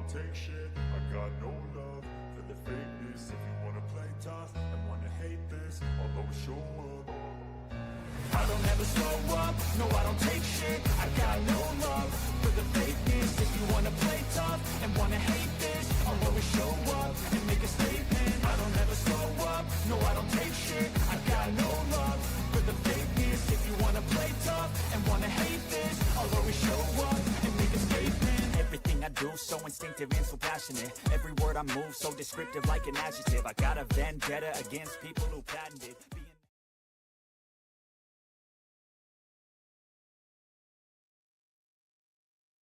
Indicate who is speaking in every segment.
Speaker 1: don't take shit. I got no love for the fakeness. If you wanna play tough and wanna hate this, I'll always show up. I don't ever slow up, no I don't take shit. I got no love for the fakeness. If you wanna play tough and wanna hate this, I'll always show up and make a statement. I don't ever slow up, no I don't take shit. I got no love for the fakeness. If you wanna play tough and wanna hate this, I'll always show up and make a statement.
Speaker 2: Everything I do so instinctive and so passionate. Every word I move so descriptive like an adjective. I got a vendetta against people who patented being...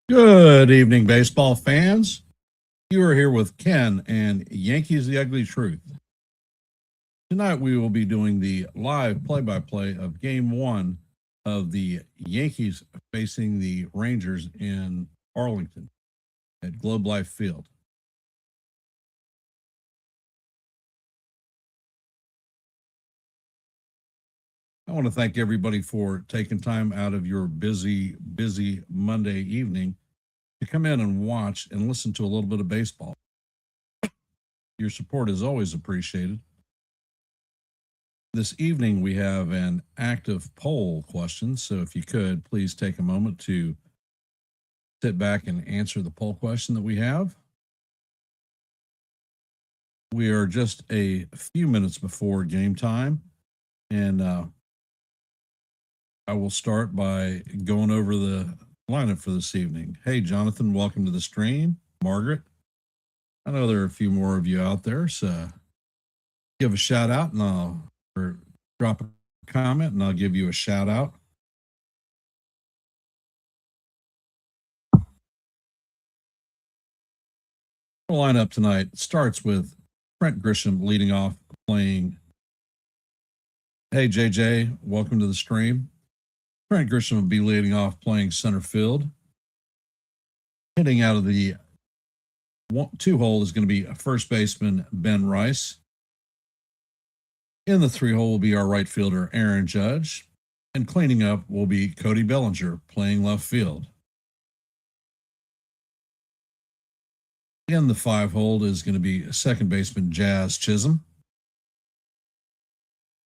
Speaker 3: Good evening, baseball fans. You are here with Ken and Yankees The Ugly Truth. Tonight we will be doing the live play-by-play of Game 1 of the Yankees facing the Rangers in Arlington at Globe Life Field. I want to thank everybody for taking time out of your busy Monday evening to come in and watch and listen to a little bit of baseball. Your support is always appreciated. This evening we have an active poll question, so if you could, please take a moment to sit back and answer the poll question that we have. We are just a few minutes before game time, and I will start by going over the lineup for this evening. Hey, Jonathan, welcome to the stream. Margaret, I know there are a few more of you out there, so give a shout out and or drop a comment and I'll give you a shout out. The lineup tonight starts with Trent Grisham leading off playing. Hey, JJ, welcome to the stream. Trent Grisham will be leading off playing center field. Hitting out of the 2 hole is going to be first baseman Ben Rice. In the 3 hole will be our right fielder Aaron Judge. And cleaning up will be Cody Bellinger playing left field. In the 5 hole is going to be second baseman Jazz Chisholm.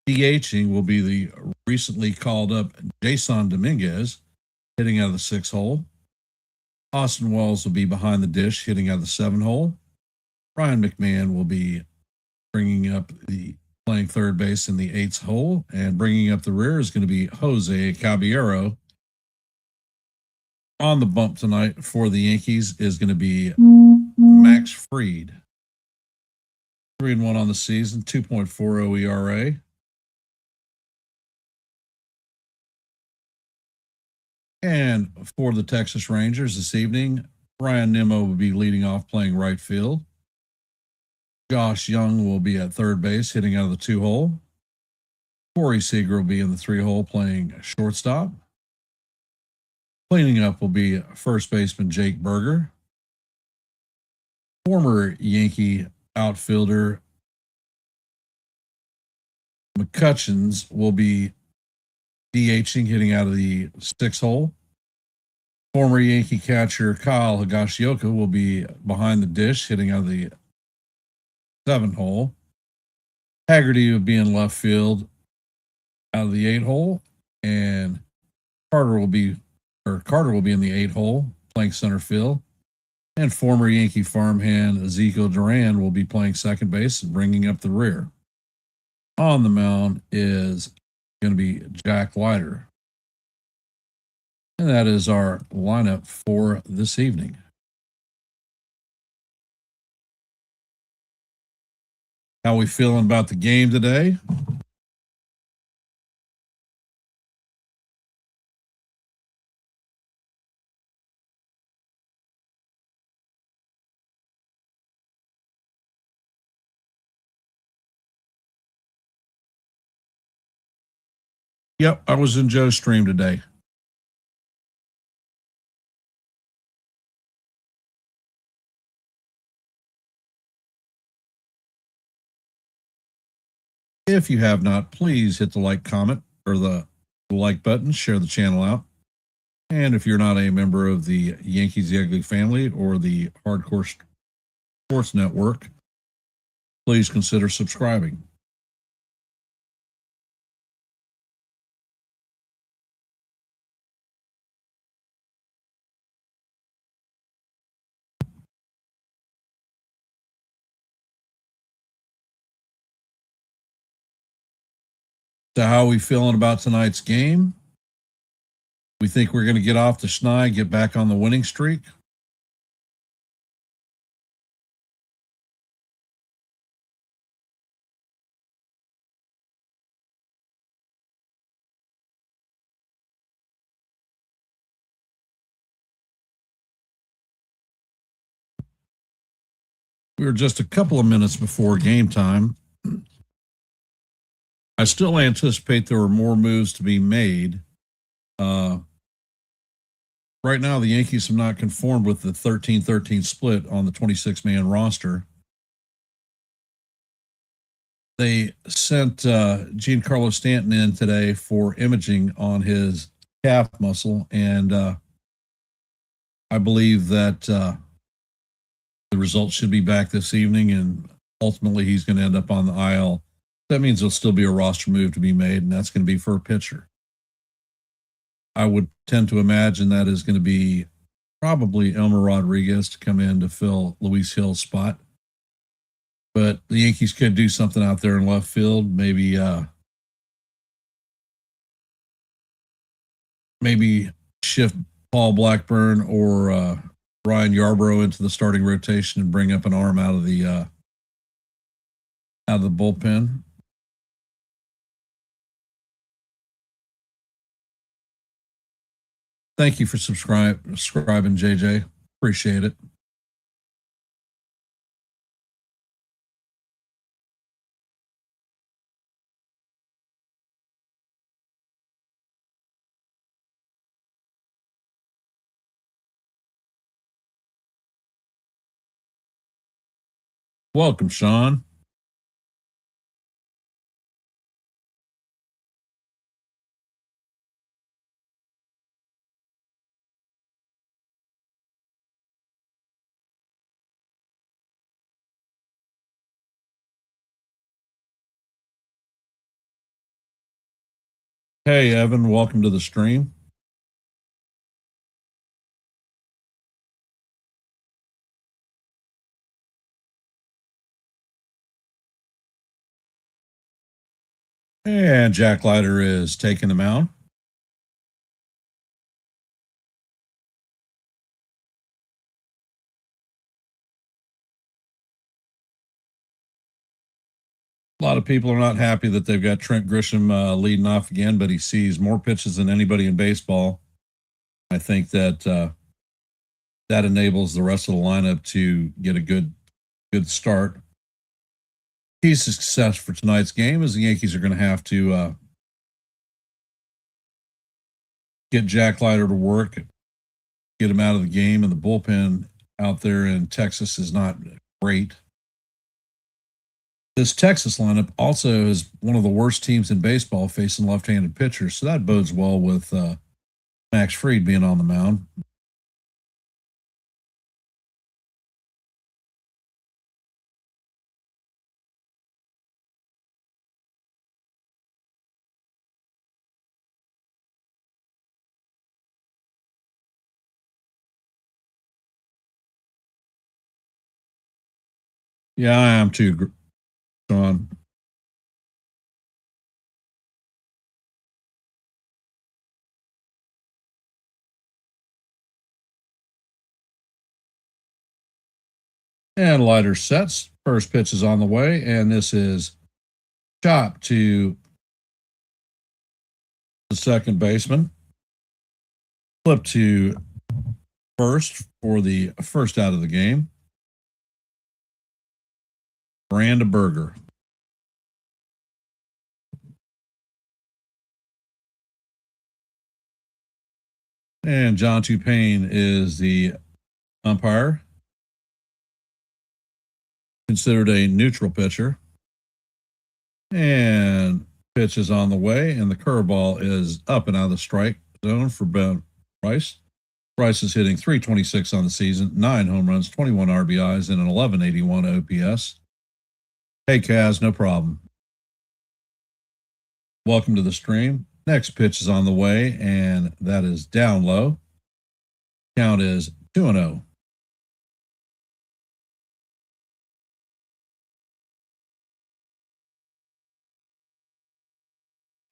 Speaker 3: DHing will be the recently called up Jason Dominguez, hitting out of the 6 hole. Austin Wells will be behind the dish, hitting out of the 7 hole. Ryan McMahon will be playing third base in the 8th hole, and bringing up the rear is going to be Jose Caballero. On the bump tonight for the Yankees is going to be Max Fried. 3-1 on the season, 2.40 ERA. And for the Texas Rangers this evening, Ryan Nimmo will be leading off playing right field. Josh Young will be at third base hitting out of the 2 hole. Corey Seager will be in the 3 hole playing shortstop. Cleaning up will be first baseman Jake Berger. Former Yankee outfielder McCutcheons will be DHing hitting out of the 6 hole. Former Yankee catcher Kyle Higashioka will be behind the dish hitting out of the 7 hole. Haggerty will be in left field out of the 8 hole, and Carter will be in the 8 hole playing center field. And former Yankee farmhand Ezekiel Duran will be playing second base and bringing up the rear. On the mound is going to be Jack Leiter. And that is our lineup for this evening. How we feeling about the game today? Yep, I was in Joe's stream today. If you have not, please hit the like comment or the like button, share the channel out. And if you're not a member of the Yankees the Ugly family or the Hardcore Sports Network, please consider subscribing. So how are we feeling about tonight's game? We think we're going to get off the schneid, get back on the winning streak. We were just a couple of minutes before game time. I still anticipate there are more moves to be made. Right now, the Yankees have not conformed with the 13-13 split on the 26-man roster. They sent Giancarlo Stanton in today for imaging on his calf muscle, and I believe that the results should be back this evening, and ultimately he's going to end up on the IL. That means there'll still be a roster move to be made, and that's going to be for a pitcher. I would tend to imagine that is going to be probably Elmer Rodriguez to come in to fill Luis Hill's spot. But the Yankees could do something out there in left field. Maybe shift Paul Blackburn or Ryan Yarbrough into the starting rotation and bring up an arm out of the bullpen. Thank you for subscribing, JJ. Appreciate it. Welcome, Sean. Hey, Evan, welcome to the stream. And Jack Leiter is taking the mound. A lot of people are not happy that they've got Trent Grisham leading off again, but he sees more pitches than anybody in baseball. I think that that enables the rest of the lineup to get a good start. Key to success for tonight's game is the Yankees are going to have to get Jack Leiter to work, get him out of the game, and the bullpen out there in Texas is not great. This Texas lineup also is one of the worst teams in baseball facing left-handed pitchers, so that bodes well with Max Fried being on the mound. Yeah, I am too, Sean. And Leiter sets. First pitch is on the way, and this is chopped to the second baseman. Flip to first for the first out of the game. Miranda Berger. And John Tupain is the umpire. Considered a neutral pitcher. And pitch is on the way, and the curveball is up and out of the strike zone for Price. Price is hitting .326 on the season, 9 home runs, 21 RBIs, and an 1181 OPS. Hey, Kaz, no problem. Welcome to the stream. Next pitch is on the way, and that is down low. Count is 2-0.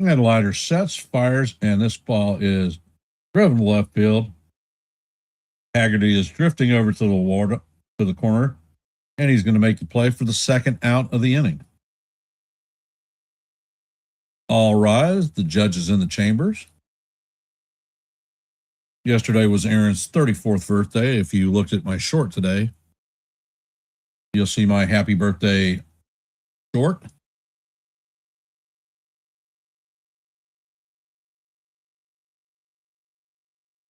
Speaker 3: And Leiter sets, fires, and this ball is driven to left field. Haggerty is drifting over to the corner, and he's going to make the play for the second out of the inning. All rise. The judge is in the chambers. Yesterday was Aaron's 34th birthday. If you looked at my short today, you'll see my happy birthday short.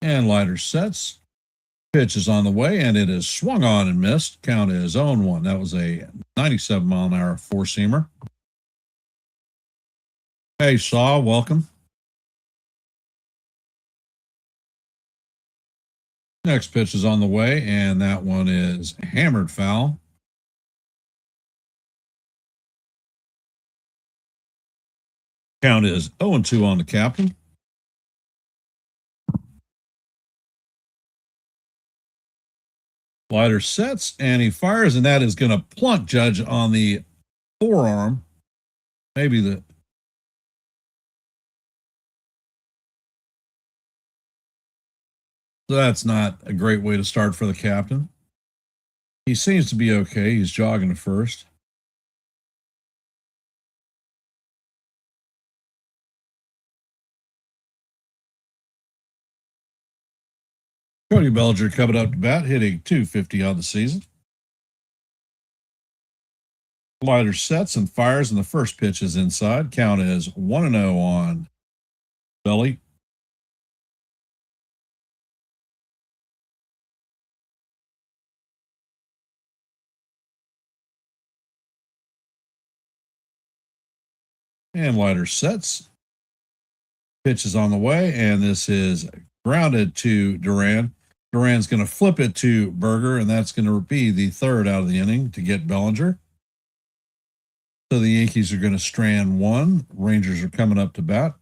Speaker 3: And Leiter sets. Pitch is on the way, and it is swung on and missed. Count is 0-1. That was a 97-mile-an-hour four-seamer. Hey, Saw, welcome. Next pitch is on the way, and that one is hammered foul. Count is 0-2 on the captain. Leiter sets, and he fires, and that is going to plunk Judge on the forearm. Maybe so that's not a great way to start for the captain. He seems to be okay. He's jogging to first. Cody Bellinger coming up to bat, hitting .250 on the season. Leiter sets and fires, and the first pitch is inside. Count is 1-0 on Belly. And Leiter sets. Pitch is on the way, and this is grounded to Duran. Duran's going to flip it to Berger, and that's going to be the third out of the inning to get Bellinger. So the Yankees are going to strand one. Rangers are coming up to bat.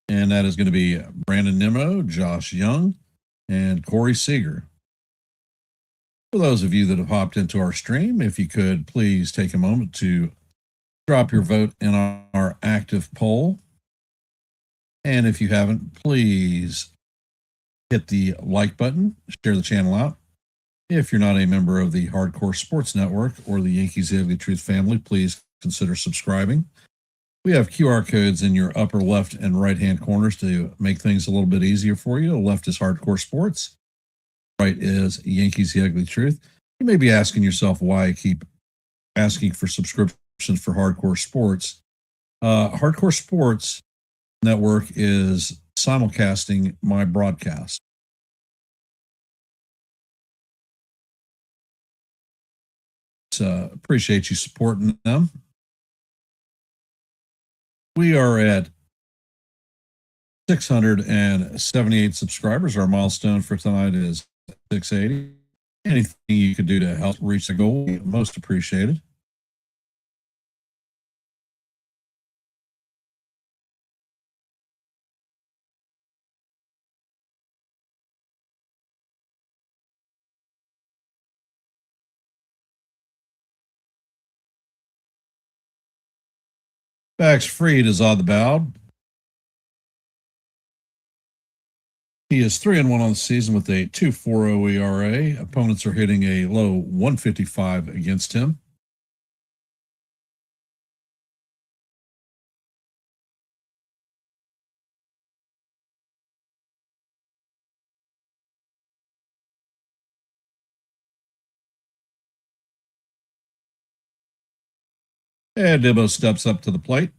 Speaker 3: And that is going to be Brandon Nimmo, Josh Young, and Corey Seager. For those of you that have hopped into our stream, if you could please take a moment to drop your vote in our active poll. And if you haven't, please hit the like button, share the channel out. If you're not a member of the Hardcore Sports Network or the Yankees The Ugly Truth family, please consider subscribing. We have QR codes in your upper left and right hand corners to make things a little bit easier for you. Left is Hardcore Sports. Right is Yankees The Ugly Truth. You may be asking yourself why I keep asking for subscriptions for Hardcore Sports. Hardcore Sports Network is simulcasting my broadcast. So appreciate you supporting them. We are at 678 subscribers. Our milestone for tonight is 680. Anything you could do to help reach the goal, most appreciated. Max Fried is on the mound. He is 3-1 on the season with a 2.40 ERA. Opponents are hitting a low 155 against him. And Nimmo steps up to the plate.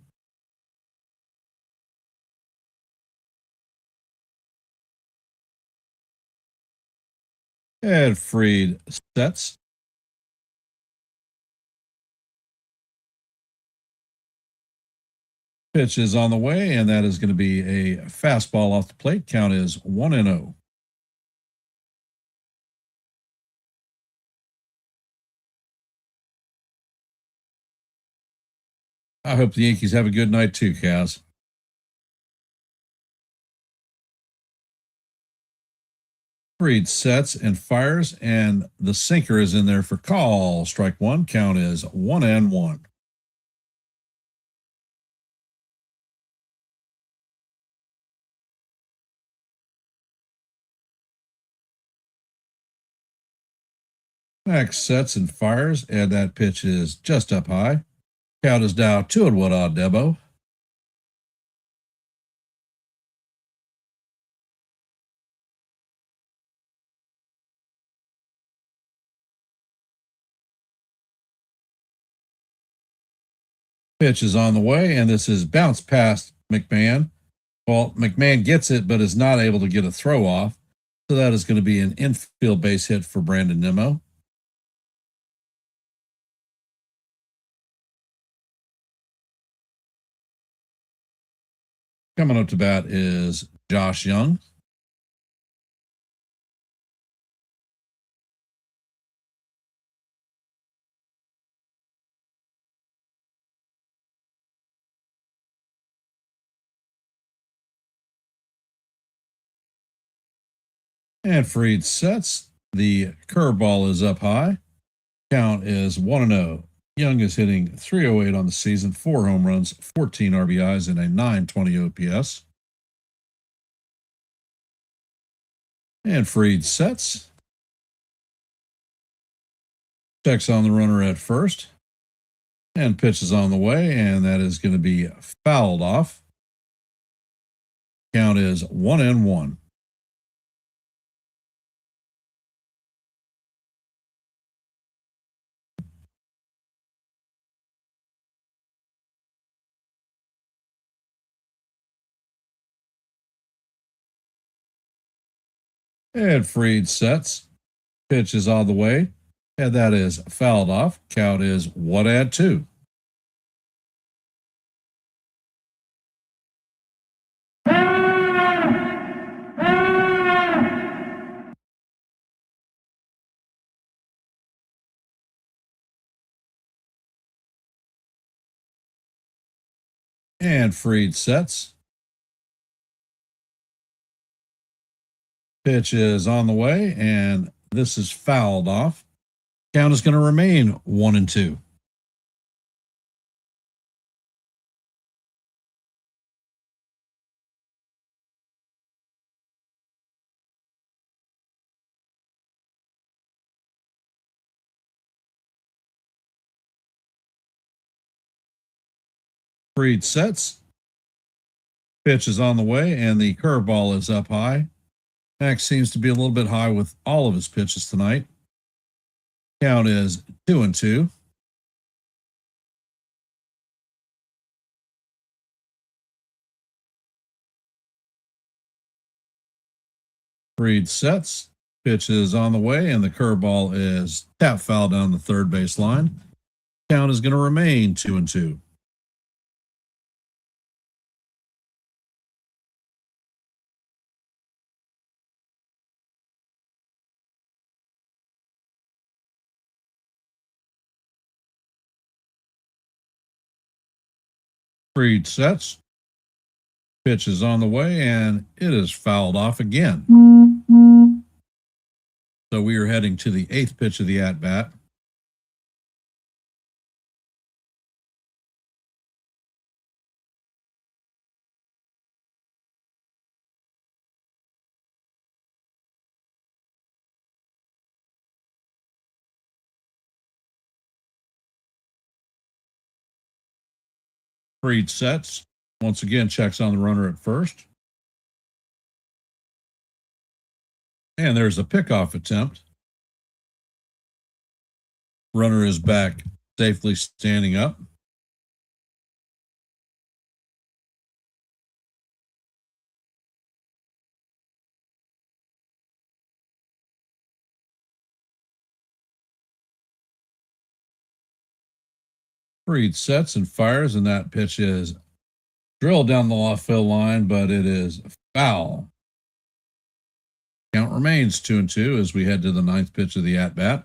Speaker 3: And Fried sets. Pitch is on the way, and that is going to be a fastball off the plate. Count is 1-0. I hope the Yankees have a good night too, Kaz. Fried sets and fires, and the sinker is in there for call. Strike one. Count is 1-1. Max sets and fires, and that pitch is just up high. Count is now 2-1 on Debo. Pitch is on the way, and this is bounced past McMahon. Well, McMahon gets it, but is not able to get a throw off. So that is going to be an infield base hit for Brandon Nimmo. Coming up to bat is Josh Young. And Fried sets. The curveball is up high. Count is 1-0. Young is hitting .308 on the season, 4 home runs, 14 RBIs, and a .920 OPS. And Fried sets. Checks on the runner at first. And pitches on the way, and that is going to be fouled off. Count is 1-1. And Fried sets. Pitch is on the way, and that is fouled off. Count is 1-2. And Fried sets. Pitch is on the way, and this is fouled off. Count is going to remain 1-2. Fried sets. Pitch is on the way, and the curveball is up high. Max seems to be a little bit high with all of his pitches tonight. Count is 2-2. Fried sets. Pitch is on the way, and the curveball is tap foul down the third base line. Count is going to remain 2-2. Fried sets. Pitch is on the way, and it is fouled off again. So we are heading to the 8th pitch of the at-bat. Fried sets. Once again, checks on the runner at first. And there's a pickoff attempt. Runner is back, safely standing up. Fried sets and fires, and that pitch is Drilled down the left field line, but it is foul. Count remains 2-2 as we head to the ninth pitch of the at-bat.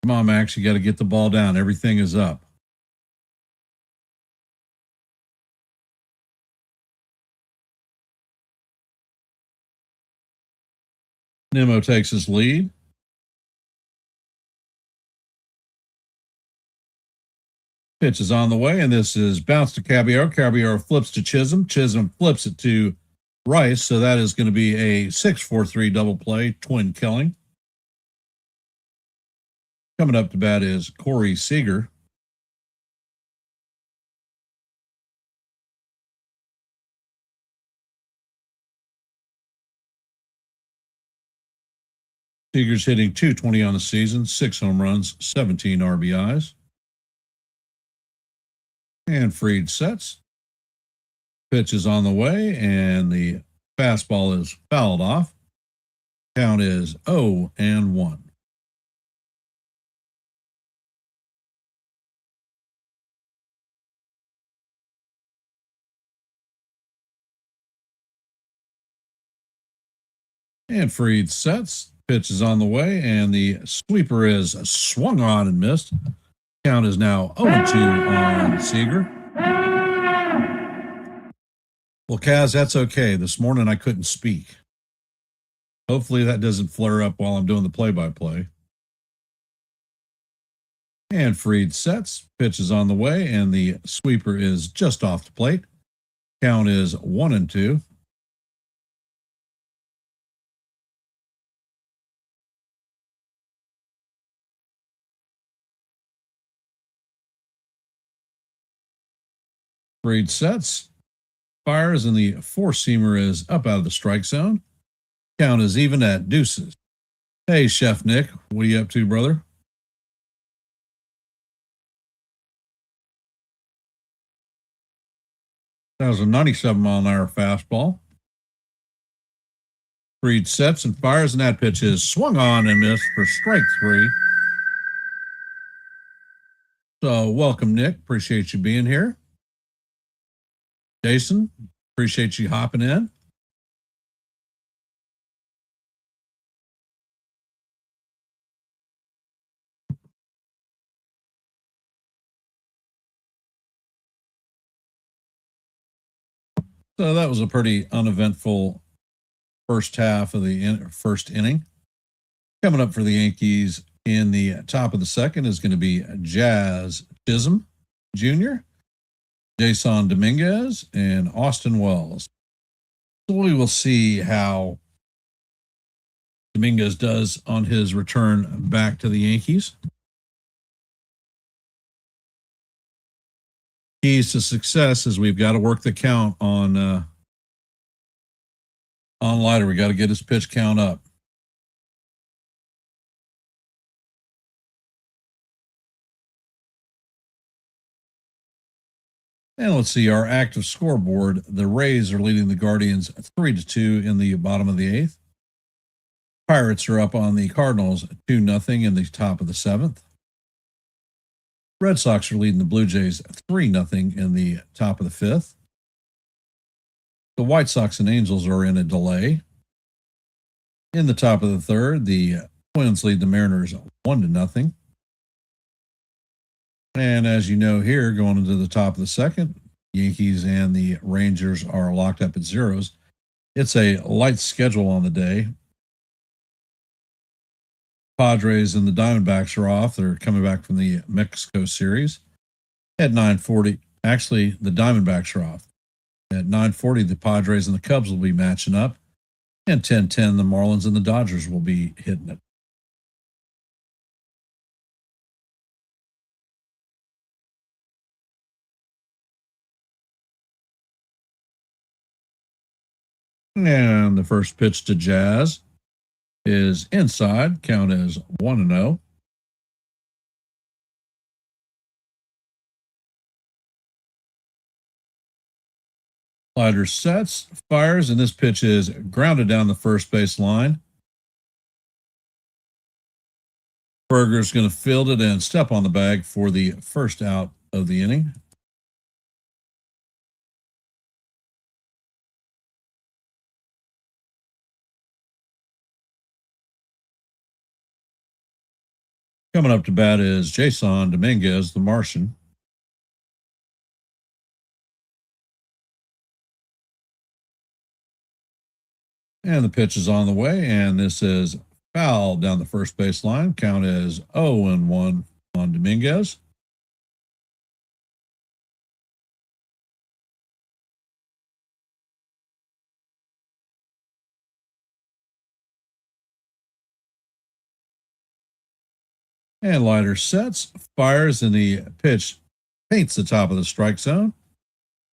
Speaker 3: Come on, Max, you got to get the ball down. Everything is up. Nimmo takes his lead. Pitch is on the way, and this is bounced to Caballero. Caballero flips to Chisholm. Chisholm flips it to Rice, so that is going to be a 6-4-3 double play, twin killing. Coming up to bat is Corey Seager. Seager's hitting .220 on the season, 6 home runs, 17 RBIs. And Fried sets. Pitch is on the way, and the fastball is fouled off. Count is 0-1. And Fried sets. Pitch is on the way, and the sweeper is swung on and missed. Count is now 0-2 on Seager. Well, Kaz, that's okay. This morning I couldn't speak. Hopefully that doesn't flare up while I'm doing the play-by-play. And Fried sets. Pitch is on the way, and the sweeper is just off the plate. Count is 1-2. Fried sets, fires, and the four-seamer is up out of the strike zone. Count is even at deuces. Hey, Chef Nick, what are you up to, brother? That was a 97-mile-an-hour fastball. Fried sets and fires, and that pitch is swung on and missed for strike 3. So, welcome, Nick. Appreciate you being here. Jason, appreciate you hopping in. So that was a pretty uneventful first half of the first inning. Coming up for the Yankees in the top of the second is going to be Jazz Chisholm Jr., Jason Dominguez, and Austin Wells. So we will see how Dominguez does on his return back to the Yankees. Keys to success is we've got to work the count on Leiter. We got to get his pitch count up. And let's see our active scoreboard. The Rays are leading the Guardians 3-2 in the bottom of the 8th. Pirates are up on the Cardinals 2-0 in the top of the 7th. Red Sox are leading the Blue Jays 3-0 in the top of the 5th. The White Sox and Angels are in a delay. In the top of the 3rd, the Twins lead the Mariners 1-0. And as you know here, going into the top of the 2nd, Yankees and the Rangers are locked up at 0s. It's a light schedule on the day. Padres and the Diamondbacks are off. They're coming back from the Mexico series. At 9:40, actually, the Diamondbacks are off. At 9:40, the Padres and the Cubs will be matching up. And 10:10, the Marlins and the Dodgers will be hitting it. And the first pitch to Jazz is inside. Count is 1-0. Slider sets, fires, and this pitch is grounded down the first base line. Berger's going to field it and step on the bag for the first out of the inning. Coming up to bat is Jason Dominguez, the Martian. And the pitch is on the way, and this is foul down the first base line. Count is 0-1 on Dominguez. And Leiter sets, fires, and the pitch paints the top of the strike zone.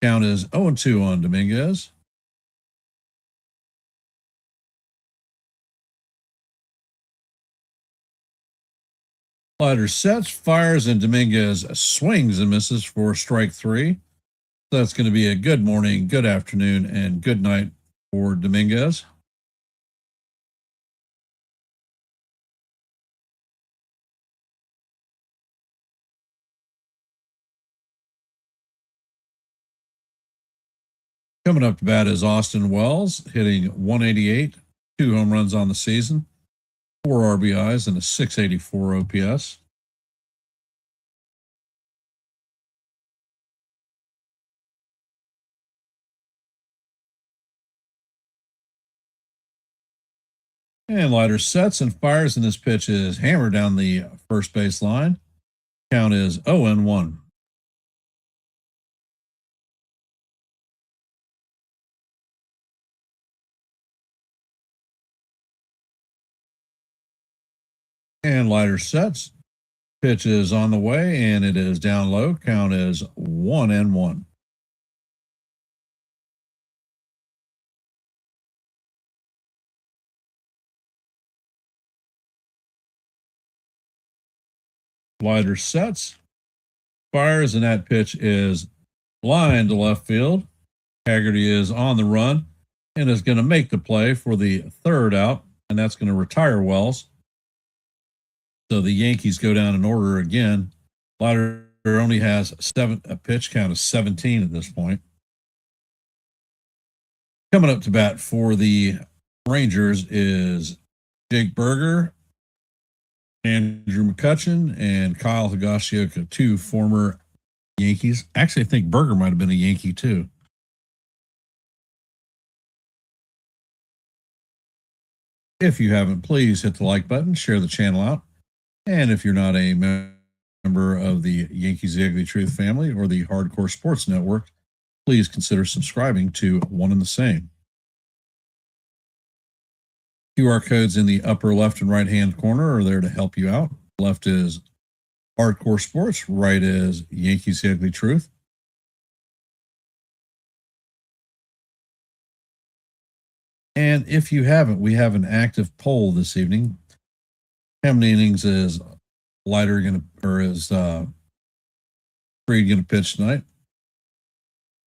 Speaker 3: Count is 0-2 on Dominguez. Leiter sets, fires, and Dominguez swings and misses for strike 3. So that's going to be a good morning, good afternoon, and good night for Dominguez. Coming up to bat is Austin Wells, hitting 188, 2 home runs on the season, 4 RBIs, and a 684 OPS. And Leiter sets and fires, and this pitch is hammered down the first base line. Count is 0-1. And Leiter sets. Pitch is on the way, and it is down low. Count is 1-1. Leiter sets, fires, and that pitch is line to left field. Haggerty is on the run and is going to make the play for the third out, and that's going to retire Wells. So the Yankees go down in order again. Leiter only has a pitch count of 17 at this point. Coming up to bat for the Rangers is Jake Berger, Andrew McCutchen, and Kyle Higashioka, 2 former Yankees. Actually, I think Berger might have been a Yankee too. If you haven't, please hit the like button, share the channel out. And if you're not a member of the Yankees The Ugly Truth family or the Hardcore Sports Network, please consider subscribing to one and the same. QR codes in the upper left and right hand corner are there to help you out. Left is Hardcore Sports, right is Yankees The Ugly Truth. And if you haven't, we have an active poll this evening. How many innings is Leiter going to, or is Fried going to pitch tonight?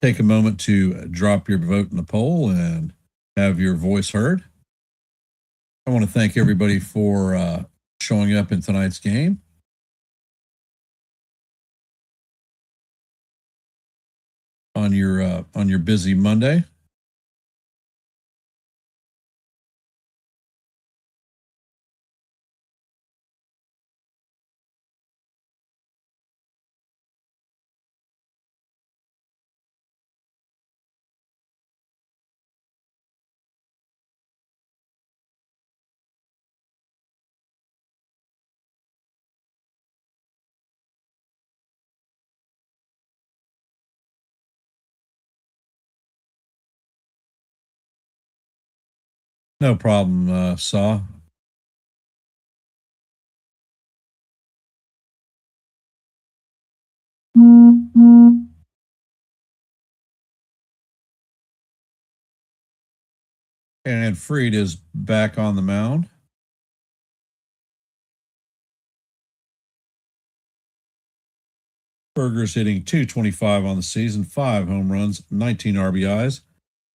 Speaker 3: Take a moment to drop your vote in the poll and have your voice heard. I want to thank everybody for showing up in tonight's game. On your busy Monday. No problem, Saw. And Fried is back on the mound. Berger's hitting .225 on the season, 5 home runs, 19 RBIs,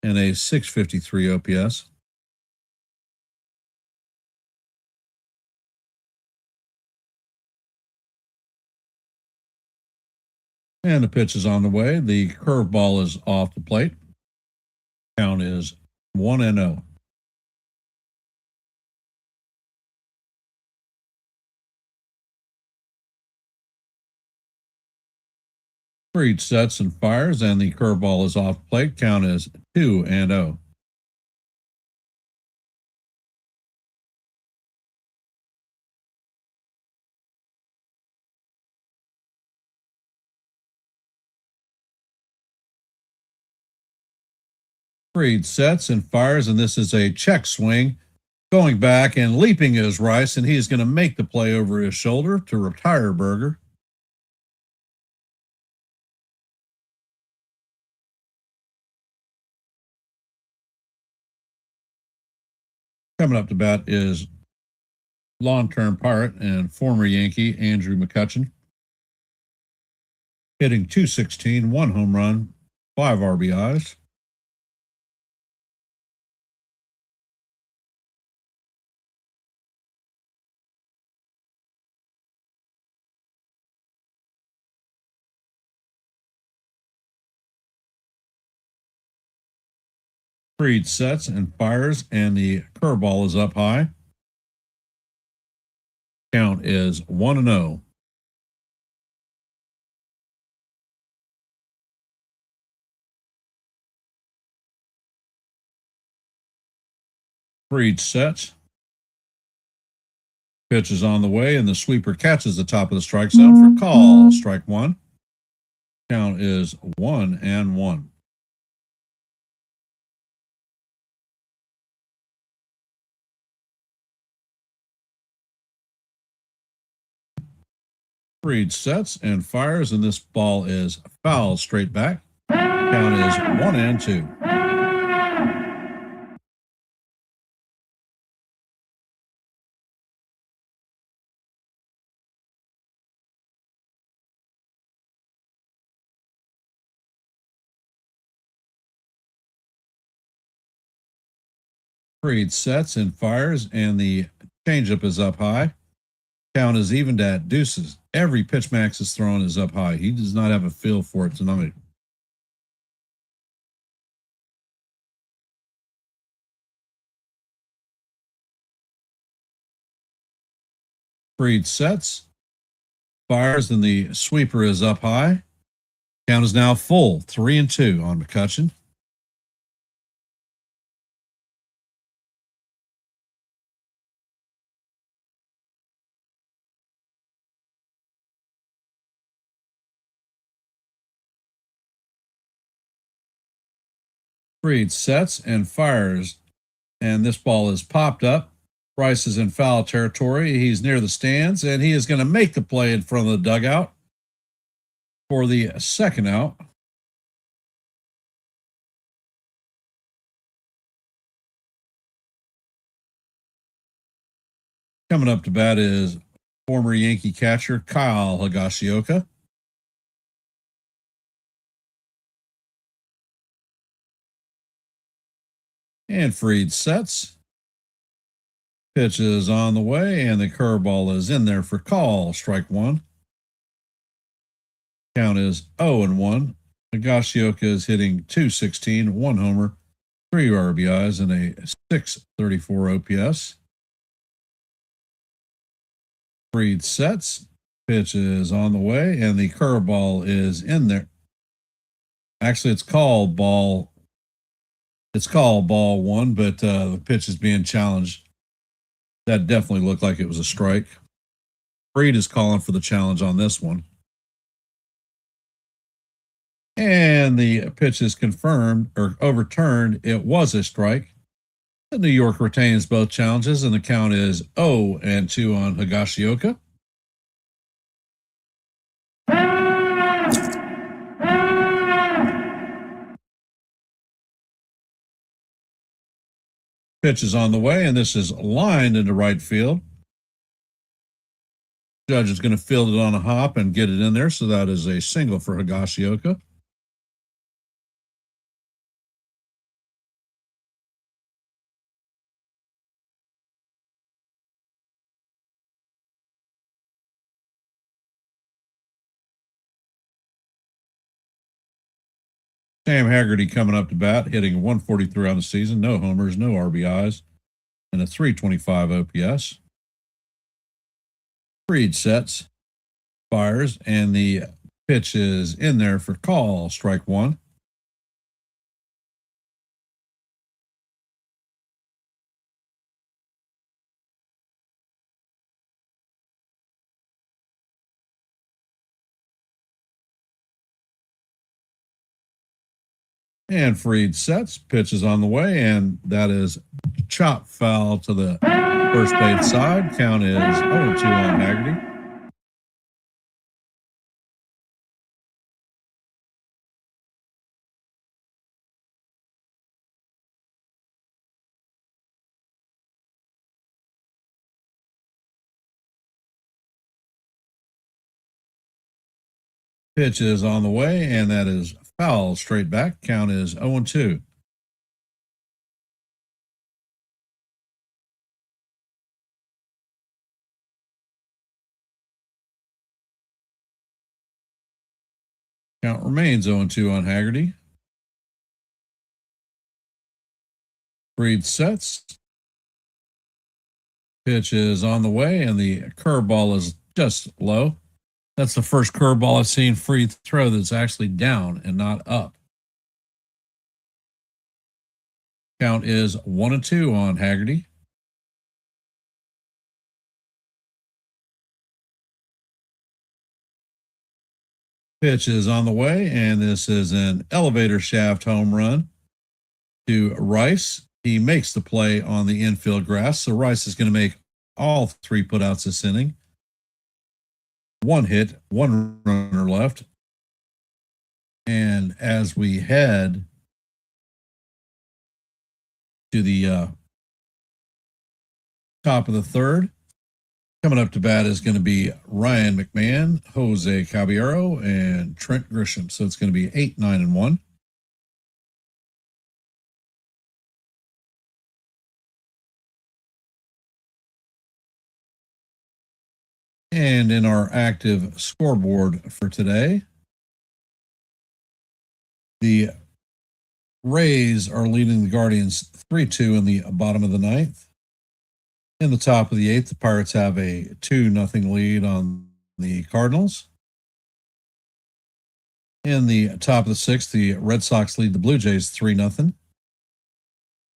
Speaker 3: and a .653 OPS. And the pitch is on the way. The curveball is off the plate. Count is 1-0. Reed sets and fires, and the curveball is off the plate. Count is 2-0. Reed sets and fires, and this is a check swing. Going back and leaping is Rice, and he's going to make the play over his shoulder to retire Berger. Coming up to bat is long-term Pirate and former Yankee Andrew McCutchen. Hitting .216, 1 home run, 5 RBIs. Reed sets and fires, and the curveball is up high. Count is 1-0. Reed sets. Pitch is on the way, and the sweeper catches the top of the strike zone for call. Strike one. Count is 1-1. Reed sets and fires, and this ball is foul straight back. Count is 1-2. Reed sets and fires, and the changeup is up high. Count is evened at deuces. Every pitch Max is throwing is up high. He does not have a feel for it tonight. Reed sets, fires, and the sweeper is up high. Count is now full, 3-2 on McCutchen. Reed sets and fires, and this ball is popped up. Bryce is in foul territory. He's near the stands, and he is going to make the play in front of the dugout for the second out. Coming up to bat is former Yankee catcher Kyle Higashioka. And Fried sets. Pitch is on the way, and the curveball is in there for call. Strike one. Count is 0-1. Higashioka is hitting .216, 1 homer, 3 RBIs, and a .634 OPS. Fried sets. Pitch is on the way, and the curveball is in there. Actually, it's called ball. It's called ball one, but the pitch is being challenged. That definitely looked like it was a strike. Fried is calling for the challenge on this one. And the pitch is confirmed or overturned. It was a strike. The New York retains both challenges, and the count is 0-2 on Higashioka. Pitch is on the way, and this is lined into right field. Judge is going to field it on a hop and get it in there, so that is a single for Higashioka. Sam Haggerty coming up to bat, hitting 143 on the season, no homers, no RBIs, and a 325 OPS. Freed sets, fires, and the pitch is in there for call, strike one. And Freed sets, pitch is on the way, and that is chop foul to the first base side. Count is 0-2 on Haggerty. Pitch is on the way, and that is foul straight back. Count is 0-2. Count remains 0-2 on Haggerty. Freed sets. Pitch is on the way, and the curveball is just low. That's the first curveball I've seen Freed throw that's actually down and not up. Count is 1-2 on Haggerty. Pitch is on the way, and this is an elevator shaft home run to Rice. He makes the play on the infield grass, so Rice is going to make all three putouts this inning. One hit, one runner left. And as we head to the top of the third, coming up to bat is going to be Ryan McMahon, Jose Caballero, and Trent Grisham. So it's going to be 8, 9, and 1. And in our active scoreboard for today, the Rays are leading the Guardians 3-2 in the bottom of the ninth. In the top of the eighth, the Pirates have a 2-0 lead on the Cardinals. In the top of the sixth, the Red Sox lead the Blue Jays 3-0.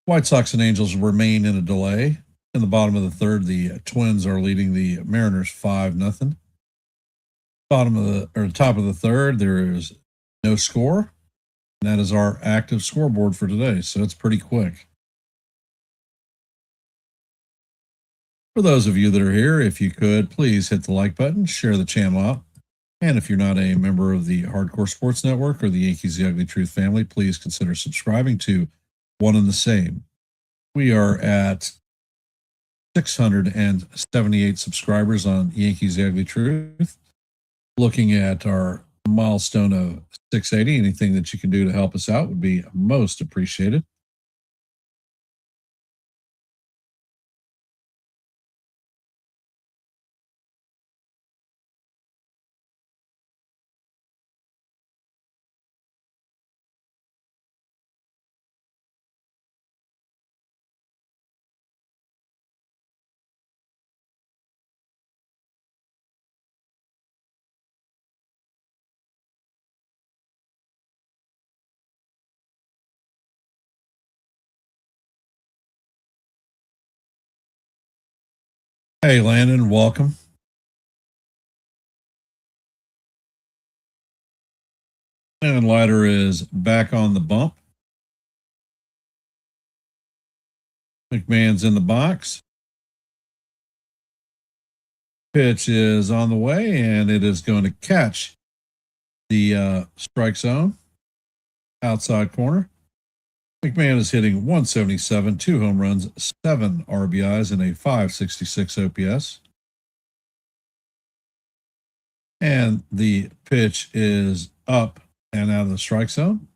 Speaker 3: White Sox and Angels remain in a delay. In the bottom of the third, the Twins are leading the Mariners 5-0. Top of the third, there is no score. And that is our active scoreboard for today. So it's pretty quick. For those of you that are here, if you could, please hit the like button, share the channel out. And if you're not a member of the Hardcore Sports Network or the Yankees The Ugly Truth family, please consider subscribing to One and the Same. We are at 678 subscribers on Yankees The Ugly Truth. Looking at our milestone of 680, anything that you can do to help us out would be most appreciated. Hey, Landon, welcome. And Leiter is back on the bump. McMahon's in the box. Pitch is on the way, and it is going to catch the strike zone outside corner. McMahon is hitting 177, 2 home runs, 7 RBIs, and a 566 OPS. And the pitch is up and out of the strike zone.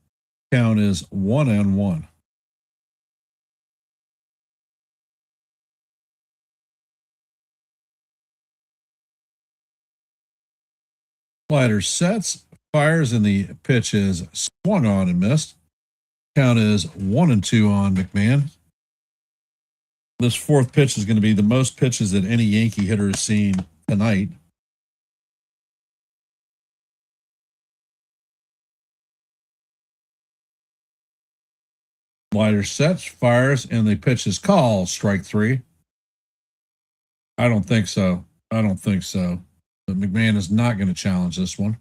Speaker 3: Count is 1-1. Slider sets, fires, and the pitch is swung on and missed. Count is 1-2 on McMahon. This fourth pitch is going to be the most pitches that any Yankee hitter has seen tonight. Slider sets, fires, and the pitch is called strike 3. I don't think so. But McMahon is not going to challenge this one.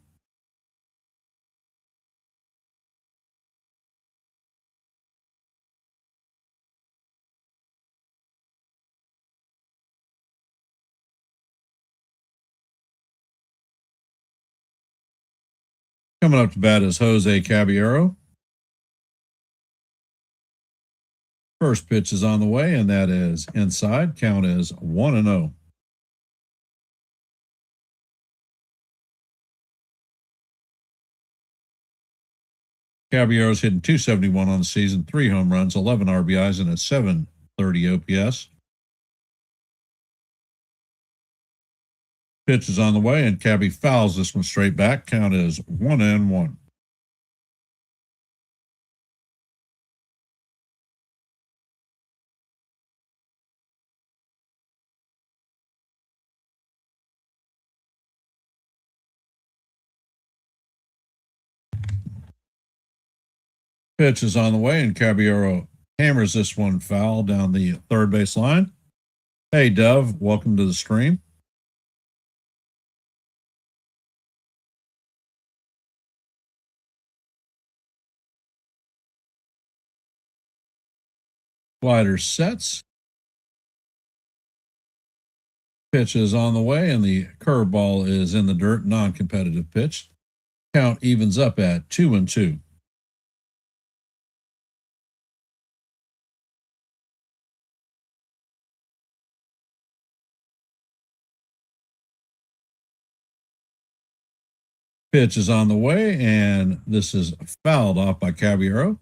Speaker 3: Coming up to bat is Jose Caballero. First pitch is on the way, and that is inside. Count is 1-0. Caballero's hitting .271 on the season, 3 home runs, 11 RBIs, and a .730 OPS. Pitch is on the way, and Cabby fouls this one straight back. Count is 1-1. Pitch is on the way, and Caballero hammers this one foul down the third base line. Hey, Dove, welcome to the stream. Slider sets. Pitch is on the way, and the curveball is in the dirt, non-competitive pitch. Count evens up at 2-2. Pitch is on the way, and this is fouled off by Caballero.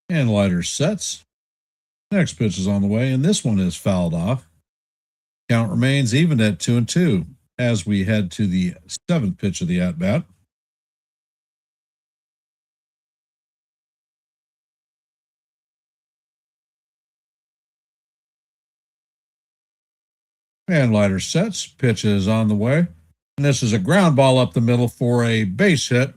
Speaker 3: And lighter sets. Next pitch is on the way, and this one is fouled off. Count remains even at 2-2 as we head to the seventh pitch of the at-bat. And lighter sets. Pitch is on the way. And this is a ground ball up the middle for a base hit.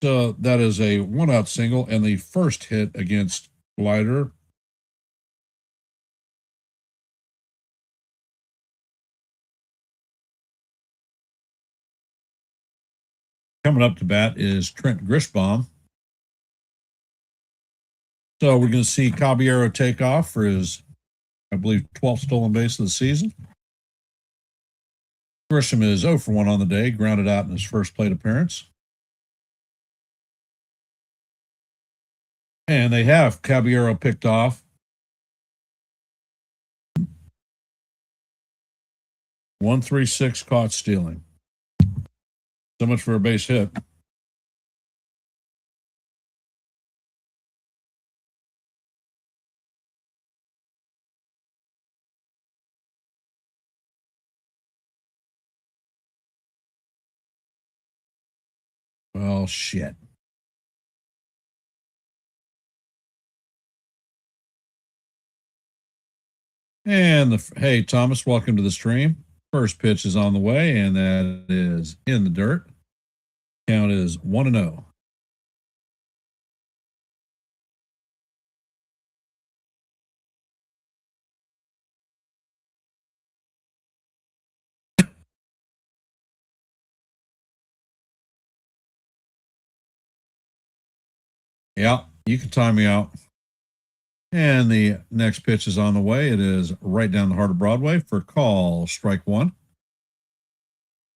Speaker 3: So that is a 1-out single and the first hit against Leiter. Coming up to bat is Trent Grishbaum. So we're going to see Caballero take off for his, I believe, 12th stolen base of the season. Grisham is 0 for 1 on the day, grounded out in his first plate appearance. And they have Caballero picked off. 136 caught stealing. So much for a base hit. Well, shit. And hey, Thomas, welcome to the stream. First pitch is on the way, and that is in the dirt. Count is 1-0. Yeah, you can time me out. And the next pitch is on the way. It is right down the heart of Broadway for call, strike 1.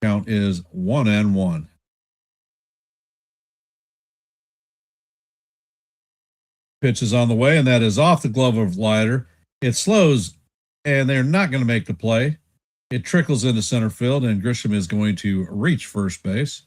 Speaker 3: Count is 1-1. Pitch is on the way, and that is off the glove of Leiter. It slows and they're not going to make the play. It trickles into center field, and Grisham is going to reach first base.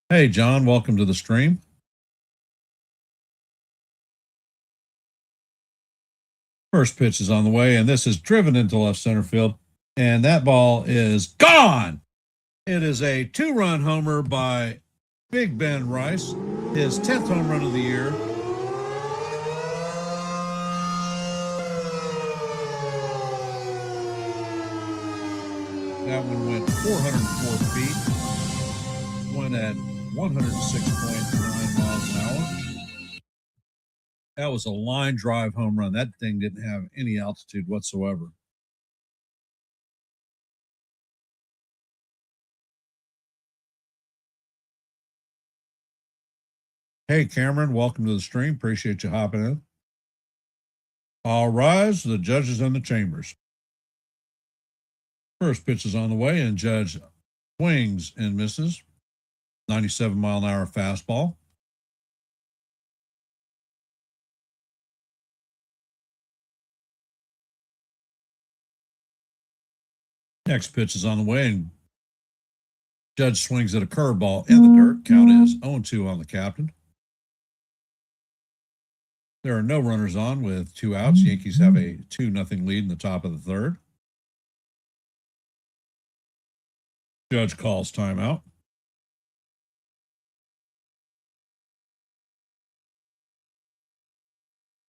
Speaker 3: Hey, John, welcome to the stream. First pitch is on the way, and this is driven into left center field, and that ball is gone. It is a 2-run homer by Big Ben Rice, his 10th home run of the year. That one went 404 feet, went at 106.9 miles an hour. That was a line drive home run. That thing didn't have any altitude whatsoever. Hey, Cameron, welcome to the stream. Appreciate you hopping in. All rise, the judges in the chambers. First pitch is on the way, and Judge swings and misses. 97-mile-an-hour fastball. Next pitch is on the way, and Judge swings at a curveball in the dirt. Count is 0-2 on the captain. There are no runners on with 2 outs. Yankees have a 2-0 lead in the top of the third. Judge calls timeout.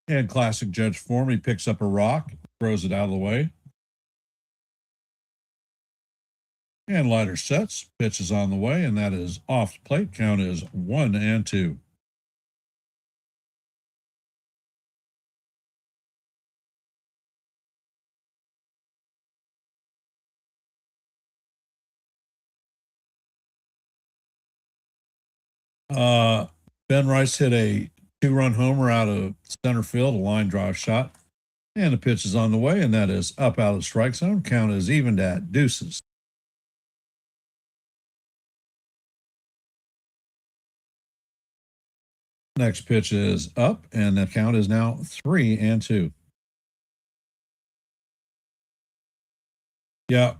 Speaker 3: And classic Judge form, he picks up a rock, throws it out of the way. And lighter sets, pitch is on the way, and that is off the plate. Count is 1-2. Ben Rice hit a 2-run homer out of center field, a line drive shot. And the pitch is on the way, and that is up out of the strike zone. Count is evened at deuces. Next pitch is up, and the count is now 3-2. Yeah.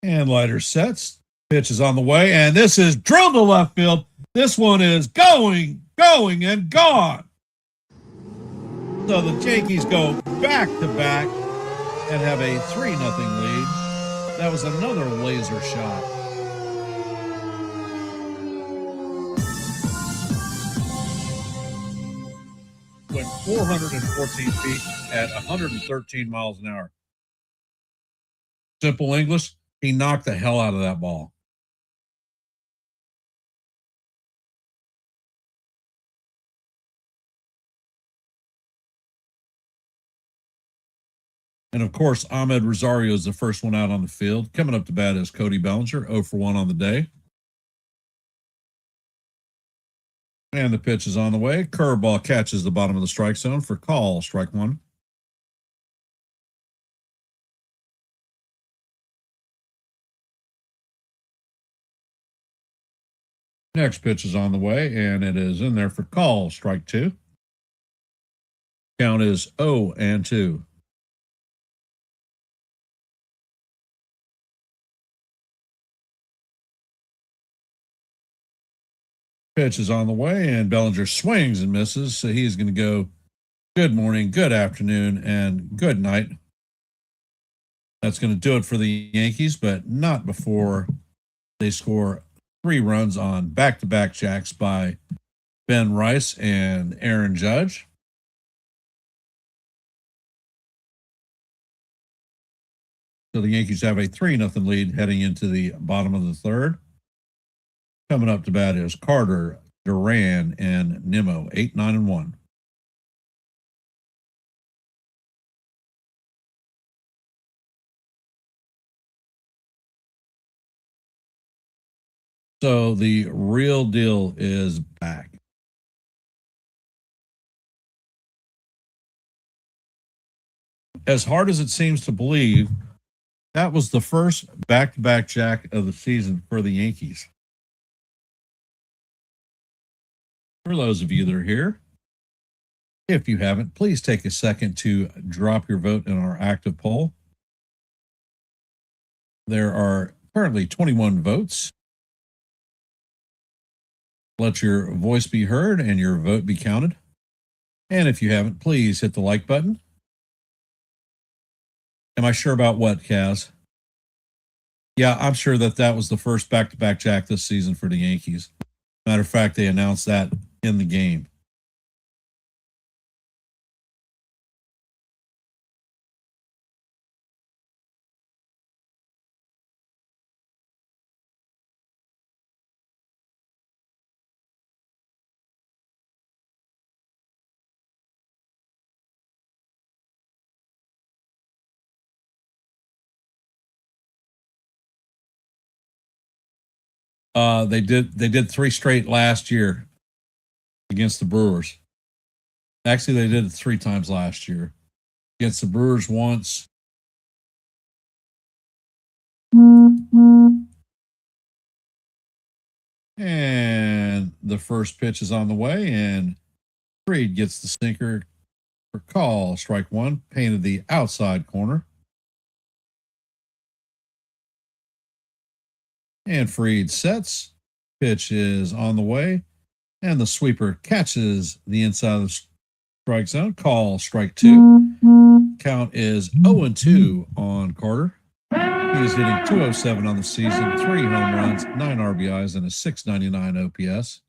Speaker 3: And lighter sets. Pitch is on the way, and this is drilled to left field. This one is going, and gone. So the Yankees go back to back and have a 3-0 lead. That was another laser shot. Went 414 feet at 113 miles an hour. Simple English, he knocked the hell out of that ball. And of course, Ahmed Rosario is the first one out on the field. Coming up to bat is Cody Bellinger, 0 for 1 on the day. And the pitch is on the way. Curveball catches the bottom of the strike zone for call, strike 1. Next pitch is on the way, and it is in there for call, strike 2. Count is 0-2. Pitch is on the way, and Bellinger swings and misses. So he's going to go good morning, good afternoon, and good night. That's going to do it for the Yankees, but not before they score 3 runs on back-to-back jacks by Ben Rice and Aaron Judge. So the Yankees have a 3-0 lead heading into the bottom of the third. Coming up to bat is Carter, Duran, and Nimmo, 8, 9, and 1. So the real deal is back. As hard as it seems to believe, that was the first back-to-back jack of the season for the Yankees. For those of you that are here, if you haven't, please take a second to drop your vote in our active poll. There are currently 21 votes. Let your voice be heard and your vote be counted. And if you haven't, please hit the like button. Am I sure about what, Kaz? Yeah, I'm sure that was the first back-to-back jack this season for the Yankees. Matter of fact, they announced that in the game. They did 3 straight last year against the Brewers. Actually, they did it 3 times last year. Against the Brewers once. And the first pitch is on the way, and Freed gets the sinker for call. Strike one, painted the outside corner. And Freed sets. Pitch is on the way, and the sweeper catches the inside of the strike zone. Call strike two. Count is 0-2 on Carter. He is hitting .207 on the season, 3 home runs, 9 RBIs, and a .699 OPS.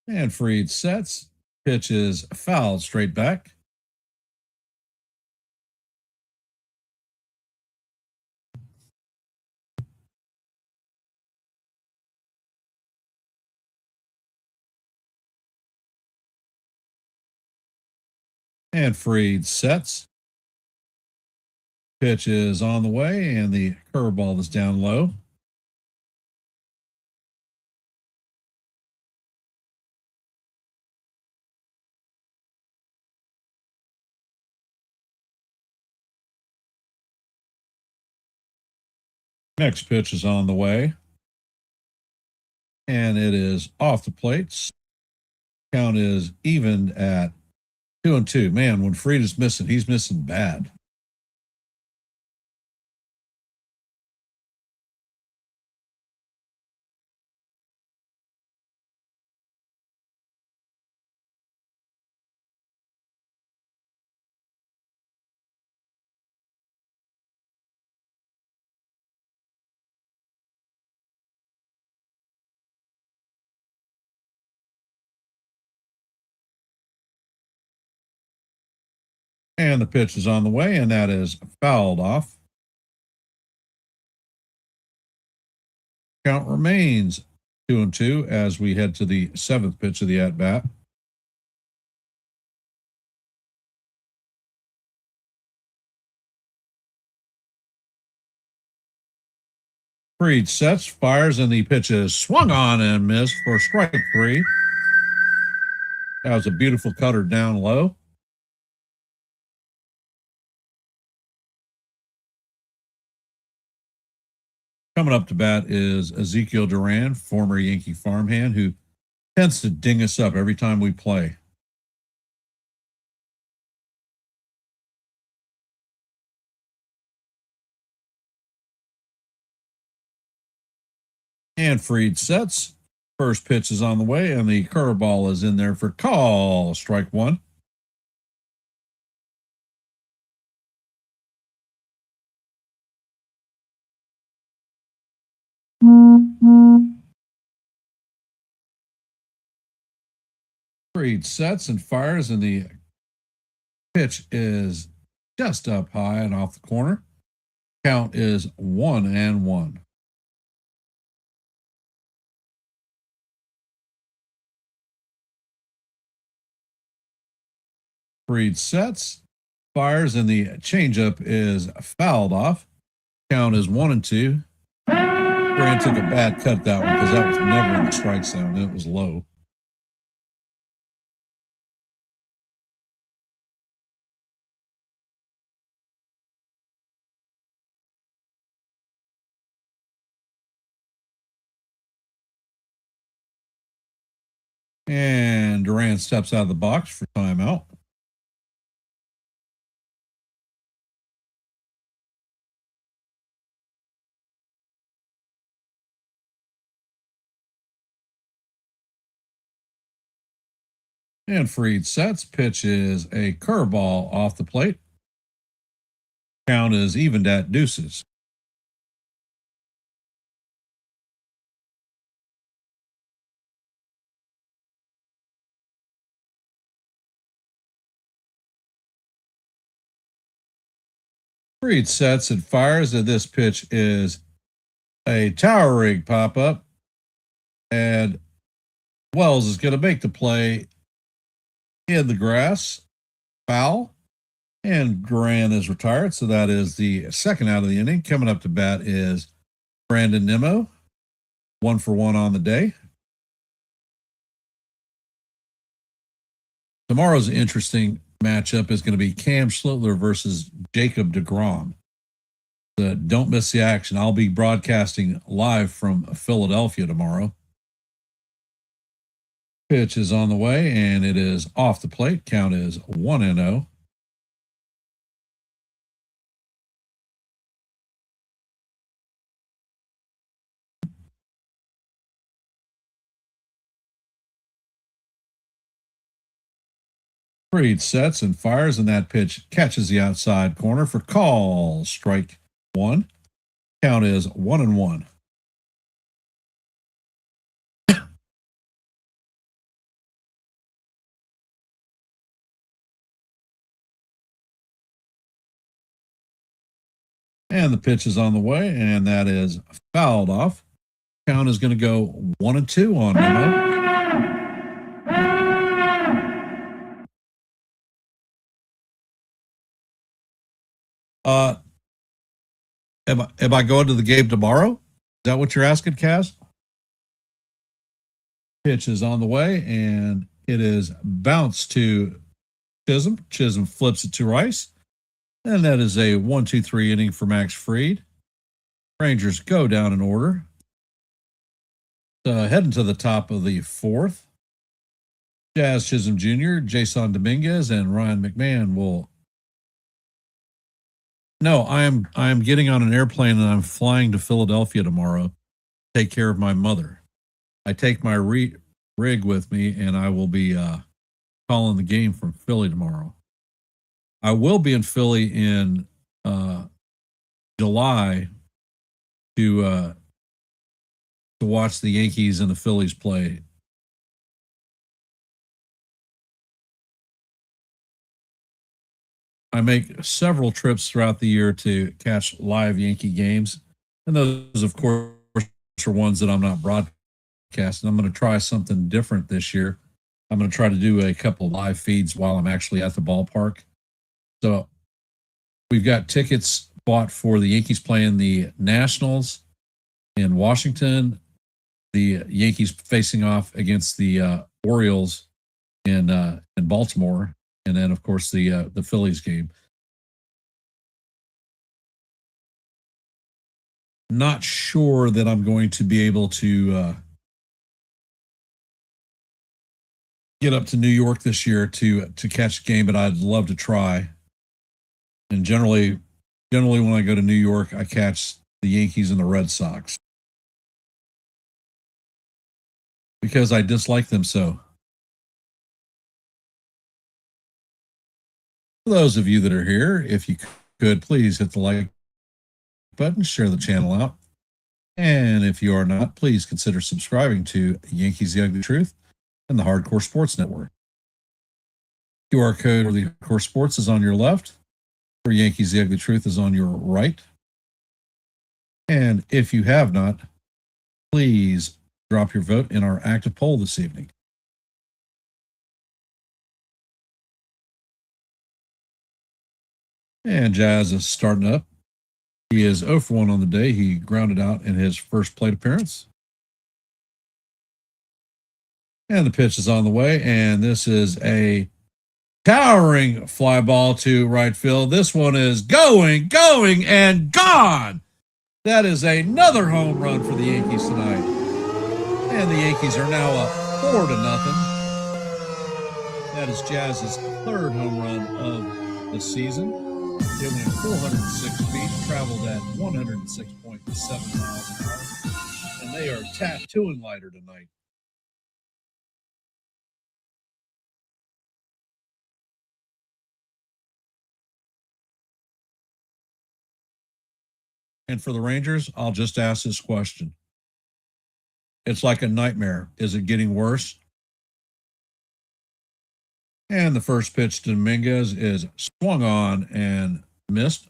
Speaker 3: And Freed sets. Pitch is fouled straight back. And Freed sets. Pitch is on the way, and the curveball is down low. Next pitch is on the way, and it is off the plates. Count is even at 2-2. Man, when Freed is missing, he's missing bad. And the pitch is on the way, and that is fouled off. Count remains 2-2 as we head to the 7th pitch of the at-bat. Freed sets, fires, and the pitch is swung on and missed for strike 3. That was a beautiful cutter down low. Coming up to bat is Ezekiel Duran, former Yankee farmhand, who tends to ding us up every time we play. And Freed sets. First pitch is on the way, and the curveball is in there for call. Strike one. Freed sets and fires, and the pitch is just up high and off the corner. Count is 1-1. Freed sets, fires, and the changeup is fouled off. Count is 1-2. Grant took a bad cut that one because that was never in the strike zone. It was low. And Duran steps out of the box for timeout. And Freed sets. Pitch is a curveball off the plate. Count is evened at deuces. Freed sets and fires, and this pitch is a tower rig pop up. And Wells is going to make the play in the grass. Foul. And Duran is retired. So that is the second out of the inning. Coming up to bat is Brandon Nimmo. 1-for-1 on the day. Tomorrow's interesting matchup is going to be Cam Schlittler versus Jacob deGrom. Don't miss the action. I'll be broadcasting live from Philadelphia tomorrow. Pitch is on the way, and it is off the plate. Count is 1-0. Freed sets and fires, and that pitch catches the outside corner for call. Strike one. Count is 1-1. And the pitch is on the way, and that is fouled off. Count is going to go 1-2 on Nimmo. Am I going to the game tomorrow? Is that what you're asking, Kaz? Pitch is on the way, and it is bounced to Chisholm. Chisholm flips it to Rice. And that is a 1-2-3 inning for Max Fried. Rangers go down in order. Heading to the top of the fourth. Jazz Chisholm Jr., Jason Dominguez, and Ryan McMahon will. No, I'm getting on an airplane and I'm flying to Philadelphia tomorrow to take care of my mother. I take my rig with me, and I will be calling the game from Philly tomorrow. I will be in Philly in July to watch the Yankees and the Phillies play. I make several trips throughout the year to catch live Yankee games, and those, of course, are ones that I'm not broadcasting. I'm going to try something different this year. I'm going to try to do a couple live feeds while I'm actually at the ballpark. So we've got tickets bought for the Yankees playing the Nationals in Washington, the Yankees facing off against the Orioles in Baltimore, and then, of course, the Phillies game. Not sure that I'm going to be able to get up to New York this year to catch a game, but I'd love to try. And generally when I go to New York, I catch the Yankees and the Red Sox because I dislike them so. For those of you that are here, if you could, please hit the like button, share the channel out. And if you are not, please consider subscribing to Yankees The Ugly Truth and the Hardcore Sports Network. QR code for the Hardcore Sports is on your left. For Yankees The Ugly Truth is on your right. And if you have not, please drop your vote in our active poll this evening. And Jazz is starting up. He is 0 for 1 on the day. He grounded out in his first plate appearance. And the pitch is on the way. And this is a towering fly ball to right field. This one is going, and gone. That is another home run for the Yankees tonight. And the Yankees are now up 4-0. That is Jazz's third home run of the season. It went 406 feet, traveled at 106.7 miles an hour, and they are tattooing lighter tonight. And for the Rangers, I'll just ask this question. It's like a nightmare. Is it getting worse? And the first pitch to Dominguez is swung on and missed.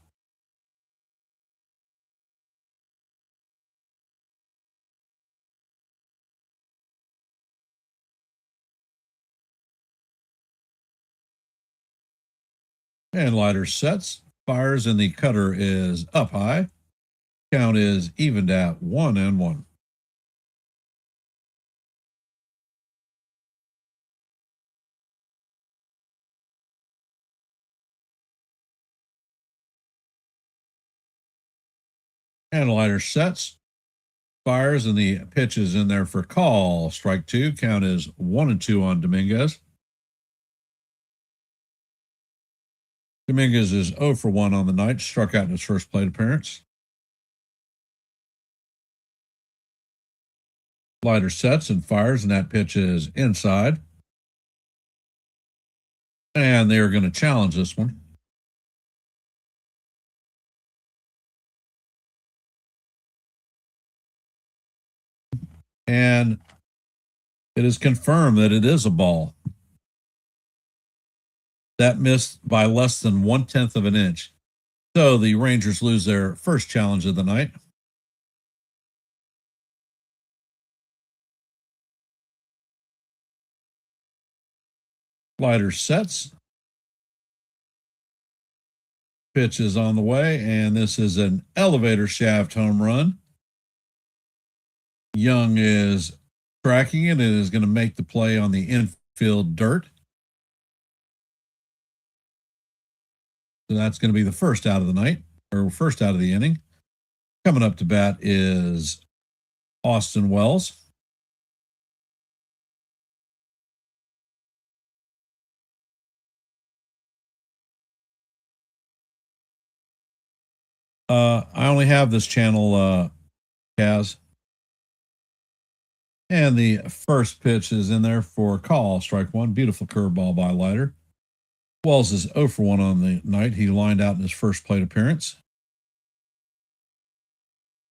Speaker 3: And Leiter sets, fires, and the cutter is up high. Count is evened at 1-1. And Leiter sets, fires, and the pitch is in there for call. Strike two. Count is 1-2 on Dominguez. Dominguez is 0 for 1 on the night, struck out in his first plate appearance. Leiter sets and fires, and that pitch is inside. And they are going to challenge this one. And it is confirmed that it is a ball. That missed by less than 1/10 of an inch. So the Rangers lose their first challenge of the night. Leiter sets. Pitch is on the way, and this is an elevator shaft home run. Young is tracking it and is going to make the play on the infield dirt. So that's going to be the first out of the night, or first out of the inning. Coming up to bat is Austin Wells. I only have this channel, Kaz. And the first pitch is in there for call, strike one. Beautiful curveball by Leiter. Wells is 0 for 1 on the night. He lined out in his first plate appearance.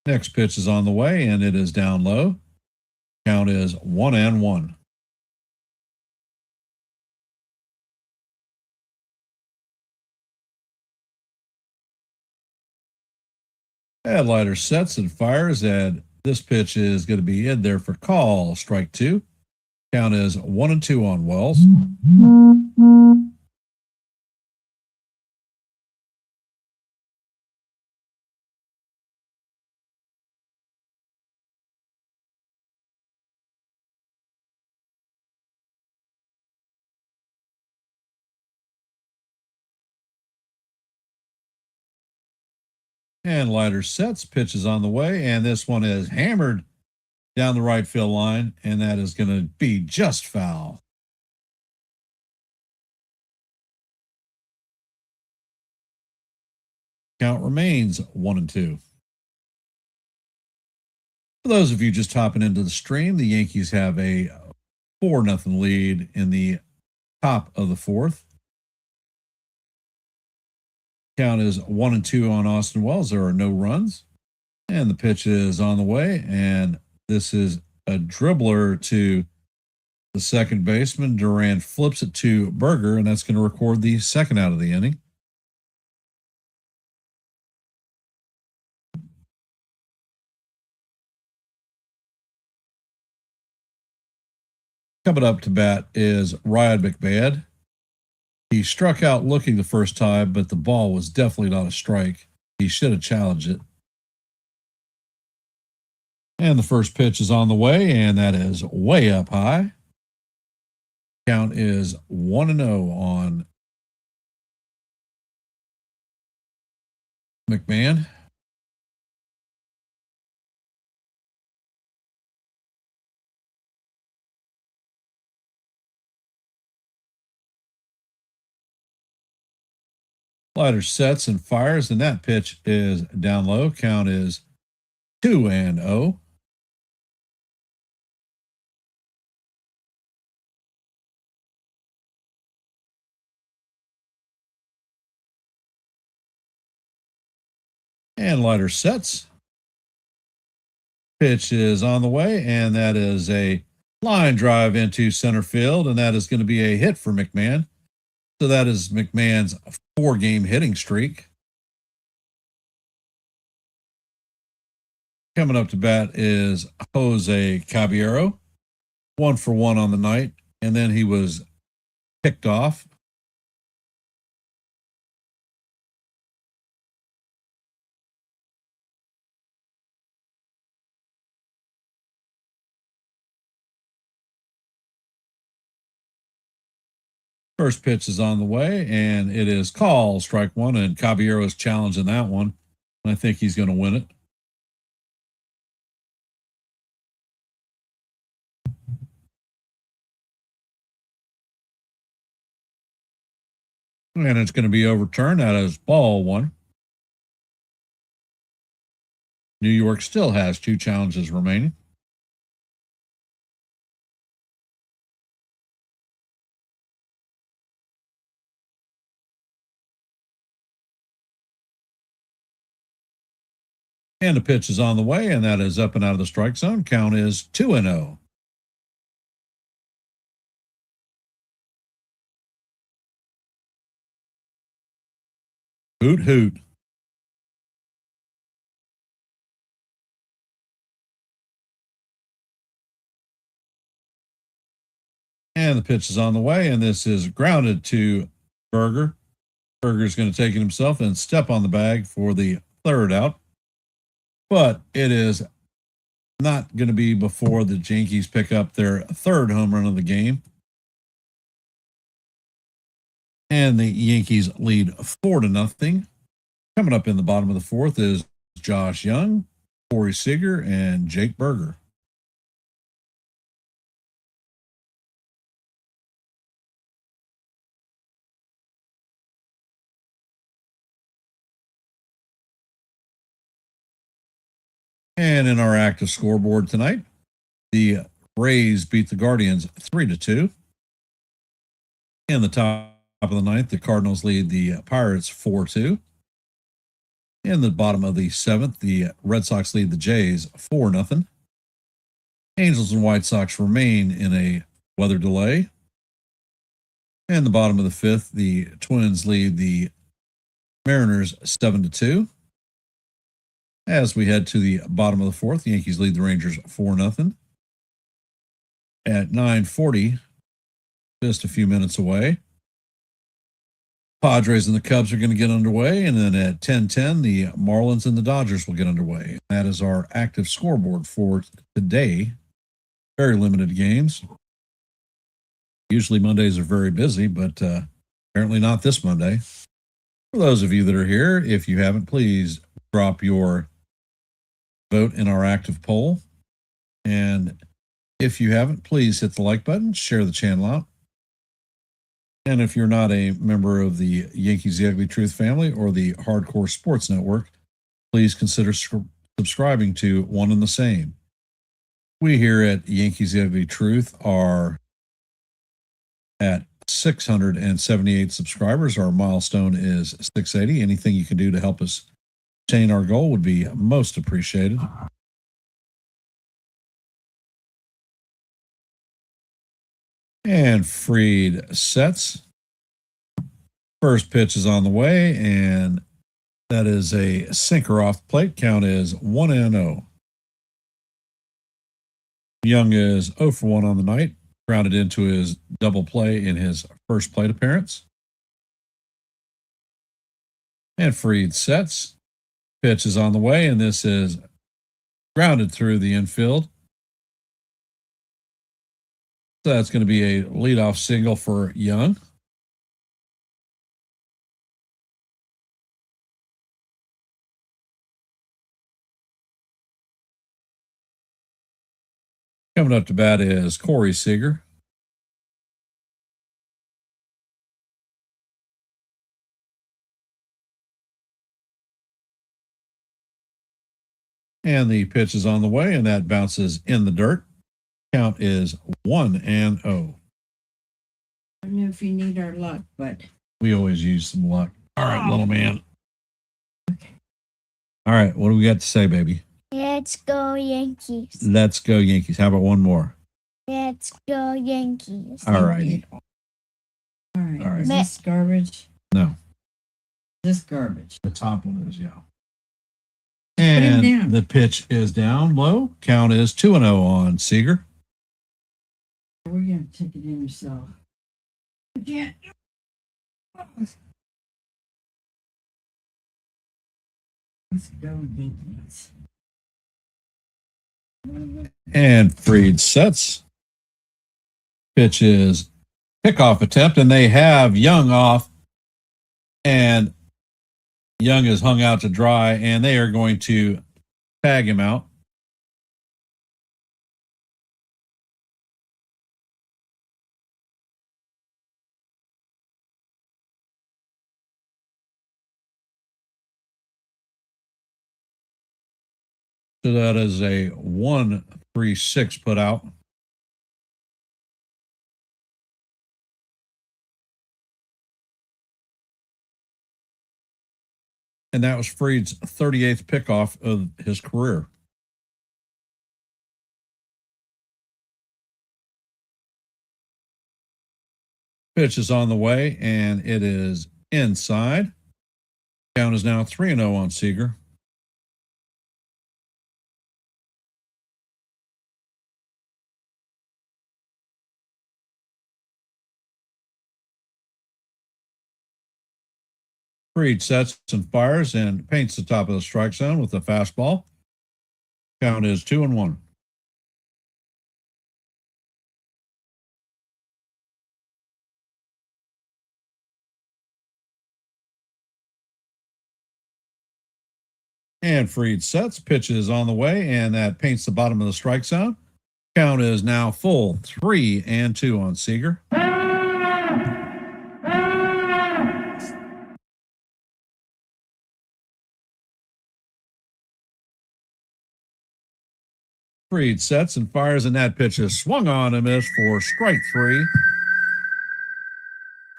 Speaker 3: Next pitch is on the way, and it is down low. Count is 1-1. And Leiter sets and fires, and this pitch is going to be in there for call, strike two. Count is 1-2 on Wells. And Leiter sets, pitch is on the way, and this one is hammered down the right field line, and that is going to be just foul. Count remains 1-2. For those of you just hopping into the stream, the Yankees have a 4-0 lead in the top of the fourth. Count is 1-2 on Austin Wells. There are no runs. And the pitch is on the way. And this is a dribbler to the second baseman. Durant flips it to Berger, and that's going to record the second out of the inning. Coming up to bat is Ryan McMahon. He struck out looking the first time, but the ball was definitely not a strike. He should have challenged it. And the first pitch is on the way, and that is way up high. Count is 1-0 on McMahon. Slider sets and fires, and that pitch is down low. Count is 2-0. And lighter sets. Pitch is on the way, and that is a line drive into center field, and that is going to be a hit for McMahon. So that is McMahon's 4-game hitting streak. Coming up to bat is Jose Caballero, 1-for-1 on the night, and then he was picked off. First pitch is on the way, and it is called strike one, and Caballero is challenging that one. And I think he's going to win it. And it's going to be overturned. That is ball one. New York still has 2 challenges remaining. And the pitch is on the way, and that is up and out of the strike zone. Count is 2-0. Hoot, hoot. And the pitch is on the way, and this is grounded to Berger. Berger's going to take it himself and step on the bag for the third out. But it is not going to be before the Yankees pick up their third home run of the game. And the Yankees lead 4-0. Coming up in the bottom of the fourth is Josh Young, Corey Seager, and Jake Berger. And in our active scoreboard tonight, the Rays beat the Guardians 3-2. In the top of the ninth, the Cardinals lead the Pirates 4-2. In the bottom of the seventh, the Red Sox lead the Jays 4-0. Angels and White Sox remain in a weather delay. In the bottom of the fifth, the Twins lead the Mariners 7-2. As we head to the bottom of the fourth, the Yankees lead the Rangers 4-0. At 9:40, just a few minutes away, Padres and the Cubs are going to get underway, and then at 10:10, the Marlins and the Dodgers will get underway. That is our active scoreboard for today. Very limited games. Usually Mondays are very busy, but apparently not this Monday. For those of you that are here, if you haven't, please drop your vote in our active poll. And if you haven't, please hit the like button, share the channel out. And if you're not a member of the Yankees The Ugly Truth family or the Hardcore Sports Network, please consider subscribing to one and the same. We here at Yankees The Ugly Truth are at 678 subscribers. Our milestone is 680. Anything you can do to help us attain our goal would be most appreciated. And Freed sets. First pitch is on the way, and that is a sinker off the plate. Count is 1-0. Young is 0-for-1 on the night, grounded into his double play in his first plate appearance. And Fried sets. Pitch is on the way, and this is grounded through the infield. So that's going to be a leadoff single for Young. Coming up to bat is Corey Seager. And the pitch is on the way, and that bounces in the dirt. Count is 1-0.
Speaker 4: I don't know if you need our luck, but
Speaker 3: We always use some luck. All right, little man. All right, what do we got to say, baby?
Speaker 5: Let's go Yankees.
Speaker 3: Let's go Yankees. How about one more?
Speaker 5: Let's go Yankees.
Speaker 3: All righty.
Speaker 4: all right.
Speaker 3: All right.
Speaker 4: Is this garbage?
Speaker 3: No.
Speaker 4: This garbage.
Speaker 3: The top one is, yeah.
Speaker 4: him
Speaker 3: And
Speaker 4: down.
Speaker 3: the pitch is down low. Count is 2-0 on Seager.
Speaker 4: We're gonna take it in yourself. You can't. Let's go Yankees.
Speaker 3: And Fried sets. Pitch is pickoff attempt, and they have Young off. And Young is hung out to dry, and they are going to tag him out. So that is a 1-3-6 put out. And that was Fried's 38th pickoff of his career. Pitch is on the way, and it is inside. Count is now 3-0 on Seager. Fried sets and fires and paints the top of the strike zone with a fastball. Count is 2-1. And Fried sets, pitch is on the way, and that paints the bottom of the strike zone. Count is now full 3-2 on Seager. Fried sets and fires, and that pitch is swung on and missed for strike 3.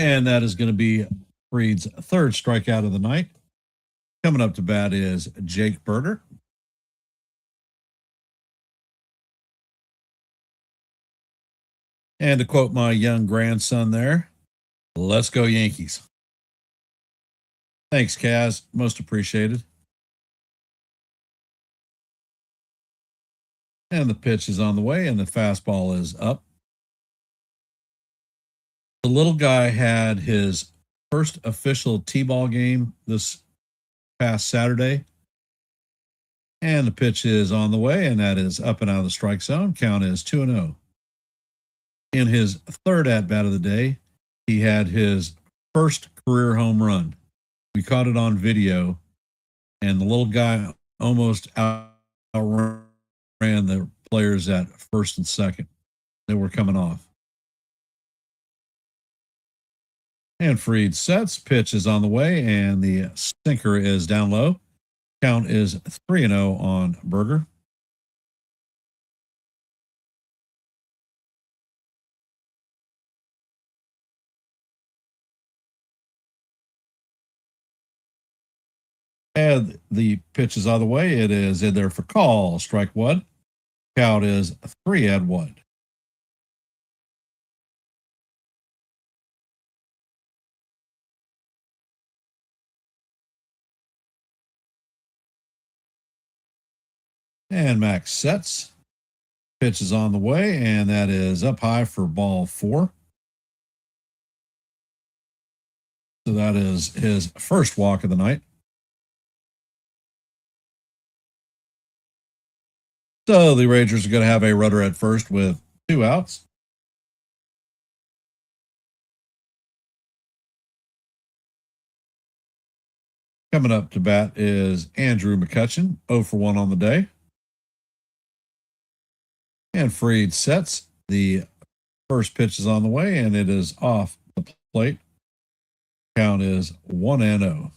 Speaker 3: And that is going to be Fried's third strikeout of the night. Coming up to bat is Jake Berger. And to quote my young grandson there, let's go Yankees. Thanks, Kaz. Most appreciated. And the pitch is on the way, and the fastball is up. The little guy had his first official T-ball game this past Saturday. And the pitch is on the way, and that is up and out of the strike zone. Count is 2-0. In his third at-bat of the day, he had his first career home run. We caught it on video, and the little guy almost outran the players at first and second. They were coming off. And Fried sets, pitch is on the way, and the sinker is down low. Count is 3-0 on Berger. And the pitch is on the way. It is in there for call. Strike 1. Count is 3-1. And Max sets. Pitch is on the way, and that is up high for ball 4. So that is his first walk of the night. So the Rangers are going to have a runner at first with 2 outs. Coming up to bat is Andrew McCutchen, 0 for 1 on the day. And Freed sets. The first pitch is on the way, and it is off the plate. Count is 1-0.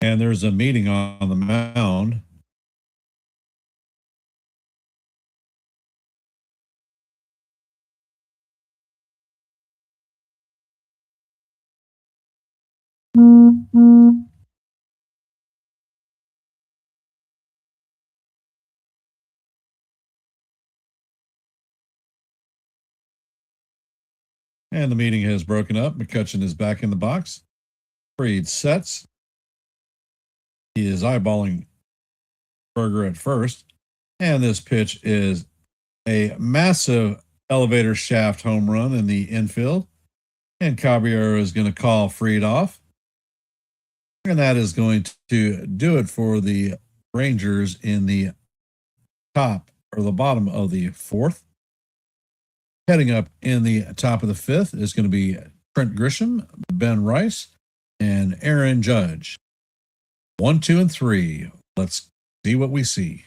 Speaker 3: And there's a meeting on the mound. And the meeting has broken up. McCutchen is back in the box. Freed sets. He is eyeballing Berger at first. And this pitch is a massive elevator shaft home run in the infield. And Caballero is going to call Freed off. And that is going to do it for the Rangers in the top or the bottom of the 4th. Heading up in the top of the 5th is going to be Trent Grisham, Ben Rice, and Aaron Judge. 1, 2, and 3. Let's see what we see.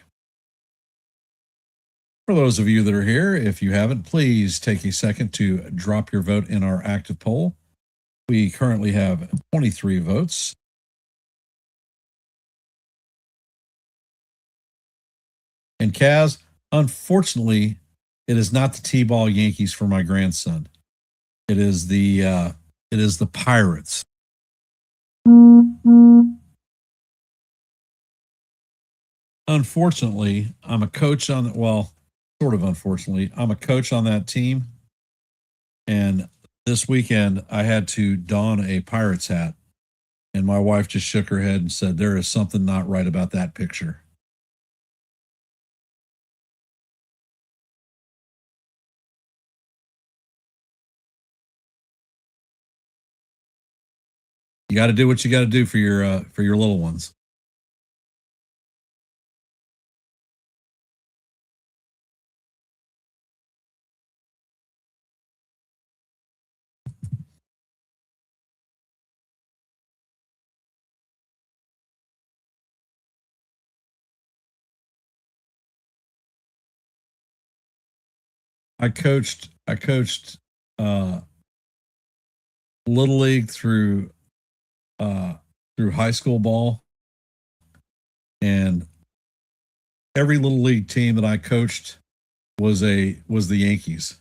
Speaker 3: For those of you that are here, if you haven't, please take a second to drop your vote in our active poll. We currently have 23 votes. And Kaz, unfortunately, it is not the T-ball Yankees for my grandson. It is the Pirates. Unfortunately, I'm a coach on sort of unfortunately, I'm a coach on that team. And this weekend I had to don a Pirates hat. And my wife just shook her head and said, there is something not right about that picture. You got to do what you got to do for your little ones. I coached little league through high school ball, and every little league team that I coached was the Yankees.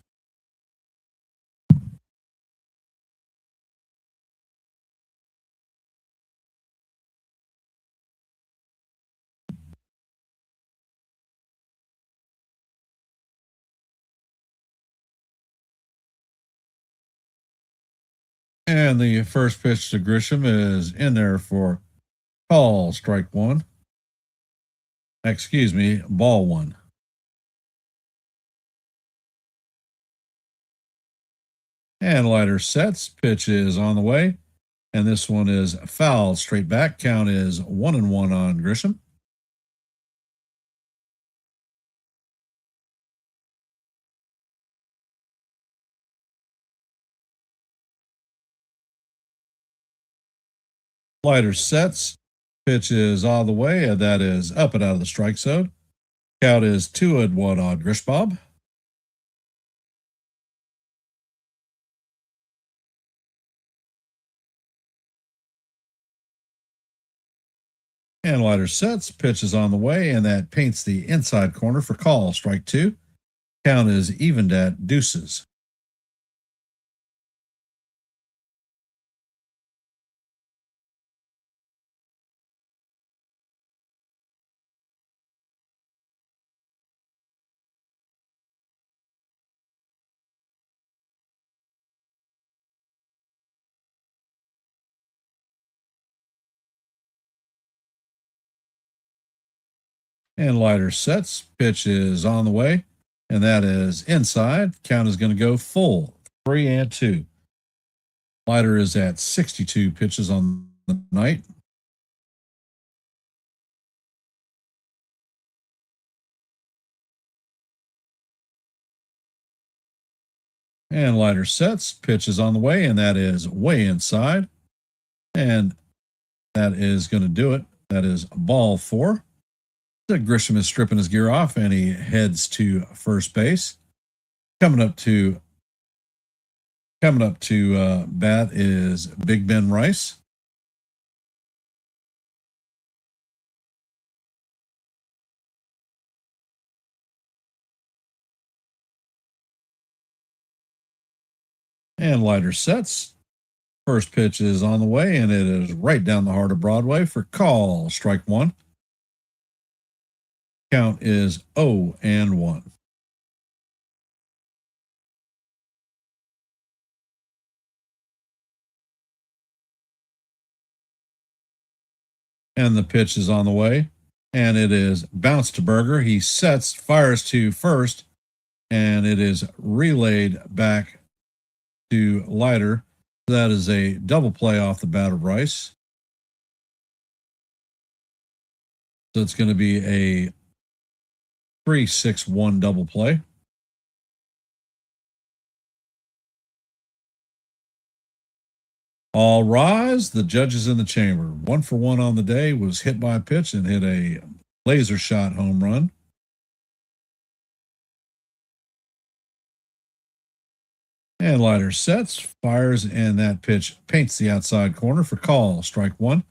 Speaker 3: And the first pitch to Grisham is in there for call, strike 1. Excuse me, ball 1. And lighter sets. Pitch is on the way. And this one is foul, straight back. Count is 1-1 on Grisham. Lighter sets. Pitch is all the way, and that is up and out of the strike zone. Count is 2-1 on Grishbob. And lighter sets. Pitch is on the way, and that paints the inside corner for call, strike 2. Count is evened at deuces. And lighter sets. Pitch is on the way, and that is inside. Count is going to go full, 3-2. Lighter is at 62 pitches on the night. And lighter sets. Pitch is on the way, and that is way inside. And that is going to do it. That is ball 4. Grisham is stripping his gear off, and he heads to first base. Coming up to bat is Big Ben Rice. And lighter sets. First pitch is on the way, and it is right down the heart of Broadway for call. Strike 1. Count is 0-1. And the pitch is on the way, and it is bounced to Berger. He sets, fires to first, and it is relayed back to Leiter. That is a double play off the bat of Rice. So it's going to be a 3-6-1 double play. All rise. The judges in the chamber. 1 for 1 on the day, was hit by a pitch and hit a laser shot home run. And Leiter sets, fires, and that pitch paints the outside corner for call. Strike 1.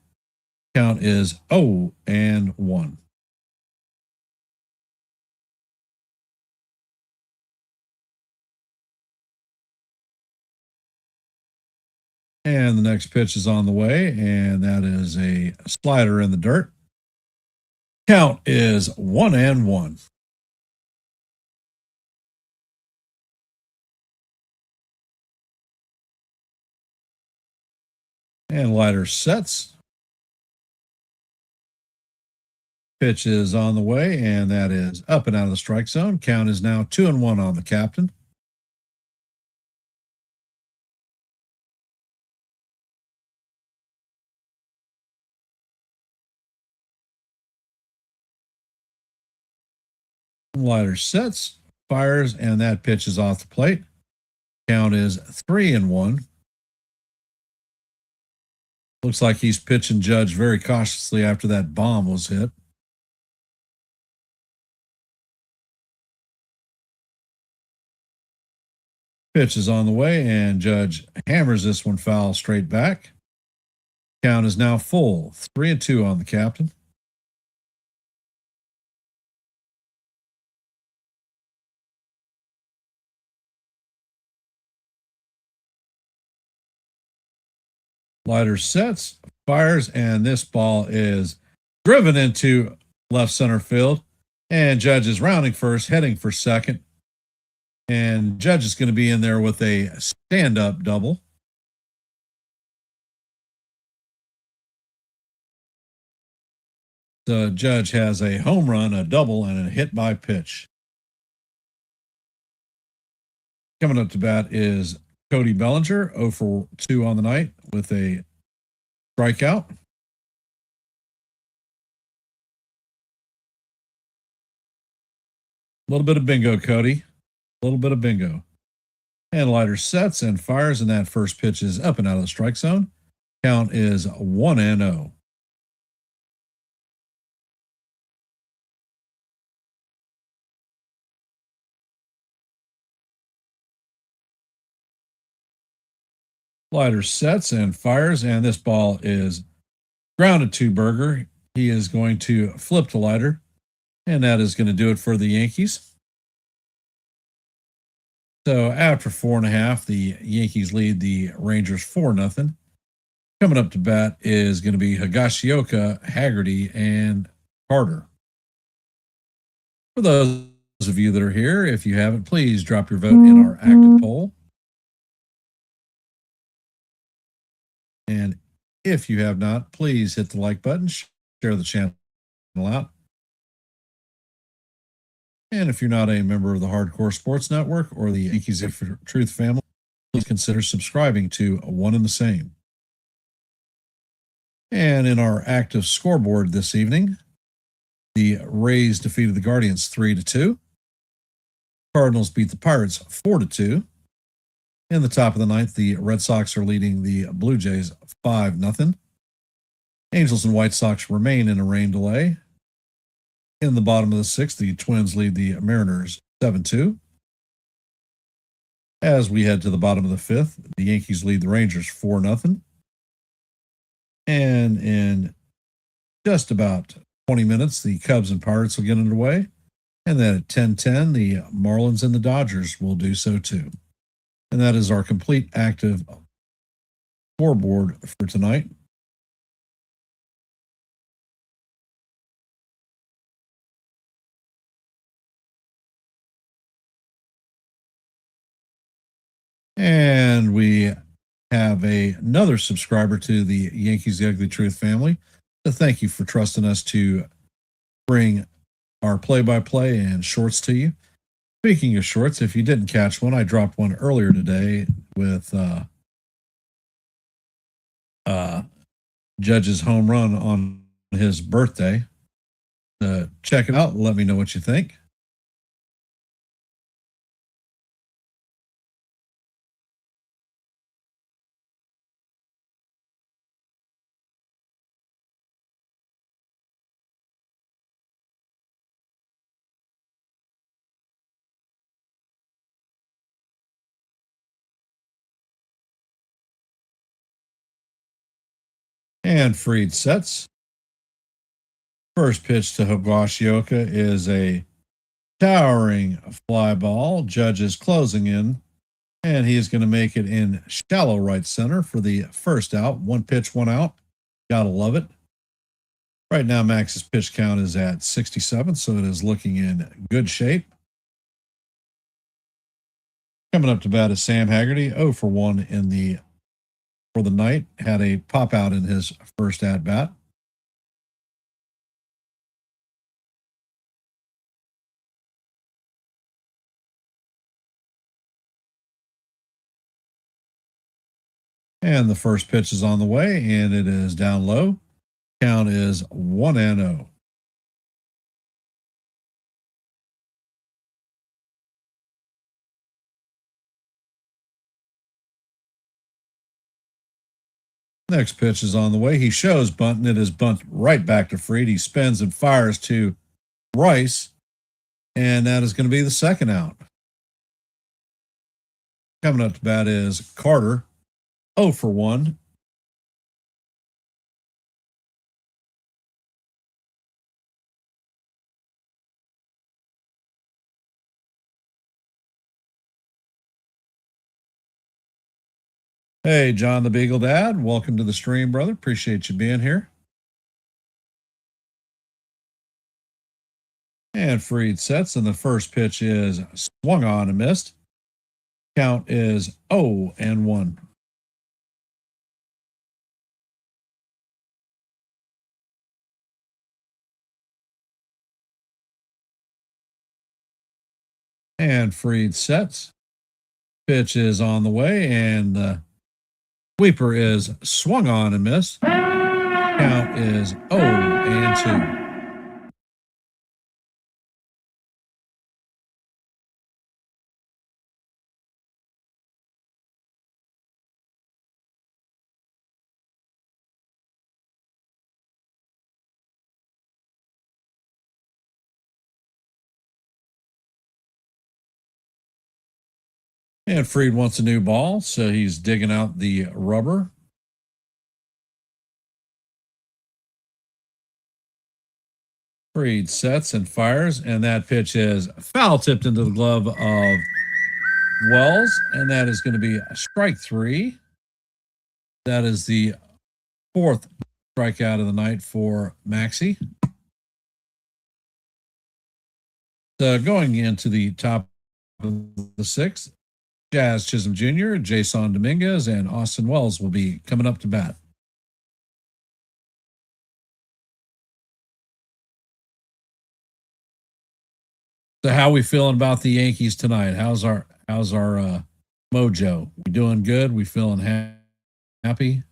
Speaker 3: Count is 0-1. And the next pitch is on the way, and that is a slider in the dirt. Count is 1-1. And Leiter sets. Pitch is on the way, and that is up and out of the strike zone. Count is now 2-1 on the captain. Leiter sets, fires, and that pitch is off the plate. Count is 3-1. Looks like he's pitching Judge very cautiously after that bomb was hit. Pitch is on the way, and Judge hammers this one foul straight back. Count is now full, 3-2 on the captain. Leiter sets, fires, and this ball is driven into left center field. And Judge is rounding first, heading for second. And Judge is going to be in there with a stand-up double. The Judge has a home run, a double, and a hit by pitch. Coming up to bat is Cody Bellinger, 0 for 2 on the night with a strikeout. A little bit of bingo, Cody. A little bit of bingo. And Leiter sets and fires, and that first pitch is up and out of the strike zone. Count is 1-0. Leiter sets and fires, and this ball is grounded to Berger. He is going to flip to Leiter, and that is going to do it for the Yankees. So after 4.5, the Yankees lead the Rangers 4-0. Coming up to bat is going to be Higashioka, Haggerty, and Carter. For those of you that are here, if you haven't, please drop your vote in our active poll. And if you have not, please hit the like button, share the channel out. And if you're not a member of the Hardcore Sports Network or the Yankees for Truth family, please consider subscribing to One and the Same. And in our active scoreboard this evening, the Rays defeated the Guardians 3-2. Cardinals beat the Pirates 4-2. In the top of the ninth, the Red Sox are leading the Blue Jays 5-0. Angels and White Sox remain in a rain delay. In the bottom of the sixth, the Twins lead the Mariners 7-2. As we head to the bottom of the fifth, the Yankees lead the Rangers 4-0. And in just about 20 minutes, the Cubs and Pirates will get underway. And then at 10:10, the Marlins and the Dodgers will do so too. And that is our complete active scoreboard for tonight. And we have another subscriber to the Yankees The Ugly Truth family. So thank you for trusting us to bring our play-by-play and shorts to you. Speaking of shorts, if you didn't catch one, I dropped one earlier today with Judge's home run on his birthday. Check it out. Let me know what you think. And Freed sets. First pitch to Higashioka is a towering fly ball. Judge is closing in, and he is going to make it in shallow right center for the first out. One pitch, one out. Gotta love it. Right now, Max's pitch count is at 67, so it is looking in good shape. Coming up to bat is Sam Haggerty, 0 for 1 for the night. Had a pop out in his first at bat. And the first pitch is on the way, and it is down low. Count is 1-0. Next pitch is on the way. He shows bunting. It is bunt right back to Freed. He spins and fires to Rice, and that is going to be the second out. Coming up to bat is Carter, 0 for 1. Hey, John the Beagle Dad. Welcome to the stream, brother. Appreciate you being here. And Freed sets, and the first pitch is swung on and missed. Count is 0-1. And Freed sets. Pitch is on the way, and the sweeper is swung on and missed. Count is 0-2. And Freed wants a new ball, so he's digging out the rubber. Freed sets and fires, and that pitch is foul tipped into the glove of Wells, and that is going to be strike 3. That is the 4th strikeout of the night for Maxey. So going into the top of the 6th, Jazz Chisholm Jr., Jason Dominguez, and Austin Wells will be coming up to bat. So how we feeling about the Yankees tonight? How's our mojo? We doing good? We feeling happy?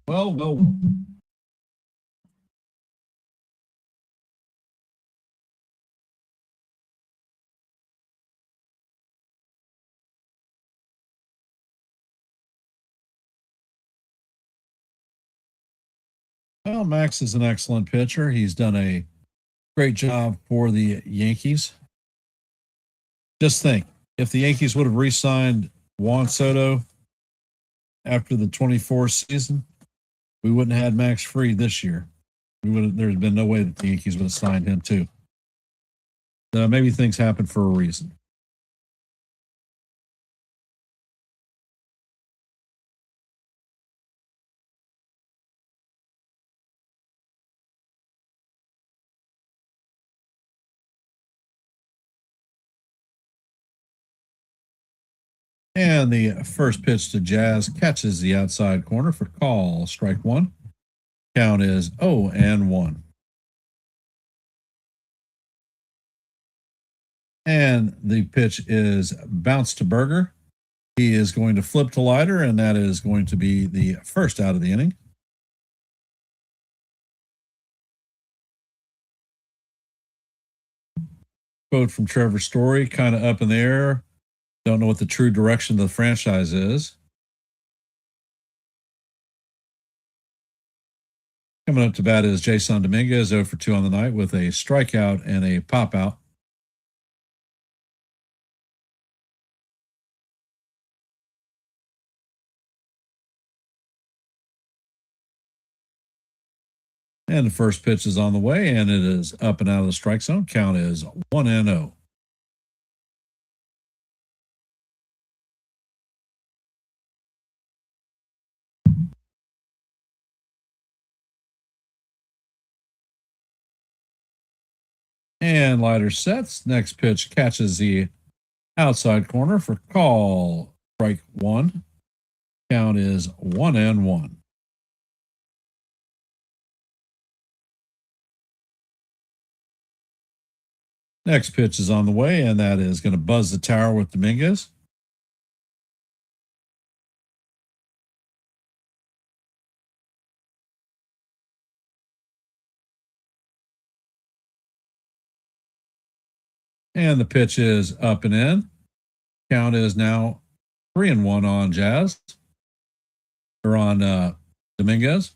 Speaker 3: Well. Well, Max is an excellent pitcher. He's done a great job for the Yankees. Just think, if the Yankees would have re-signed Juan Soto after the 24 season, we wouldn't have had Max Fried this year. There's been no way that the Yankees would have signed him too. Maybe things happen for a reason. And the first pitch to Jazz catches the outside corner for call. Strike one. Count is 0-1. And the pitch is bounced to Berger. He is going to flip to Leiter, and that is going to be the first out of the inning. Quote from Trevor Story, kind of up in the air. Don't know what the true direction of the franchise is. Coming up to bat is Jason Dominguez, 0 for 2 on the night with a strikeout and a pop out. And the first pitch is on the way, and it is up and out of the strike zone. Count is 1-0. And Leiter sets. Next pitch catches the outside corner for call. Strike one. Count is 1-1. Next pitch is on the way, and that is going to buzz the tower with Dominguez. And the pitch is up and in. Count is now 3-1 on Jazz, or on Dominguez.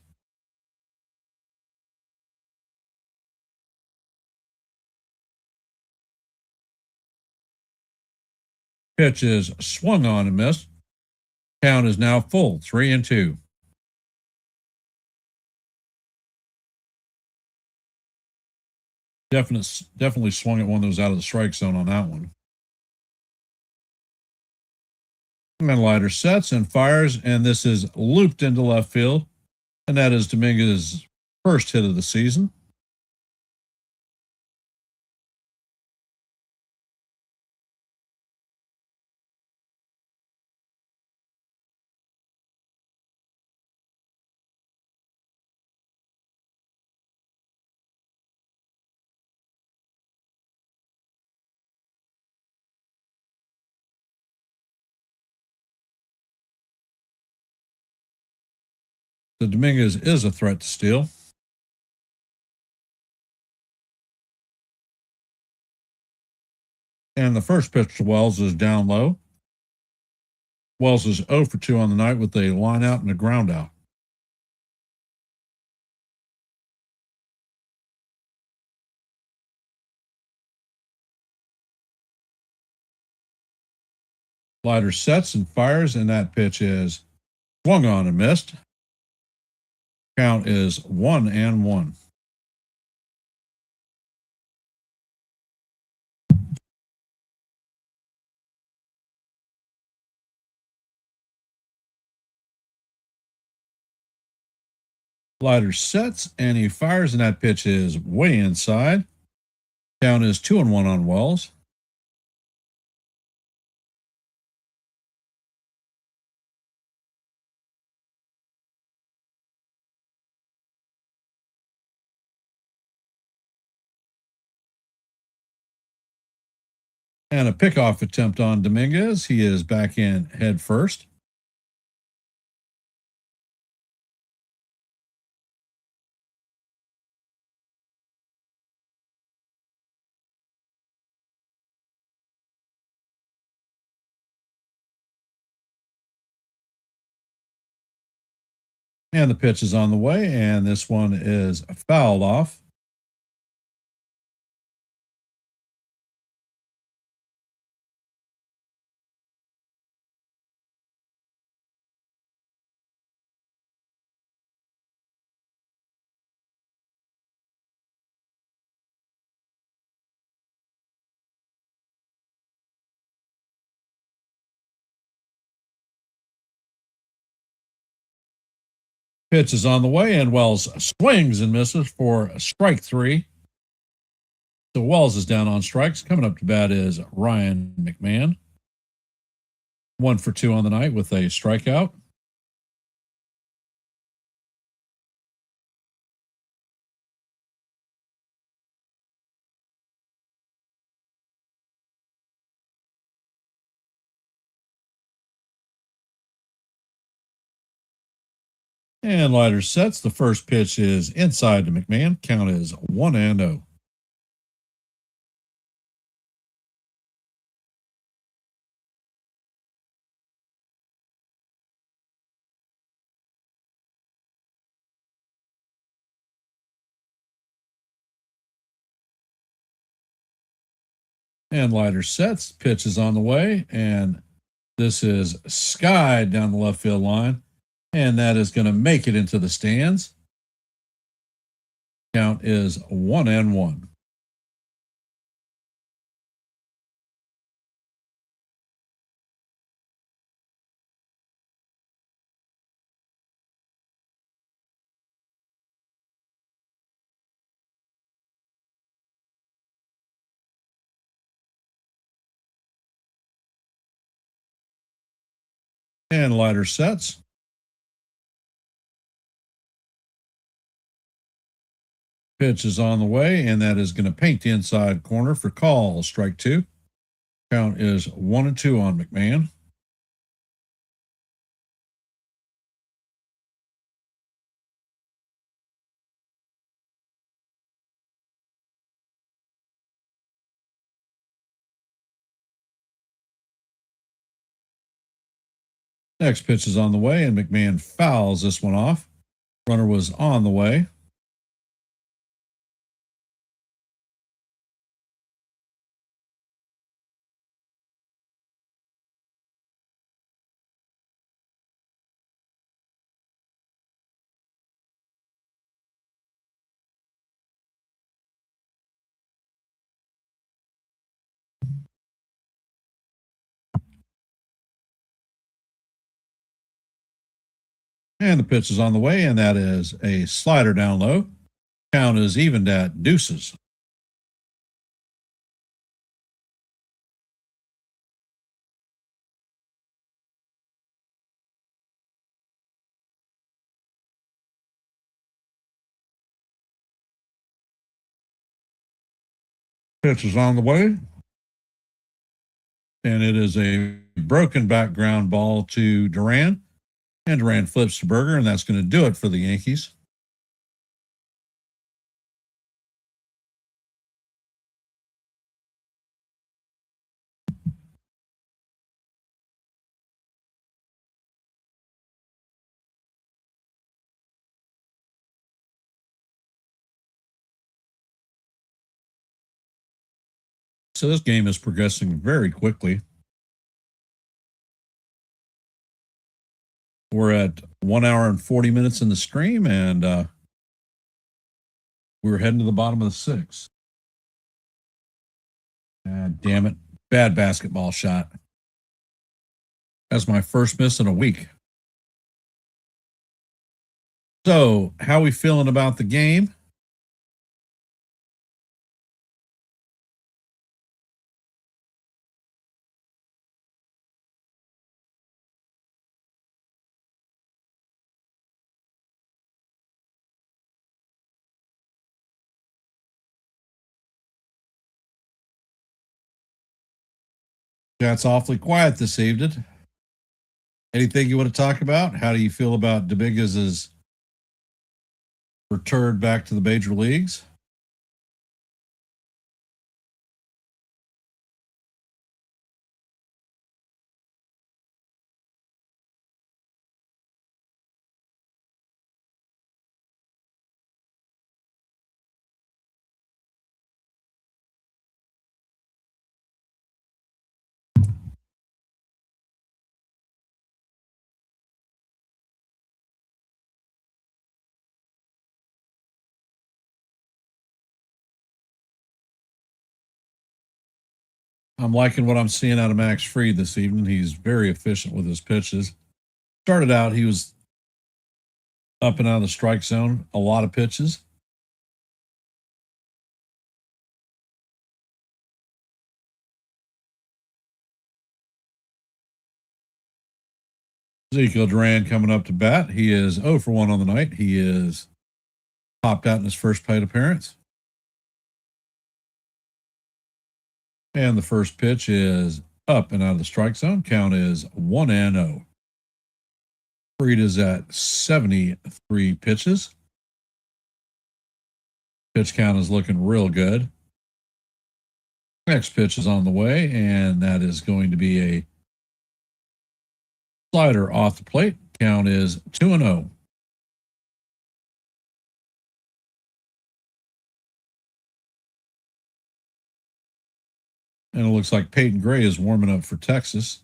Speaker 3: Pitch is swung on and missed. Count is now full, 3-2. Definitely swung at one that was out of the strike zone on that one. And Leiter sets and fires, and this is looped into left field, and that is Dominguez's first hit of the season. So Dominguez is a threat to steal. And the first pitch to Wells is down low. Wells is 0 for 2 on the night with a line out and a ground out. Slider sets and fires, and that pitch is swung on and missed. Count is 1-1. Slider sets and he fires, and that pitch is way inside. Count is 2-1 on Wells. And a pickoff attempt on Dominguez. He is back in head first. And the pitch is on the way, and this one is fouled off. Pitch is on the way, and Wells swings and misses for strike 3. So Wells is down on strikes. Coming up to bat is Ryan McMahon. 1 for 2 on the night with a strikeout. And Lighter sets. The first pitch is inside to McMahon. Count is 1-0. And Lighter sets. Pitch is on the way, and this is skied down the left field line, and that is going to make it into the stands. Count is 1-1. And Lighter sets. Pitch is on the way, and that is going to paint the inside corner for call. Strike 2. Count is 1-2 on McMahon. Next pitch is on the way, and McMahon fouls this one off. Runner was on the way. And the pitch is on the way, and that is a slider down low. Count is evened at deuces. Pitch is on the way, and it is a broken background ball to Duran. And Duran flips to Berger, and that's going to do it for the Yankees. So this game is progressing very quickly. We're at 1 hour and 40 minutes in the stream, and we're heading to the bottom of the 6th. Damn it. Bad basketball shot. That's my first miss in a week. So, how we feeling about the game? That's awfully quiet this evening. Anything you want to talk about? How do you feel about Dominguez's return back to the major leagues? I'm liking what I'm seeing out of Max Fried this evening. He's very efficient with his pitches. Started out, he was up and out of the strike zone, a lot of pitches. Ezekiel Duran coming up to bat. He is 0 for 1 on the night. He is popped out in his first plate appearance. And the first pitch is up and out of the strike zone. Count is 1-0. Fried is at 73 pitches. Pitch count is looking real good. Next pitch is on the way, and that is going to be a slider off the plate. Count is 2-0. And it looks like Peyton Gray is warming up for Texas.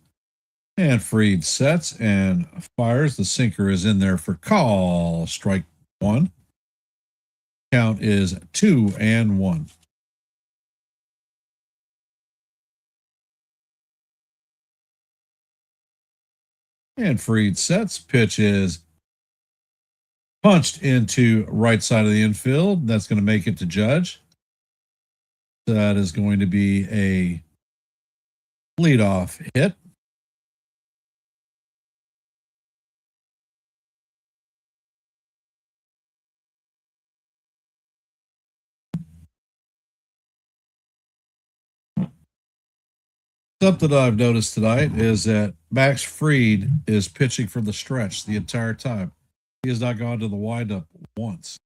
Speaker 3: And Fried sets and fires. The sinker is in there for call. Strike 1. Count is 2-1. And Fried sets. Pitch is punched into right side of the infield. That's going to make it to Judge. That is going to be a leadoff hit. Something I've noticed tonight is that Max Fried is pitching from the stretch the entire time. He has not gone to the windup once.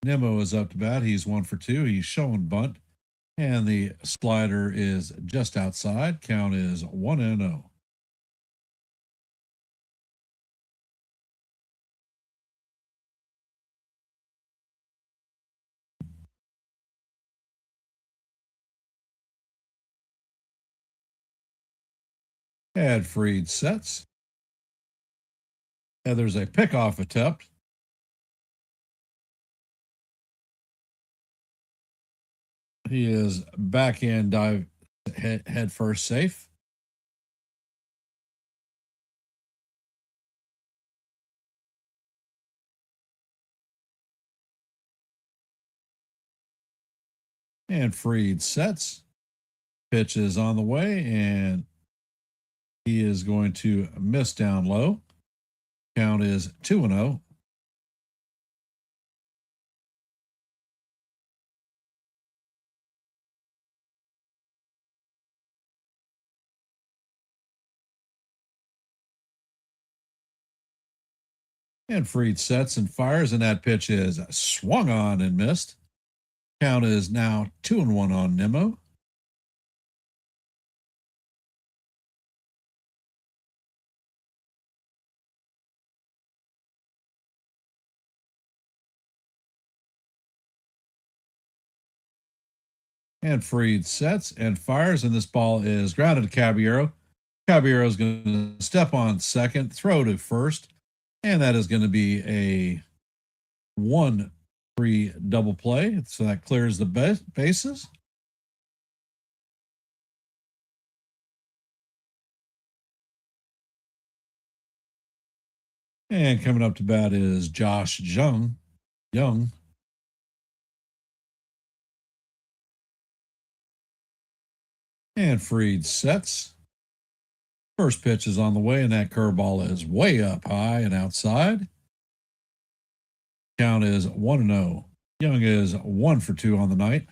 Speaker 3: Nimmo is up to bat. He's 1 for 2. He's showing bunt. And the slider is just outside. Count is 1-0. And Fried sets. And there's a pickoff attempt. He is backhand dive head first safe. And Fried sets. Pitch is on the way, and he is going to miss down low. Count is 2-0. And Fried sets and fires, and that pitch is swung on and missed. Count is now 2-1 on Nimmo. And Fried sets and fires, and this ball is grounded to Caballero. Caballero is going to step on second, throw to first, and that is going to be a 1-3 double play. So that clears the bases. And coming up to bat is Josh Young. And Fried sets. First pitch is on the way, and that curveball is way up high and outside. Count is 1-0. Young is 1 for 2 on the night.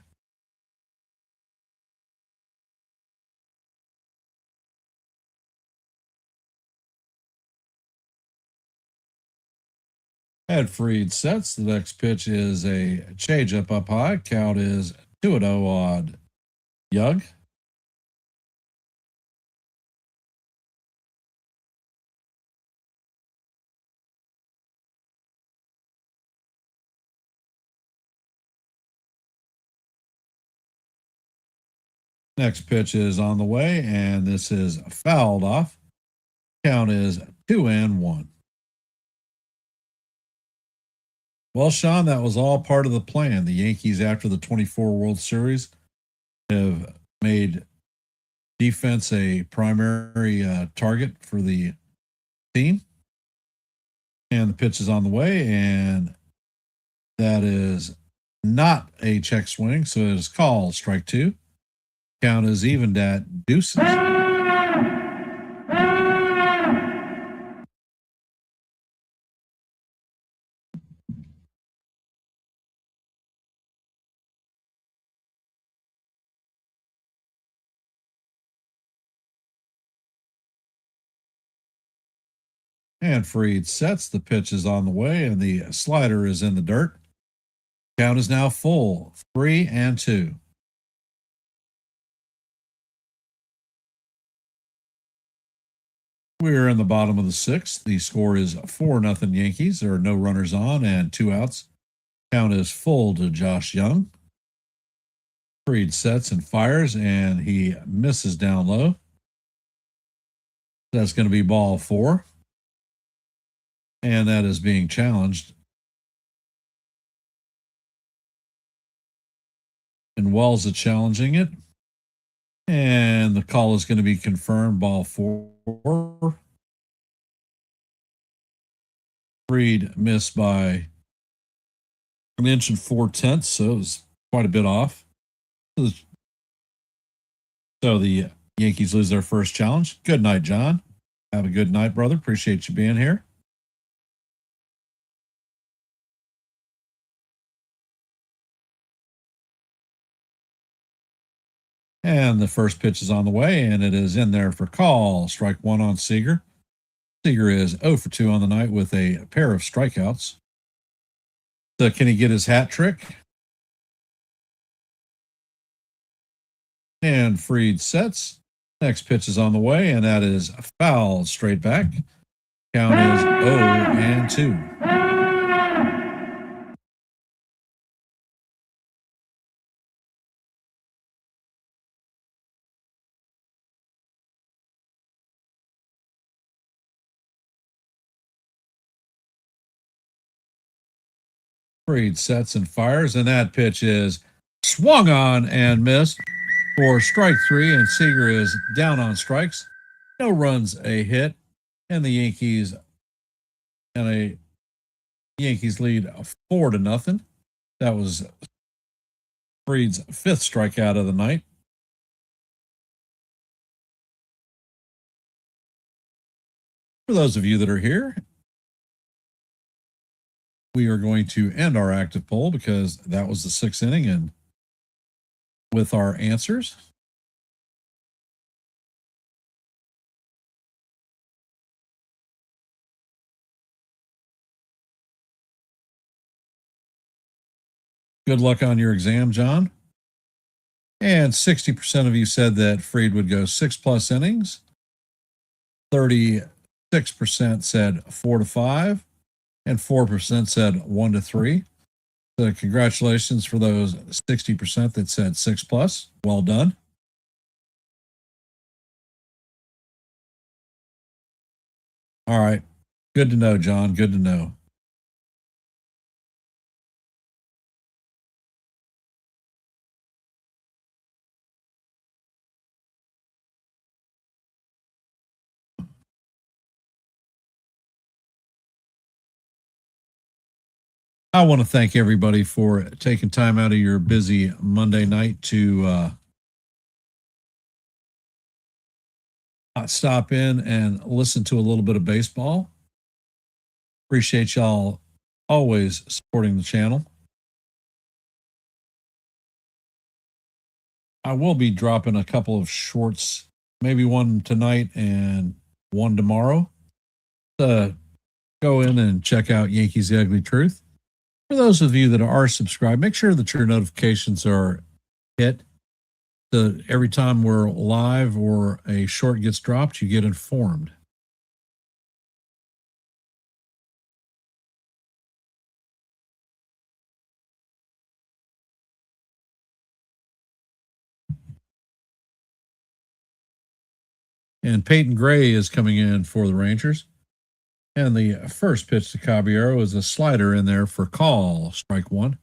Speaker 3: Had Fried sets. The next pitch is a change up high. Count is 2-0 on Young. Next pitch is on the way, and this is fouled off. Count is 2-1. Well, Sean, that was all part of the plan. The Yankees, after the 24 World Series, have made defense a primary target for the team. And the pitch is on the way, and that is not a check swing, so it is called strike 2. Count is evened at deuces. And Fried sets. The pitch is on the way, and the slider is in the dirt. Count is now full, 3-2. We're in the bottom of the sixth. The score is 4-0 Yankees. There are no runners on and 2 outs. Count is full to Josh Young. Fried sets and fires, and he misses down low. That's going to be ball 4. And that is being challenged. And Wells is challenging it. And the call is going to be confirmed, ball 4. Fried missed by 1 inch and 4/10, so it was quite a bit off. So the Yankees lose their first challenge. Good night, John. Have a good night, brother. Appreciate you being here. And the first pitch is on the way, and it is in there for call. Strike 1 on Seager. Seager is 0 for 2 on the night with a pair of strikeouts. So can he get his hat trick? And Fried sets. Next pitch is on the way, and that is foul straight back. Count is 0-2. Fried sets and fires, and that pitch is swung on and missed for strike 3, and Seager is down on strikes. No runs, a hit, and the Yankees lead 4-0. That was Fried's 5th strikeout of the night. For those of you that are here, we are going to end our active poll because that was the 6th inning, and with our answers. Good luck on your exam, John. And 60% of you said that Fried would go 6+ innings. 36% said 4-5. And 4% said 1-3. So congratulations for those 60% that said 6+. Well done. All right. Good to know, John. Good to know. I want to thank everybody for taking time out of your busy Monday night to stop in and listen to a little bit of baseball. Appreciate y'all always supporting the channel. I will be dropping a couple of shorts, maybe one tonight and one tomorrow. Go in and check out Yankees The Ugly Truth. For those of you that are subscribed, make sure that your notifications are hit. So every time we're live or a short gets dropped, you get informed. And Peyton Gray is coming in for the Rangers. And the first pitch to Caballero is a slider in there for call, strike one.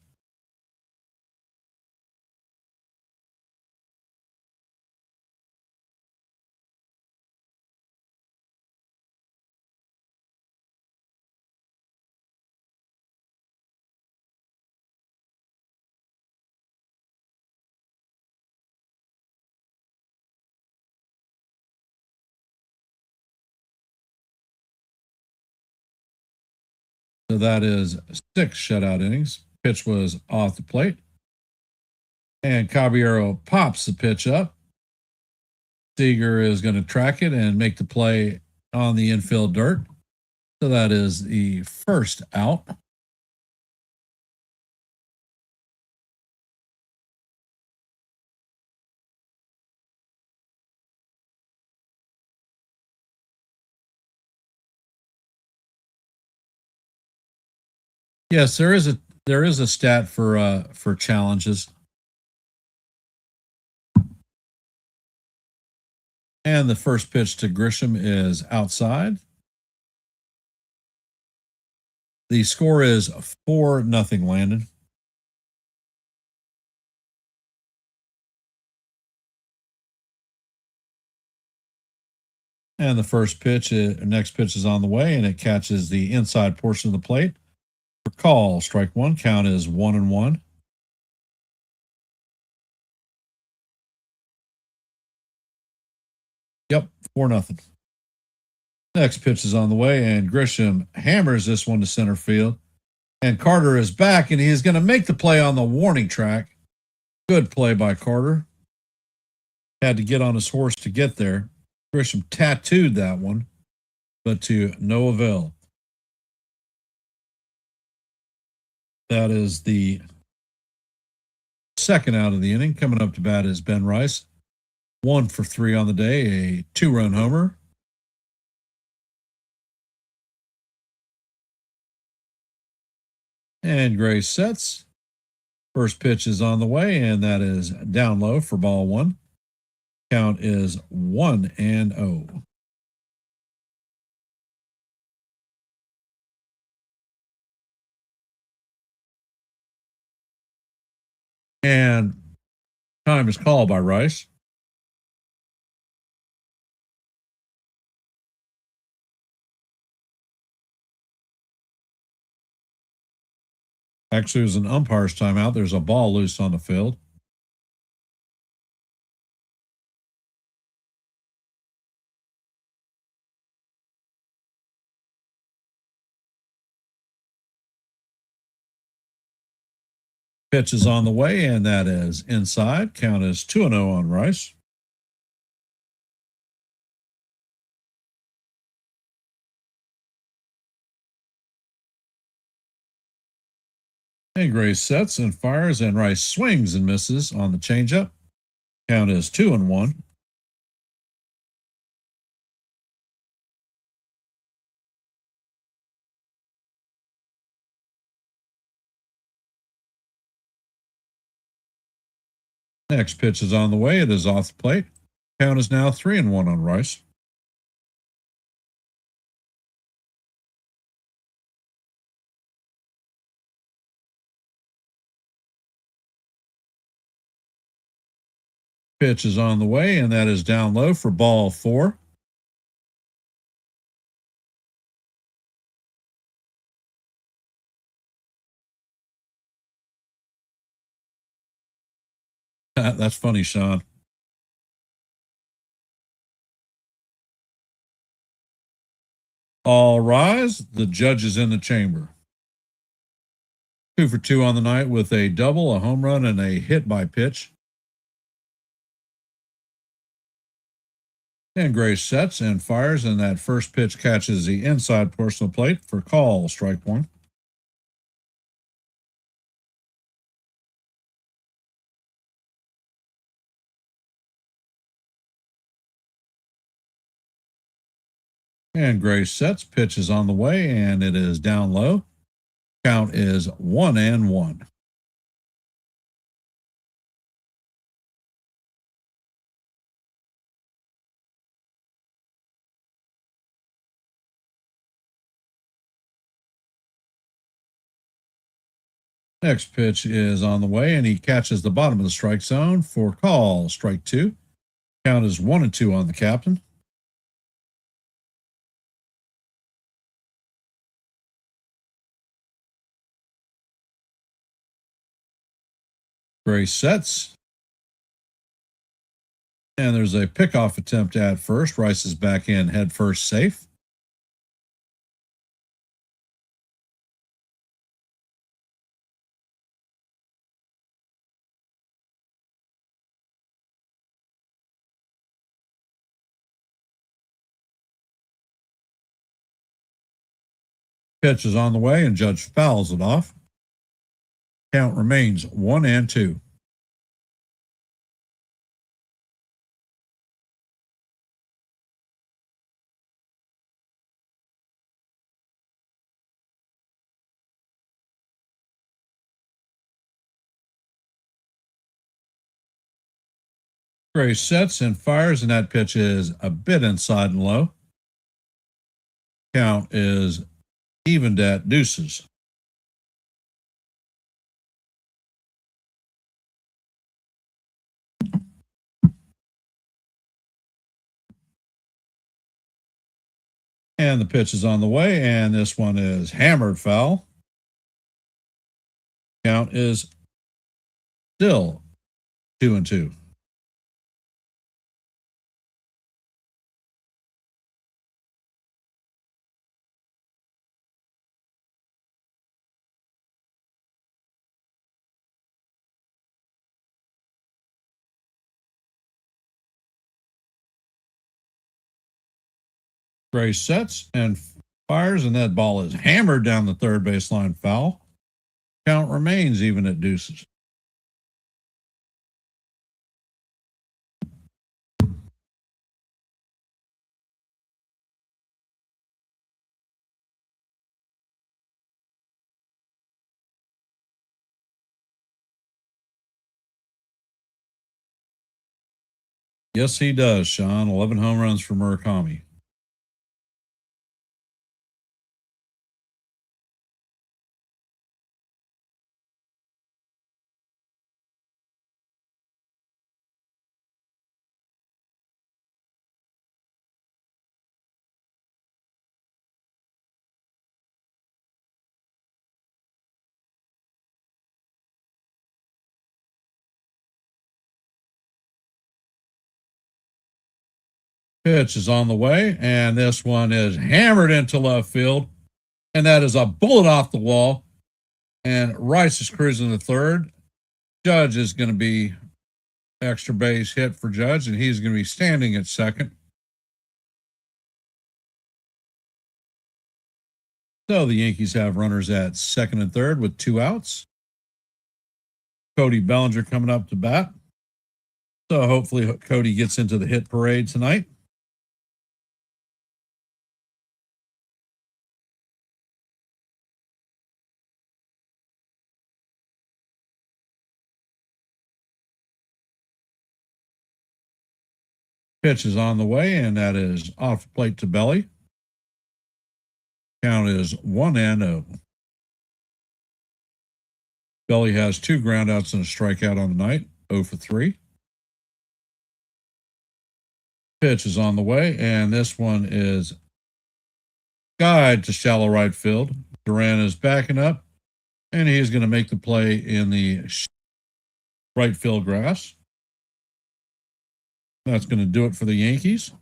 Speaker 3: So that is 6 shutout innings. Pitch was off the plate. And Caballero pops the pitch up. Seager is going to track it and make the play on the infield dirt. So that is the first out. Yes, there is a stat for challenges. And the first pitch to Grisham is outside. The score is 4-0 Landon. And the next pitch is on the way, and it catches the inside portion of the plate. For call, strike one. Count is 1-1. Yep, 4-0. Next pitch is on the way, and Grisham hammers this one to center field. And Carter is back, and he is going to make the play on the warning track. Good play by Carter. Had to get on his horse to get there. Grisham tattooed that one, but to no avail. That is the second out of the inning. Coming up to bat is Ben Rice. 1 for 3 on the day, a 2-run homer. And Gray sets. First pitch is on the way, and that is down low for ball one. Count is 1-0. And time is called by Rice. Actually, it was an umpire's timeout. There's a ball loose on the field. Pitch is on the way, and that is inside. Count is 2-0 on Rice. And Gray sets and fires, and Rice swings and misses on the changeup. Count is 2-1. Next pitch is on the way. It is off the plate. Count is now 3-1 on Rice. Pitch is on the way, and that is down low for ball 4. That's funny, Sean. All rise. The judge is in the chamber. 2 for 2 on the night with a double, a home run, and a hit by pitch. And Grace sets and fires, and that first pitch catches the inside portion of the plate for call, strike 1. And Grace sets, pitch is on the way, and it is down low. Count is 1-1. Next pitch is on the way, and he catches the bottom of the strike zone for call, strike 2. Count is 1-2 on the captain. Grace sets. And there's a pickoff attempt at first. Rice is back in head first, safe. Pitch is on the way, and Judge fouls it off. Count remains 1-2. Grace sets and fires, and that pitch is a bit inside and low. Count is evened at deuces. And the pitch is on the way, and this one is hammered foul. Count is still 2-2. Grace sets and fires, and that ball is hammered down the third baseline foul. Count remains even at deuces. Yes, he does, Sean. 11 home runs for Murakami. Pitch is on the way, and this one is hammered into left field, and that is a bullet off the wall. And Rice is cruising to third. Judge is going to be extra base hit for Judge, and he's going to be standing at second. So the Yankees have runners at second and third with 2 outs. Cody Bellinger coming up to bat. So hopefully Cody gets into the hit parade tonight. Pitch is on the way, and that is off the plate to Belly. Count is 1-0. Belly has 2 groundouts and a strikeout on the night, 0 for 3. Pitch is on the way, and this one is guide to shallow right field. Duran is backing up, and he's going to make the play in the right field grass. That's going to do it for the Yankees.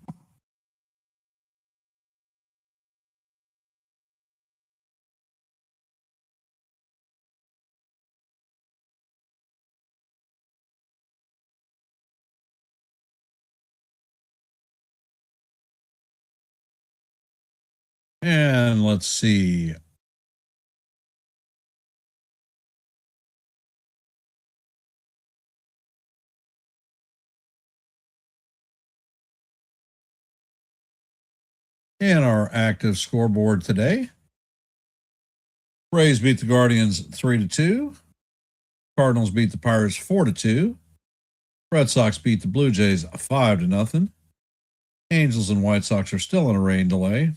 Speaker 3: And let's see. And our active scoreboard today. Rays beat the Guardians 3-2. Cardinals beat the Pirates 4-2. Red Sox beat the Blue Jays 5-0. Angels and White Sox are still in a rain delay.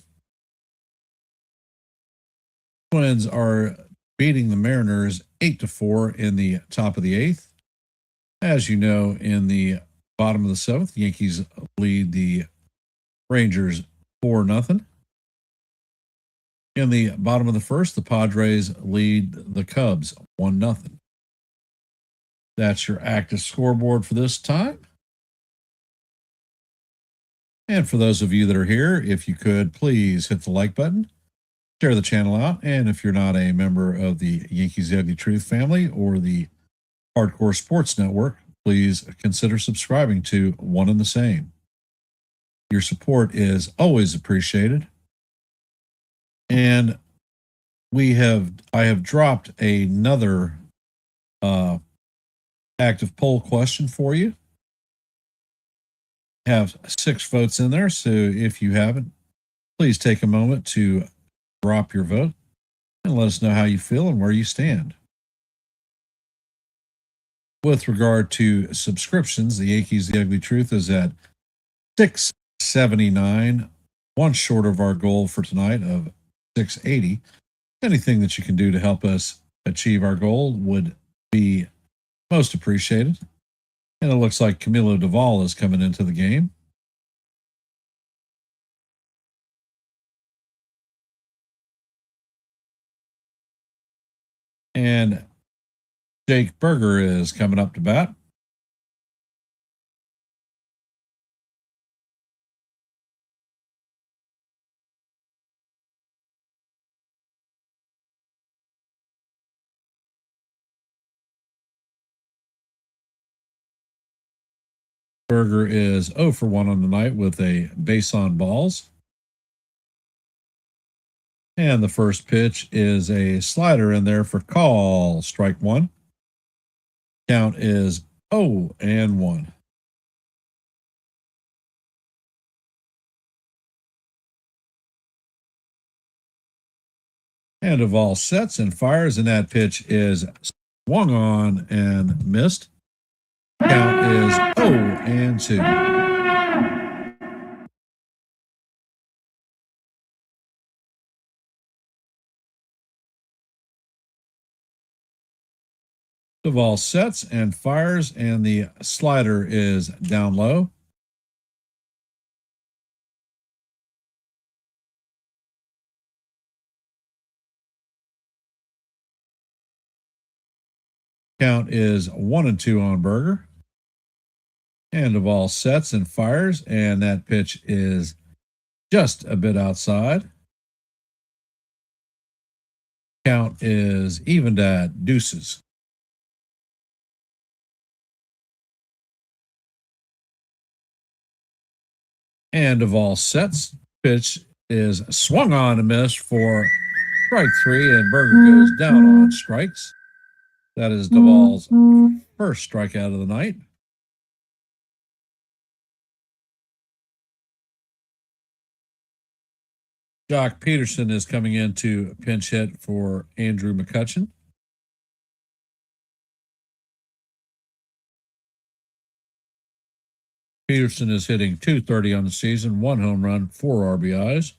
Speaker 3: Twins are beating the Mariners 8-4 in the top of the eighth. As you know, in the bottom of the seventh, the Yankees lead the Rangers 4-0. In the bottom of the first, the Padres lead the Cubs 1-0. That's your active scoreboard for this time. And for those of you that are here, if you could, please hit the like button, share the channel out, and if you're not a member of the Yankees The Ugly Truth family or the Hardcore Sports Network, please consider subscribing to one and the same. Your support is always appreciated. And I have dropped another active poll question for you. Have 6 votes in there, so if you haven't, please take a moment to drop your vote and let us know how you feel and where you stand. With regard to subscriptions, the Yankees The Ugly Truth is at 679, one short of our goal for tonight of 680. Anything that you can do to help us achieve our goal would be most appreciated. And it looks like Camilo Duvall is coming into the game. And Jake Berger is coming up to bat. Berger is 0 for 1 on the night with a base on balls. And the first pitch is a slider in there for call. Strike 1. Count is 0-1. And Duvall sets and fires, and that pitch is swung on and missed. Count is 0-2. Duvall sets and fires, and the slider is down low. Count is 1-2 on Berger. And Duvall sets and fires, and that pitch is just a bit outside. Count is evened at deuces. And Duvall sets. Pitch is swung on and missed for strike 3, and Berger goes down on strikes. That is Duvall's first strikeout of the night. Jock Peterson is coming in to pinch hit for Andrew McCutchen. Peterson is hitting .230 on the season, 1 home run, 4 RBIs.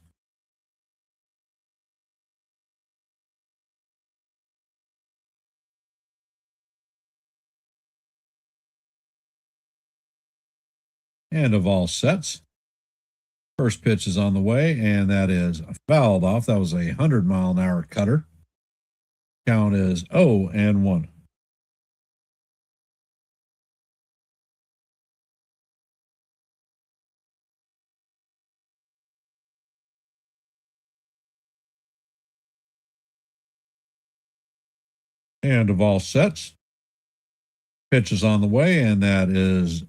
Speaker 3: And Duvall sets. First pitch is on the way, and that is fouled off. That was a 100-mile-an-hour cutter. Count is 0-1. And of all sets, pitch is on the way, and that is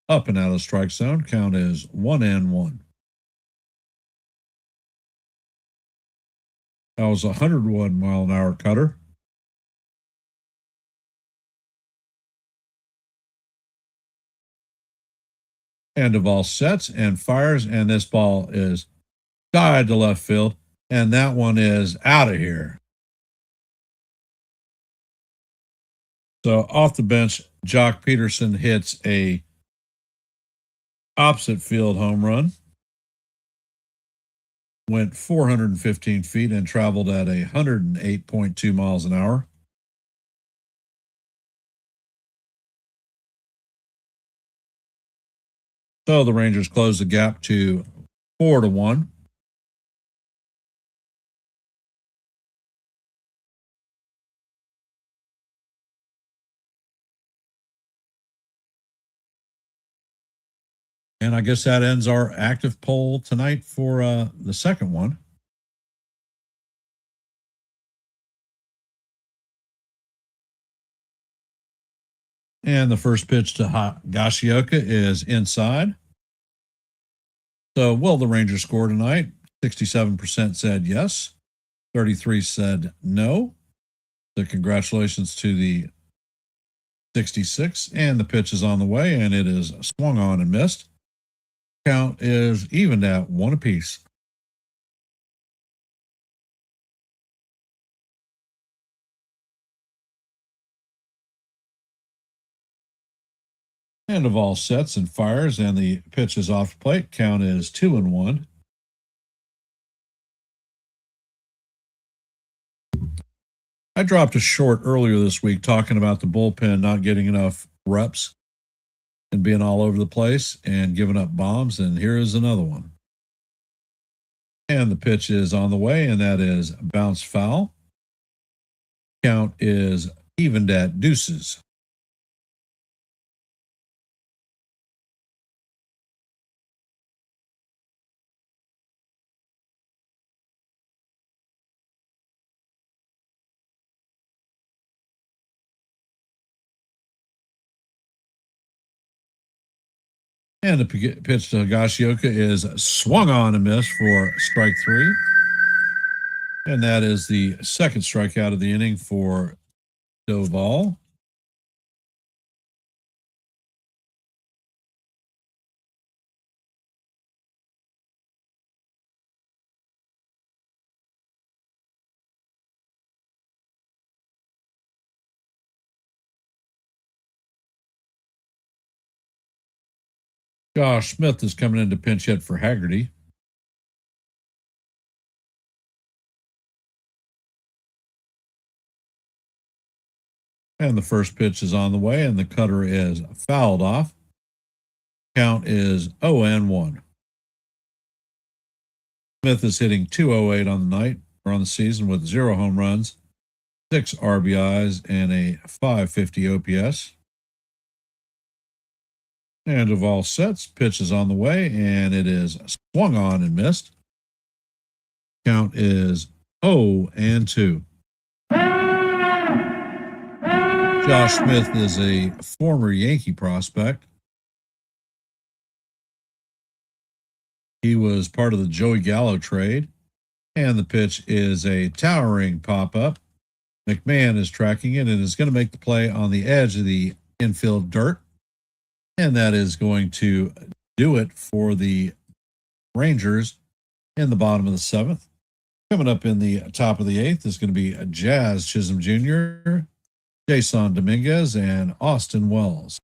Speaker 3: up and out of the strike zone. Count is 1-1. That was a 101-mile-an-hour cutter. And of all sets and fires, and this ball is died to left field, and that one is out of here. So off the bench, Jock Peterson hits a opposite field home run, went 415 feet and traveled at 108.2 miles an hour. So the Rangers closed the gap to 4-1. And I guess that ends our active poll tonight for the second one. And the first pitch to Higashioka is inside. So will the Rangers score tonight? 67% said yes. 33 said no. So congratulations to the 66. And the pitch is on the way, and it is swung on and missed. Count is evened at 1 apiece. And of all sets and fires, and the pitch is off the plate. Count is 2-1. I dropped a short earlier this week talking about the bullpen not getting enough reps and being all over the place and giving up bombs, and here is another one. And the pitch is on the way, and that is bounced foul. Count is evened at deuces. And the pitch to Higashioka is swung on and missed for strike 3. And that is the second strikeout of the inning for Doval. Josh Smith is coming in to pinch hit for Haggerty. And the first pitch is on the way, and the cutter is fouled off. Count is 0-1. Smith is hitting .208 on the night or on the season with 0 home runs, 6 RBIs, and a .550 OPS. And of all sets, pitch is on the way, and it is swung on and missed. Count is 0-2. Josh Smith is a former Yankee prospect. He was part of the Joey Gallo trade, and the pitch is a towering pop-up. McMahon is tracking it and is going to make the play on the edge of the infield dirt. And that is going to do it for the Rangers in the bottom of the 7th. Coming up in the top of the 8th is going to be Jazz Chisholm Jr., Jason Dominguez, and Austin Wells.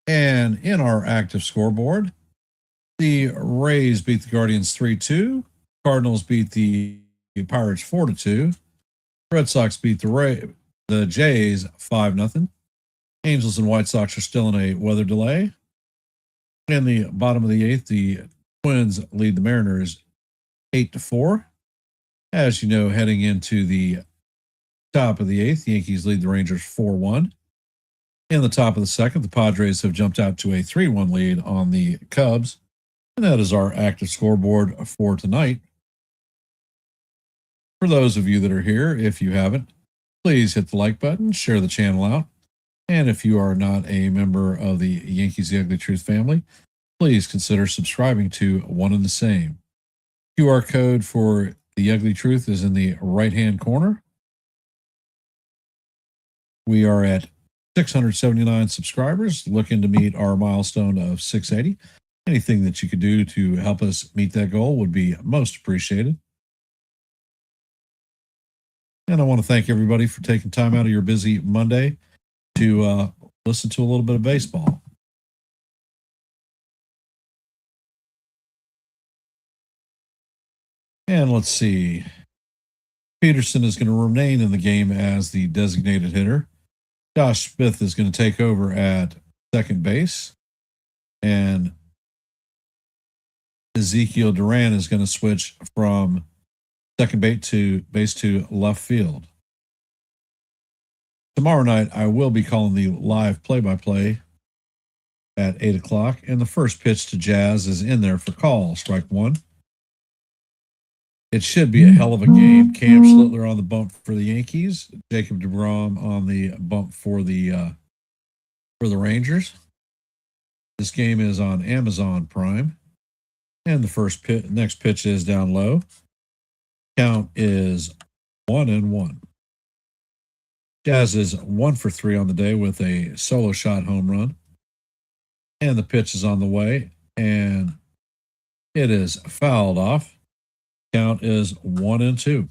Speaker 3: And in our active scoreboard, the Rays beat the Guardians 3-2. Cardinals beat the Pirates 4-2. Red Sox beat the Jays 5-0. Angels and White Sox are still in a weather delay. In the bottom of the eighth, the Twins lead the Mariners 8-4. As you know, heading into the top of the eighth, the Yankees lead the Rangers 4-1. In the top of the second, the Padres have jumped out to a 3-1 lead on the Cubs. And that is our active scoreboard for tonight. For those of you that are here, if you haven't, please hit the like button, share the channel out. And if you are not a member of the Yankees The Ugly Truth family, please consider subscribing to One and the Same. QR code for The Ugly Truth is in the right-hand corner. We are at 679 subscribers, looking to meet our milestone of 680. Anything that you could do to help us meet that goal would be most appreciated. And I want to thank everybody for taking time out of your busy Monday to listen to a little bit of baseball. And let's see. Peterson is going to remain in the game as the designated hitter. Josh Smith is going to take over at second base. And Ezekiel Duran is going to switch from second base to left field. Tomorrow night, I will be calling the live play-by-play at 8 o'clock. And the first pitch to Jazz is in there for call, strike one. It should be a hell of a game. Cam Schlittler on the bump for the Yankees. Jacob deGrom on the bump for the Rangers. This game is on Amazon Prime. And the next pitch is down low. Count is 1-1. Jazz is 1 for 3 on the day with a solo shot home run. And the pitch is on the way. And it is fouled off. Count is 1-2.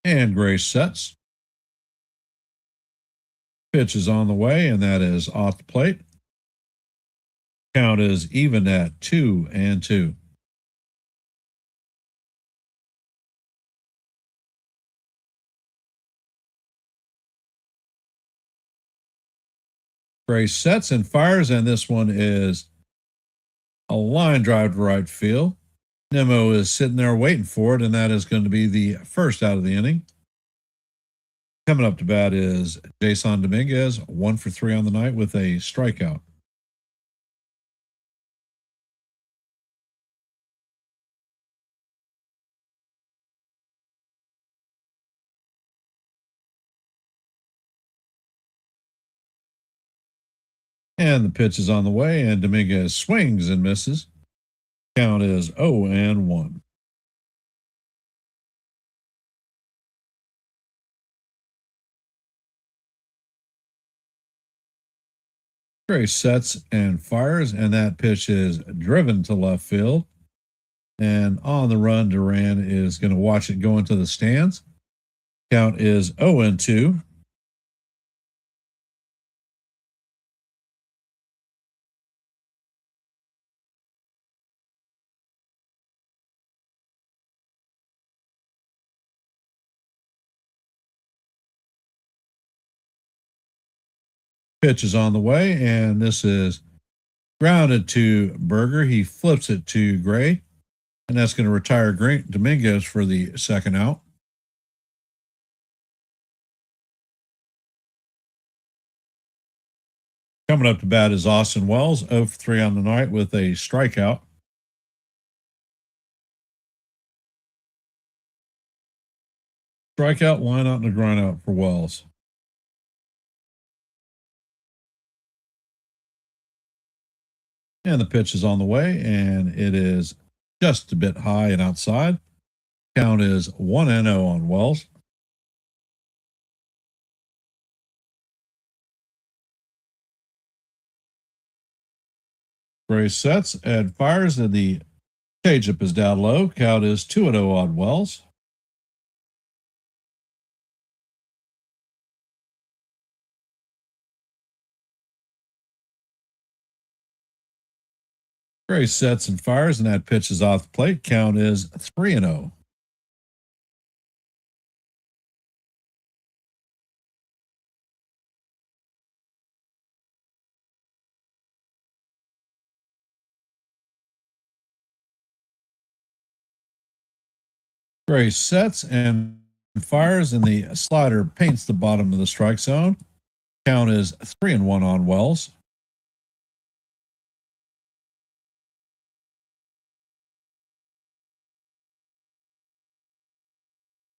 Speaker 3: And Gray sets. Pitch is on the way, and that is off the plate. Count is even at 2-2. Gray sets and fires, and this one is a line drive to right field. Nemo is sitting there waiting for it, and that is going to be the first out of the inning. Coming up to bat is Jason Dominguez, 1 for 3 on the night with a strikeout. And the pitch is on the way, and Dominguez swings and misses. Count is 0-1. Gray sets and fires, and that pitch is driven to left field. And on the run, Duran is going to watch it go into the stands. Count is 0-2. Pitch is on the way, and this is grounded to Berger. He flips it to Gray, and that's going to retire Dominguez for the second out. Coming up to bat is Austin Wells, 0 for 3 on the night with a strikeout. Strikeout, line out, and a grind out for Wells. And the pitch is on the way, and it is just a bit high and outside. Count is 1-0 on Wells. Gray sets and fires, and the changeup is down low. Count is 2-0 on Wells. Gray sets and fires, and that pitch is off the plate. Count is 3-0. Gray sets and fires, and the slider paints the bottom of the strike zone. Count is 3-1 on Wells.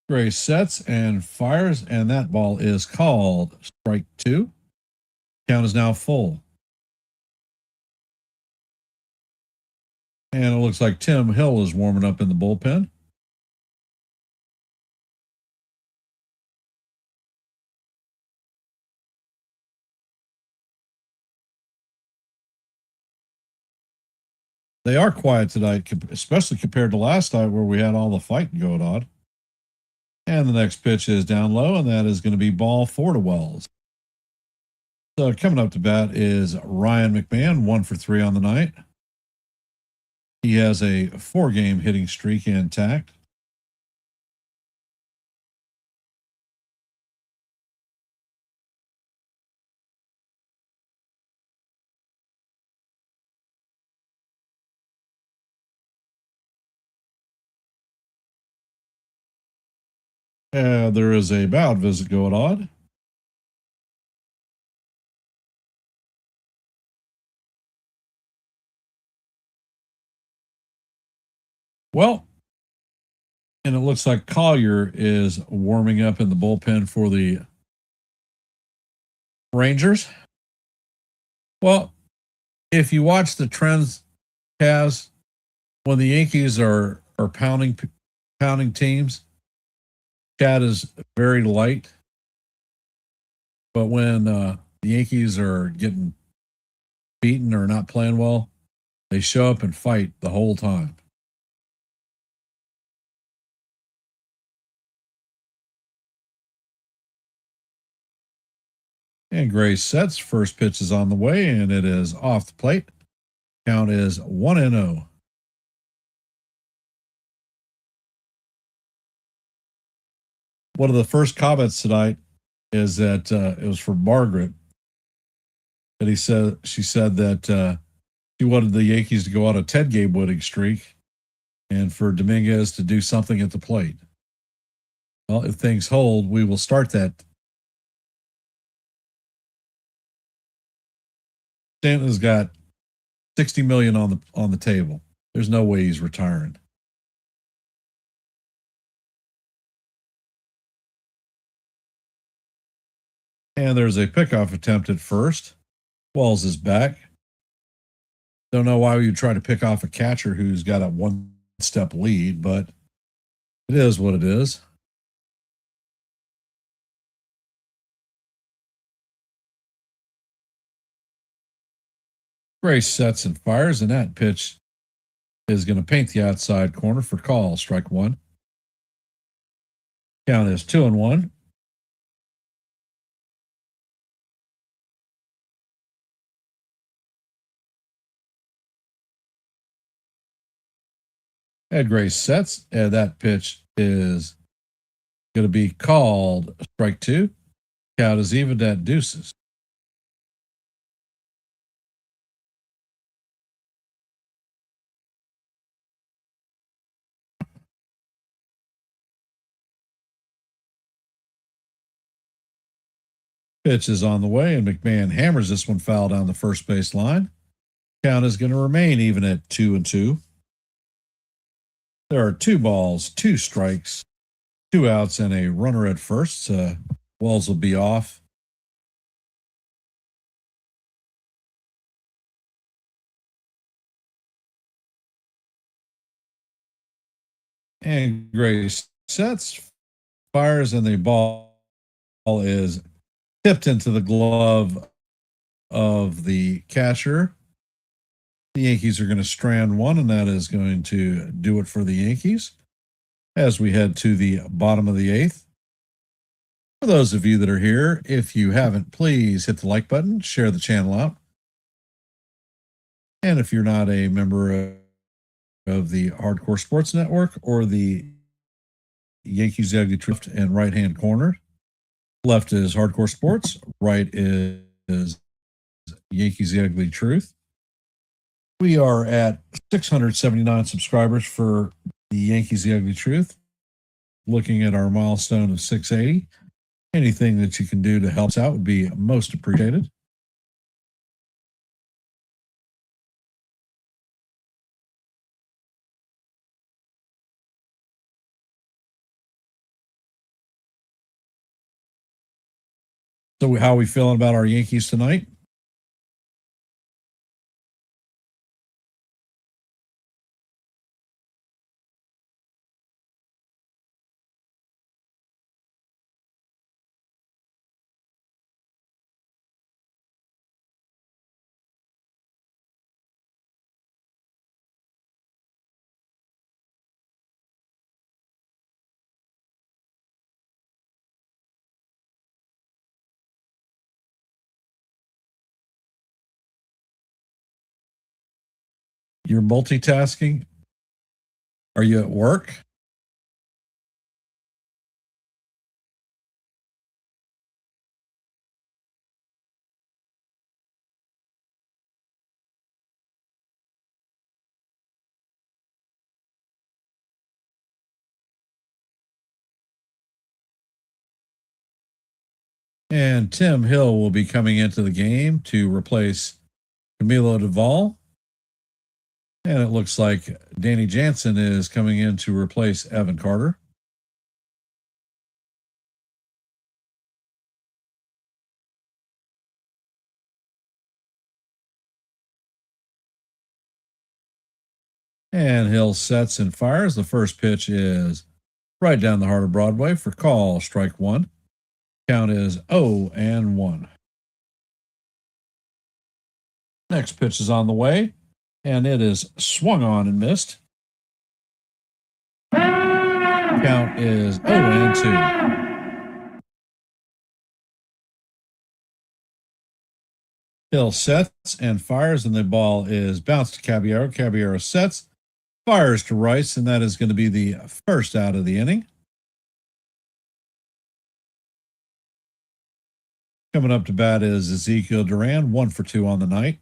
Speaker 3: Gray sets and fires, and that ball is called strike 2. Count is now full. And it looks like Tim Hill is warming up in the bullpen. They are quiet tonight, especially compared to last night where we had all the fighting going on. And the next pitch is down low, and that is going to be ball 4 to Wells. So coming up to bat is Ryan McMahon, 1 for 3 on the night. He has a 4-game hitting streak intact. There is a mound visit going on. Well, and it looks like Collier is warming up in the bullpen for the Rangers. Well, if you watch the trends, Kaz, when the Yankees are pounding teams, Chad is very light. But when the Yankees are getting beaten or not playing well, they show up and fight the whole time. And Gray sets. First pitch is on the way, and it is off the plate. Count is 1-0. One of the first comments tonight is that it was from Margaret. And she said that she wanted the Yankees to go on a 10-game winning streak and for Dominguez to do something at the plate. Well, if things hold, we will start that. Stanton's got $60 million on the table. There's no way he's retiring. And there's a pickoff attempt at first. Wells is back. Don't know why you try to pick off a catcher who's got a one-step lead, but it is what it is. Gray sets and fires, and that pitch is going to paint the outside corner for call. Strike 1. Count is 2-1. Ed Gray sets, and that pitch is going to be called strike 2. Count is even at deuces. Pitch is on the way, and McMahon hammers this one foul down the first base line. Count is going to remain even at 2-2. There are 2 balls, 2 strikes, 2 outs, and a runner at first. Wells will be off. And Gray sets, fires, and the ball is tipped into the glove of the catcher. The Yankees are going to strand one, and that is going to do it for the Yankees as we head to the bottom of the eighth. For those of you that are here, if you haven't, please hit the like button, share the channel out. And if you're not a member of the Hardcore Sports Network or the Yankees The Ugly Truth and right-hand corner, left is Hardcore Sports, right is Yankees The Ugly Truth. We are at 679 subscribers for the Yankees The Ugly Truth. Looking at our milestone of 680. Anything that you can do to help us out would be most appreciated. So how are we feeling about our Yankees tonight? You're multitasking? Are you at work? And Tim Hill will be coming into the game to replace Camilo Duvall. And it looks like Danny Jansen is coming in to replace Evan Carter. And Hill sets and fires. The first pitch is right down the heart of Broadway for call, strike one. Count is 0-1. Next pitch is on the way, and it is swung on and missed. Count is 0-2. Hill sets and fires, and the ball is bounced to Caballero. Caballero sets, fires to Rice, and that is going to be the first out of the inning. Coming up to bat is Ezekiel Duran, 1 for 2 on the night.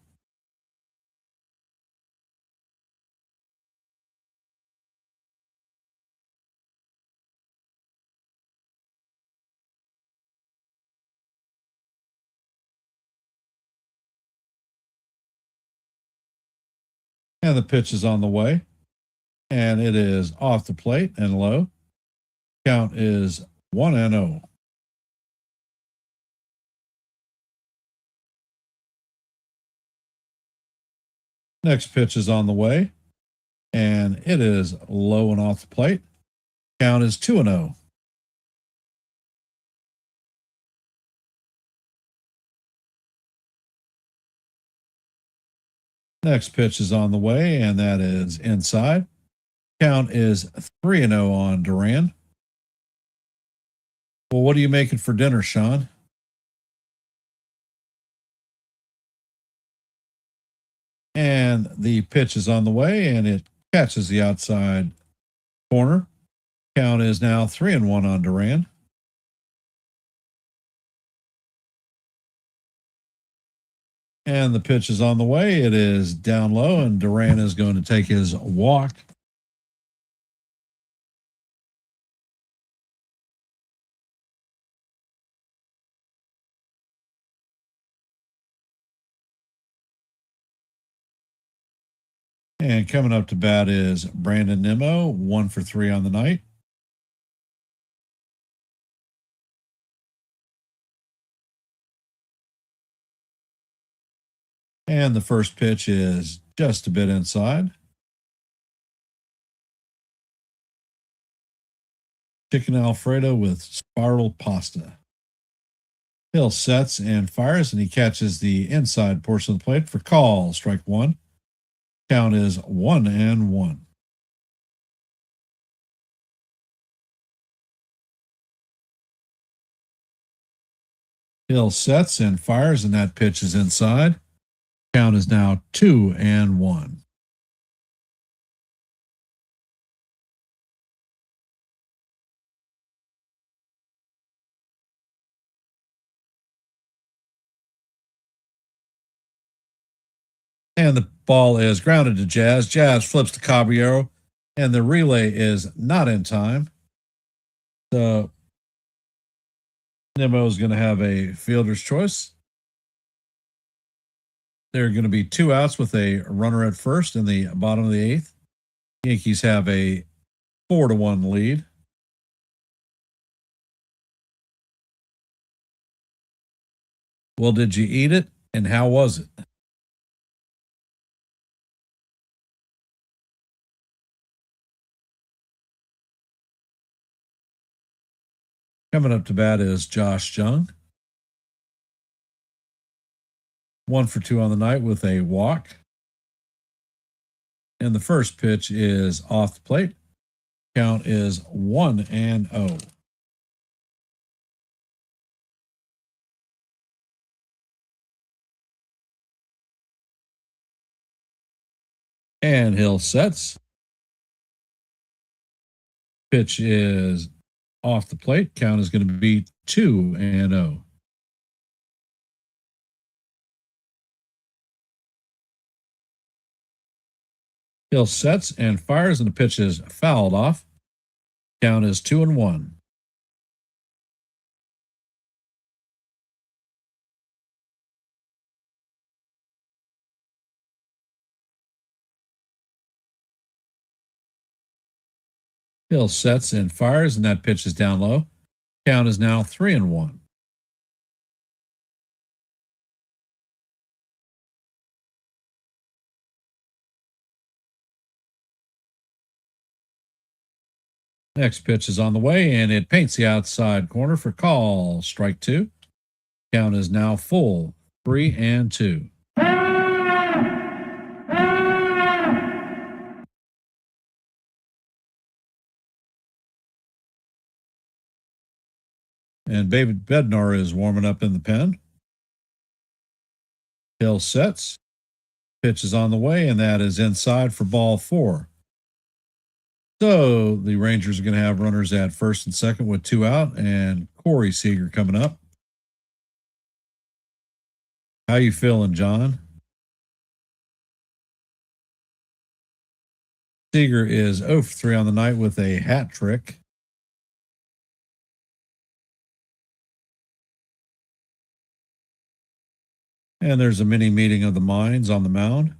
Speaker 3: And the pitch is on the way. And it is off the plate and low. Count is 1-0. Next pitch is on the way. And it is low and off the plate. Count is 2-0. Next pitch is on the way, and that is inside. Count is 3-0 on Duran. Well, what are you making for dinner, Sean? And the pitch is on the way, and it catches the outside corner. Count is now 3-1 on Duran. And the pitch is on the way. It is down low, and Duran is going to take his walk. And coming up to bat is Brandon Nimmo, 1 for 3 on the night. And the first pitch is just a bit inside. Chicken Alfredo with spiral pasta. Hill sets and fires, and he catches the inside portion of the plate for call, strike one. Count is 1-1. Hill sets and fires, and that pitch is inside. Count is now 2-1. And the ball is grounded to Jazz. Jazz flips to Caballero, and the relay is not in time. So Nimmo is going to have a fielder's choice. There are going to be 2 outs with a runner at first in the bottom of the 8th. Yankees have a 4-1 lead. Well, did you eat it? And how was it? Coming up to bat is Josh Jung. 1 for 2 on the night with a walk. And the first pitch is off the plate. Count is 1-0. And Hill sets. Pitch is off the plate. Count is going to be 2-0. Hill sets and fires, and the pitch is fouled off. Count is 2-1. Hill sets and fires, and that pitch is down low. Count is now 3-1. Next pitch is on the way, and it paints the outside corner for call. Strike 2. Count is now full, 3-2. And David Bednar is warming up in the pen. Hill sets. Pitch is on the way, and that is inside for ball 4. So the Rangers are going to have runners at first and second with 2 out, and Corey Seager coming up. How you feeling, John? Seager is 0 for 3 on the night with a hat trick. And there's a mini meeting of the minds on the mound.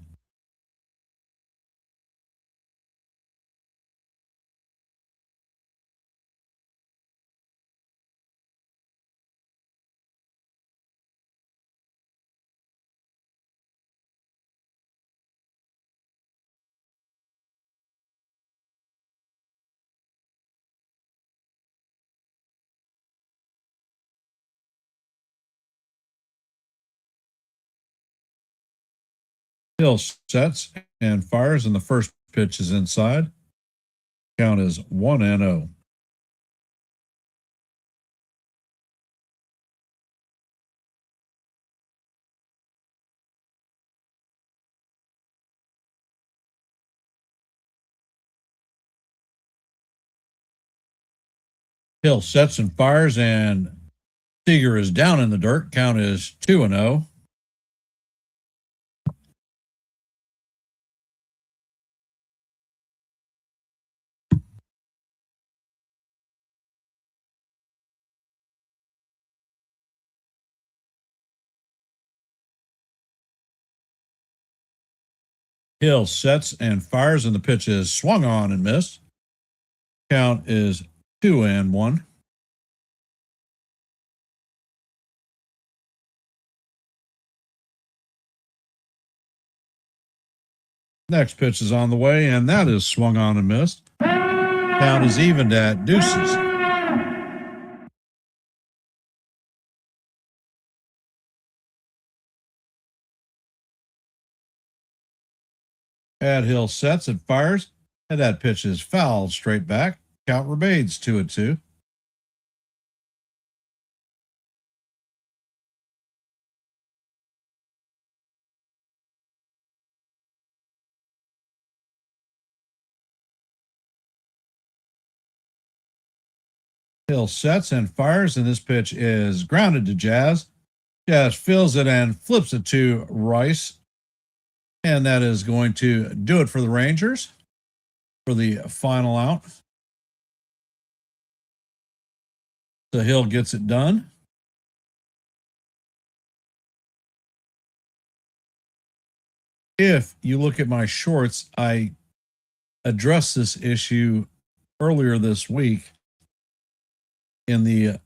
Speaker 3: Hill sets and fires, and the first pitch is inside. Count is 1-0. Hill sets and fires, and Seager is down in the dirt. Count is 2-0. Hill sets and fires, and the pitch is swung on and missed. Count is 2-1. Next pitch is on the way, and that is swung on and missed. Count is evened at deuces. At Hill sets and fires, and that pitch is fouled straight back. Count remains 2-2. Hill sets and fires, and this pitch is grounded to Jazz. Jazz fills it and flips it to Rice. And that is going to do it for the Rangers for the final out. So Hill gets it done. If you look at my shorts, I addressed this issue earlier this week in the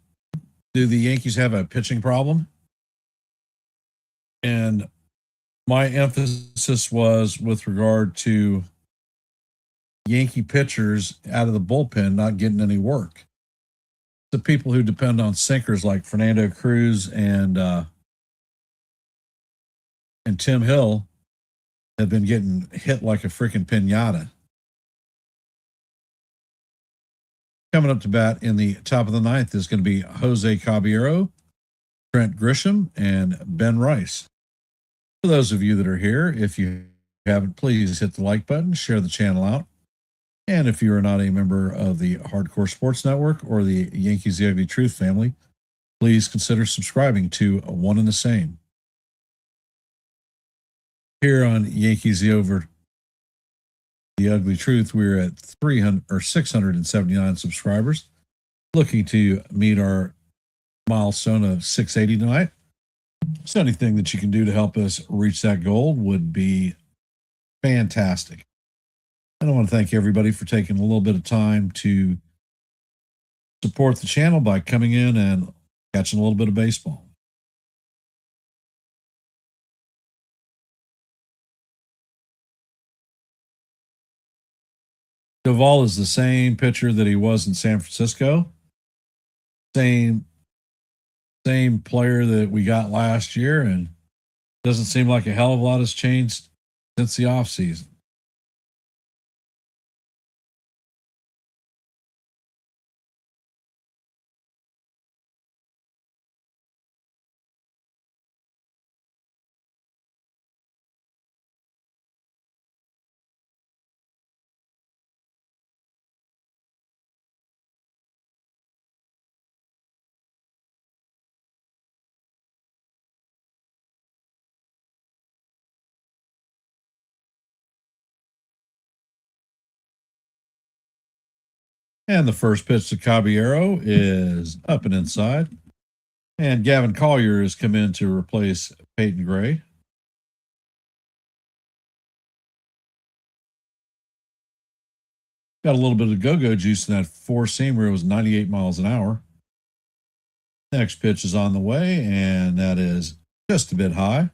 Speaker 3: do the Yankees have a pitching problem? And my emphasis was with regard to Yankee pitchers out of the bullpen not getting any work. The people who depend on sinkers like Fernando Cruz and Tim Hill have been getting hit like a freaking pinata. Coming up to bat in the top of the ninth is going to be Jose Caballero, Trent Grisham, and Ben Rice. For those of you that are here, if you haven't, please hit the like button, share the channel out. And if you are not a member of the Hardcore Sports Network or the Yankees The Ugly Truth family, please consider subscribing to One and the Same. Here on Yankees The Ugly Truth, we're at 679 subscribers, looking to meet our milestone of 680 tonight. So anything that you can do to help us reach that goal would be fantastic. And I want to thank everybody for taking a little bit of time to support the channel by coming in and catching a little bit of baseball. Duvall is the same pitcher that he was in San Francisco. Same player that we got last year, and doesn't seem like a hell of a lot has changed since the offseason. And the first pitch to Caballero is up and inside. And Gavin Collier has come in to replace Peyton Gray. Got a little bit of go-go juice in that four-seam where it was 98 miles an hour. Next pitch is on the way, and that is just a bit high.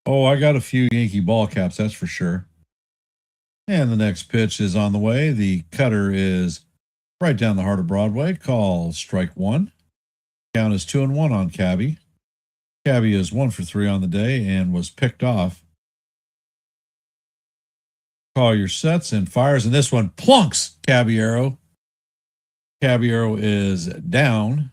Speaker 3: Oh, I got a few Yankee ball caps, that's for sure. And the next pitch is on the way. The cutter is right down the heart of Broadway. Call strike one. Count is 2-1 on Cabby. Cabby is 1 for 3 on the day and was picked off. Collier sets and fires, and this one plunks Caballero. Caballero is down.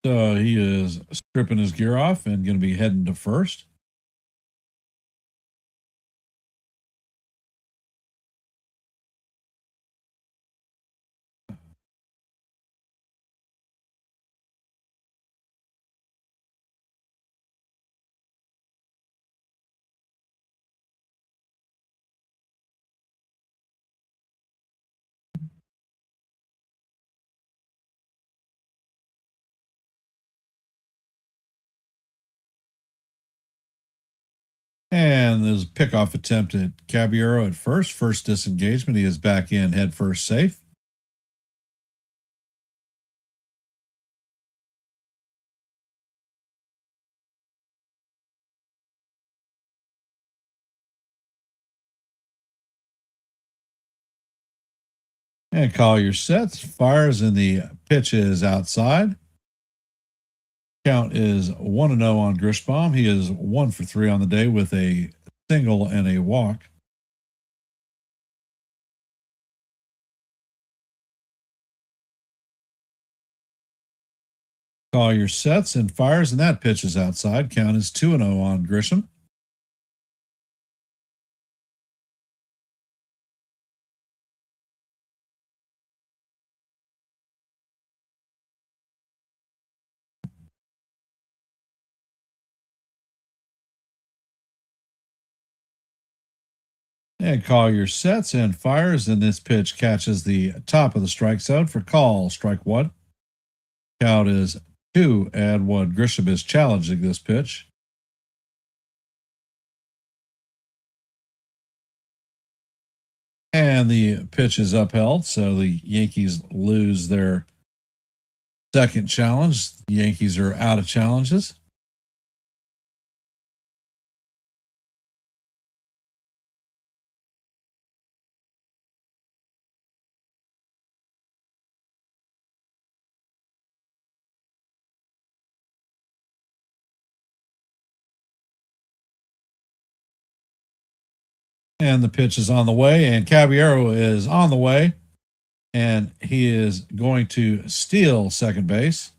Speaker 3: So he is stripping his gear off and going to be heading to first. And there's a pickoff attempt at Caballero at first. First disengagement. He is back in head first safe. And call your sets. Fires, and the pitch is outside. Count is 1-0 on Grishbaum. He is 1 for 3 on the day with a single and a walk. Call your sets, and fires, and that pitch is outside. Count is 2-0 on Grisham. And call your sets, and fires, and this pitch catches the top of the strike zone for call. Strike one. Count is 2-1. Grisham is challenging this pitch. And the pitch is upheld, so the Yankees lose their second challenge. The Yankees are out of challenges. And the pitch is on the way, and Caballero is on the way, and he is going to steal second base.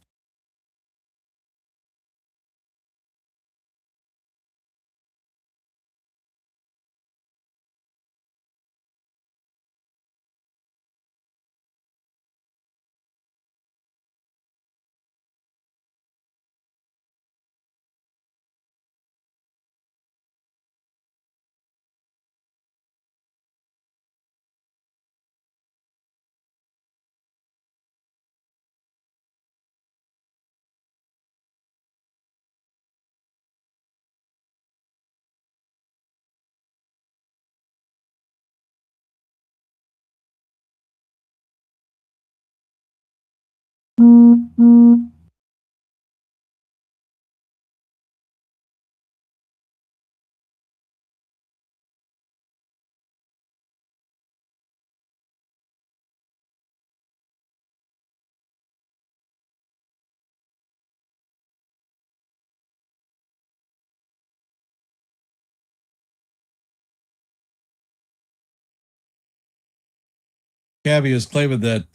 Speaker 3: Cabby is claiming that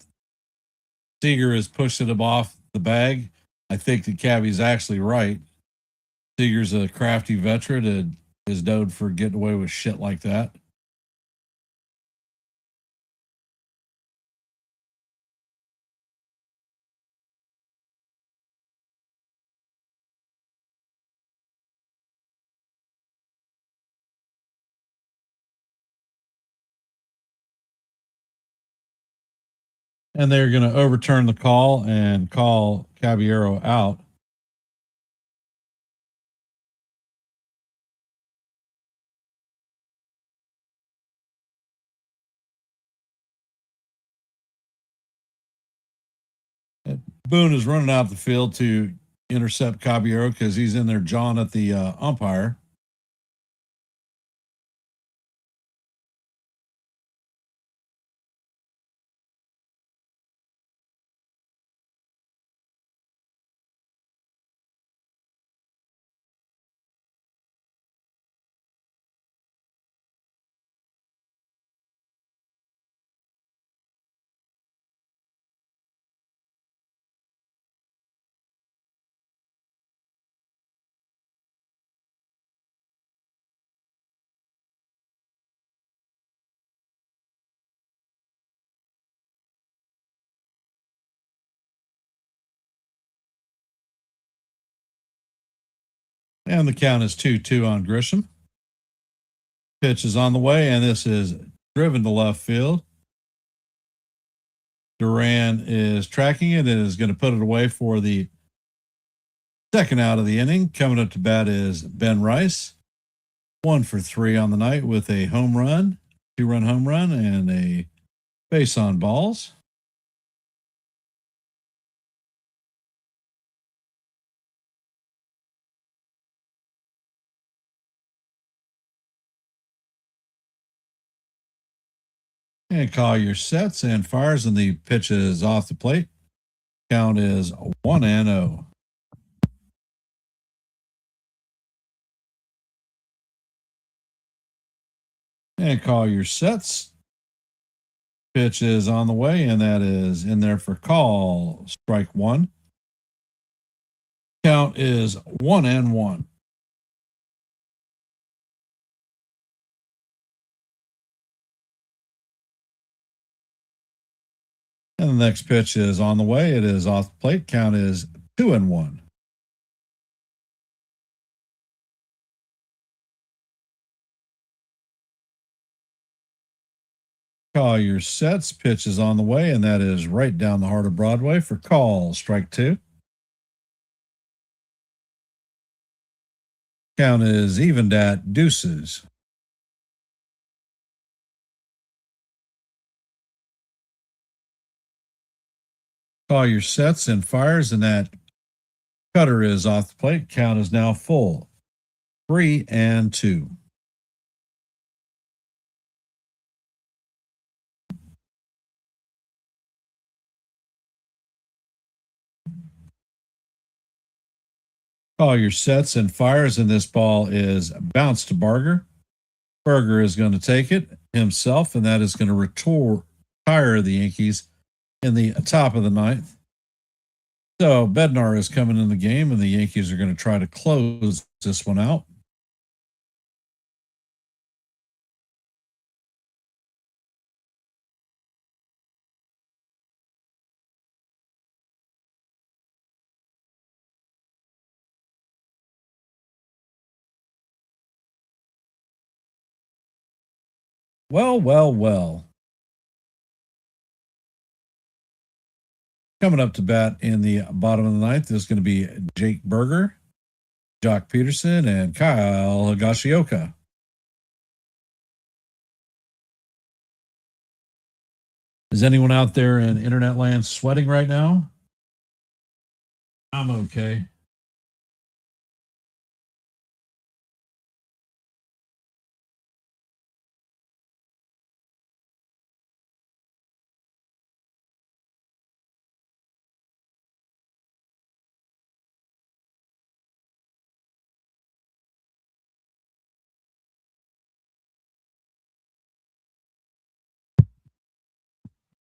Speaker 3: Seager is pushing him off the bag. I think that Cabby's actually right. Seager's a crafty veteran and is known for getting away with shit like that. And they're going to overturn the call and call Caballero out. Boone is running out the field to intercept Caballero because he's in there jawing at the umpire. And the count is 2-2 on Grisham. Pitch is on the way, and this is driven to left field. Duran is tracking it and is going to put it away for the second out of the inning. Coming up to bat is Ben Rice. 1 for 3 on the night with a home run, 2-run home run, and a base on balls. And call your sets and fires, and the pitch is off the plate. Count is 1-0. And call your sets. Pitch is on the way, and that is in there for call. Strike one. Count is 1-1. And the next pitch is on the way. It is off the plate. Count is 2-1. Call your sets. Pitch is on the way, and that is right down the heart of Broadway for call. Strike two. Count is evened at deuces. Call your sets and fires, and that cutter is off the plate. Count is now full. 3-2. Call your sets and fires, and this ball is bounced to Barger. Berger is going to take it himself, and that is going to retire the Yankees in the top of the ninth. So Bednar is coming in the game, and the Yankees are going to try to close this one out. Well. Coming up to bat in the bottom of the ninth is going to be Jake Berger, Jock Peterson, and Kyle Higashioka. Is anyone out there in internet land sweating right now? I'm okay.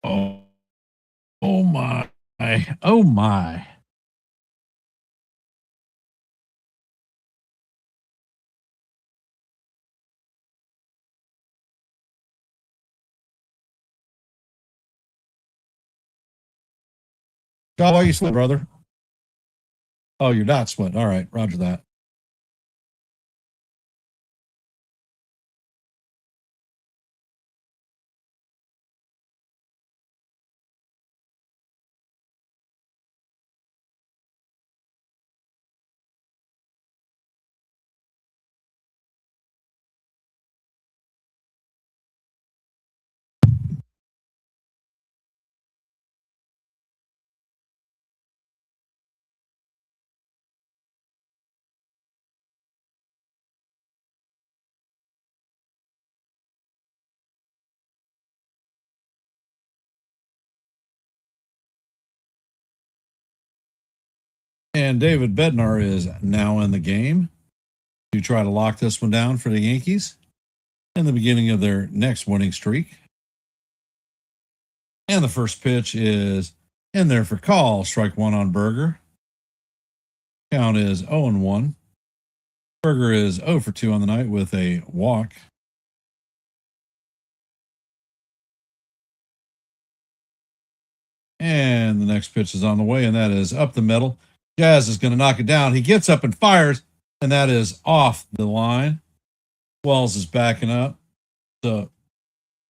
Speaker 3: Oh my. Oh my. God, why are you sweating, brother? Oh, you're not sweating. All right. Roger that. And David Bednar is now in the game to try to lock this one down for the Yankees in the beginning of their next winning streak. And the first pitch is in there for call. Strike one on Berger. Count is 0-1. Berger is 0 for 2 on the night with a walk. And the next pitch is on the way, and that is up the middle. Jazz is going to knock it down. He gets up and fires, and that is off the line. Wells is backing up. So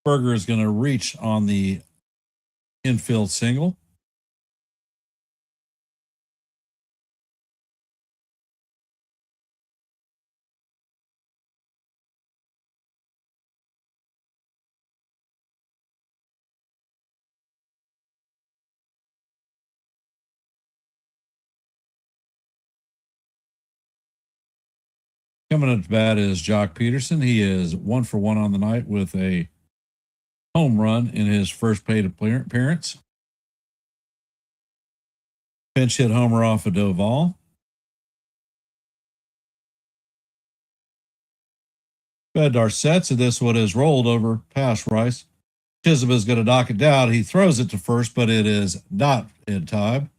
Speaker 3: Berger is going to reach on the infield single. Coming up to bat is Jock Peterson. He is 1 for 1 on the night with a home run in his first plate appearance. Pinch hit homer off of Doval. Bednar sets, and this one is rolled over past Rice. Chisholm is going to knock it down. He throws it to first, but it is not in time.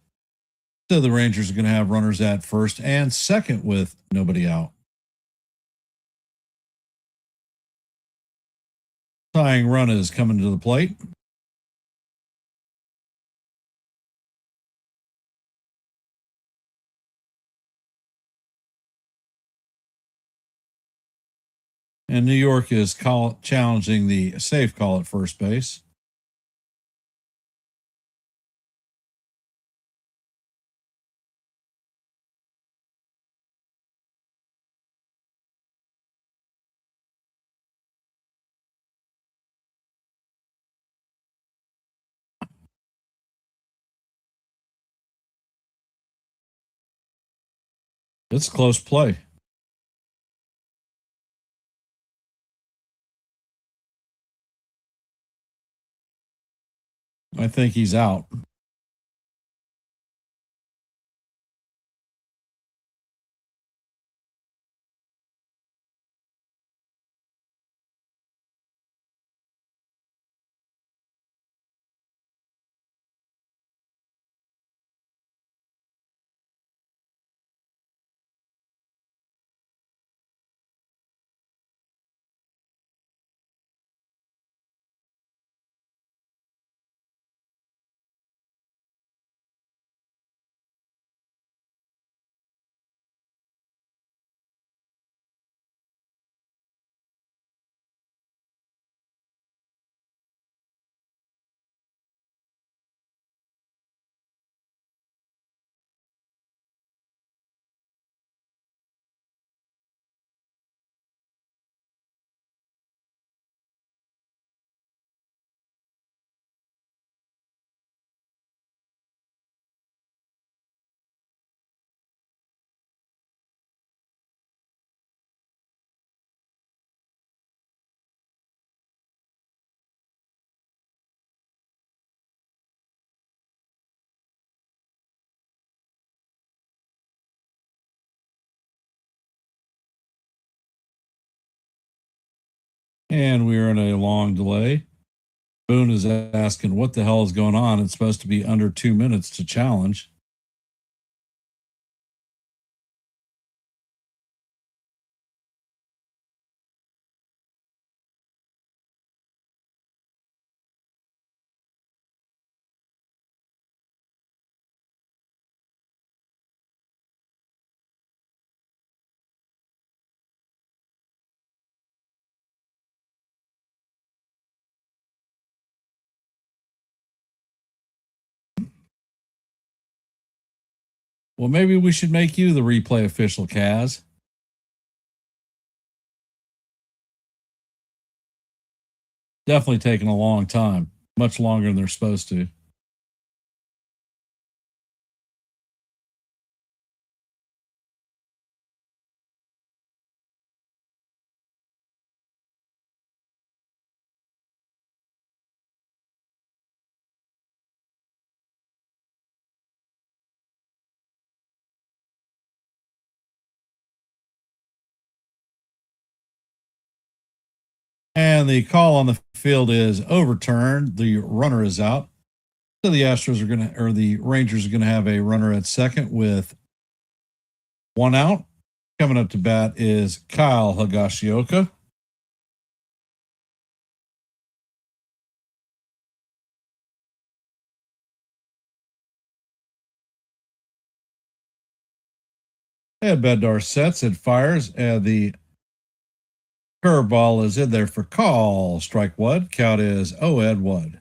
Speaker 3: So the Rangers are going to have runners at first and second with nobody out. Tying run is coming to the plate. And New York is challenging the safe call at first base. It's close play. I think he's out. And we're in a long delay. Boone is asking what the hell is going on. It's supposed to be under 2 minutes to challenge. Well, maybe we should make you the replay official, Kaz. Definitely taking a long time, much longer than they're supposed to. And the call on the field is overturned. The runner is out. So the Astros are going to, or the Rangers are going to have a runner at second with one out. Coming up to bat is Kyle Higashioka. And Bednar sets and fires, and the curveball is in there for call. Strike one. Count is 0-1.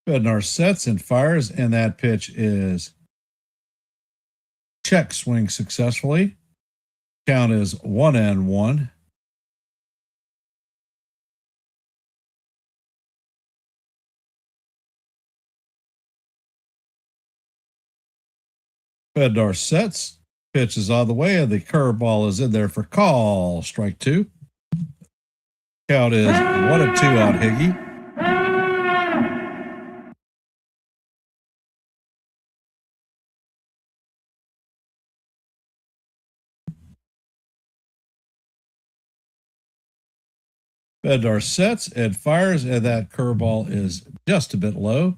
Speaker 3: Bednar sets and fires, and that pitch is check swing successfully. Count is 1-1. Bednar sets. Pitch is on the way, and the curveball is in there for call. Strike two. Count is 1-2 on Higgy. Bednar sets and fires, and that curveball is just a bit low.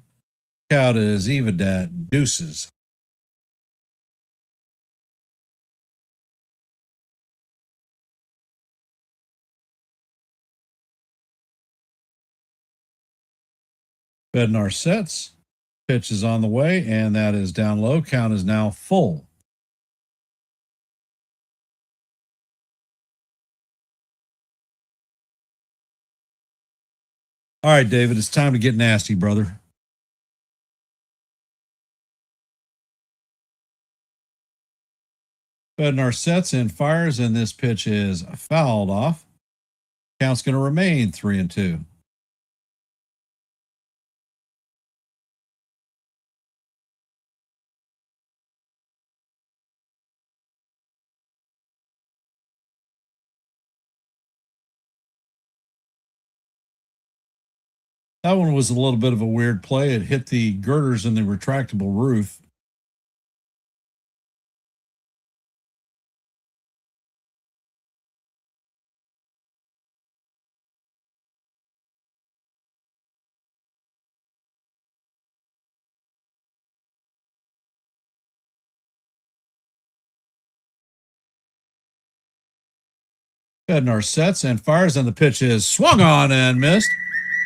Speaker 3: Count is even at deuces. Bednar sets. Pitch is on the way, and that is down low. Count is now full. All right, David, it's time to get nasty, brother. Bednar sets and fires, and this pitch is fouled off. Count's going to remain 3-2. That one was a little bit of a weird play. It hit the girders in the retractable roof. Bednar sets and fires, and the pitch is swung on and missed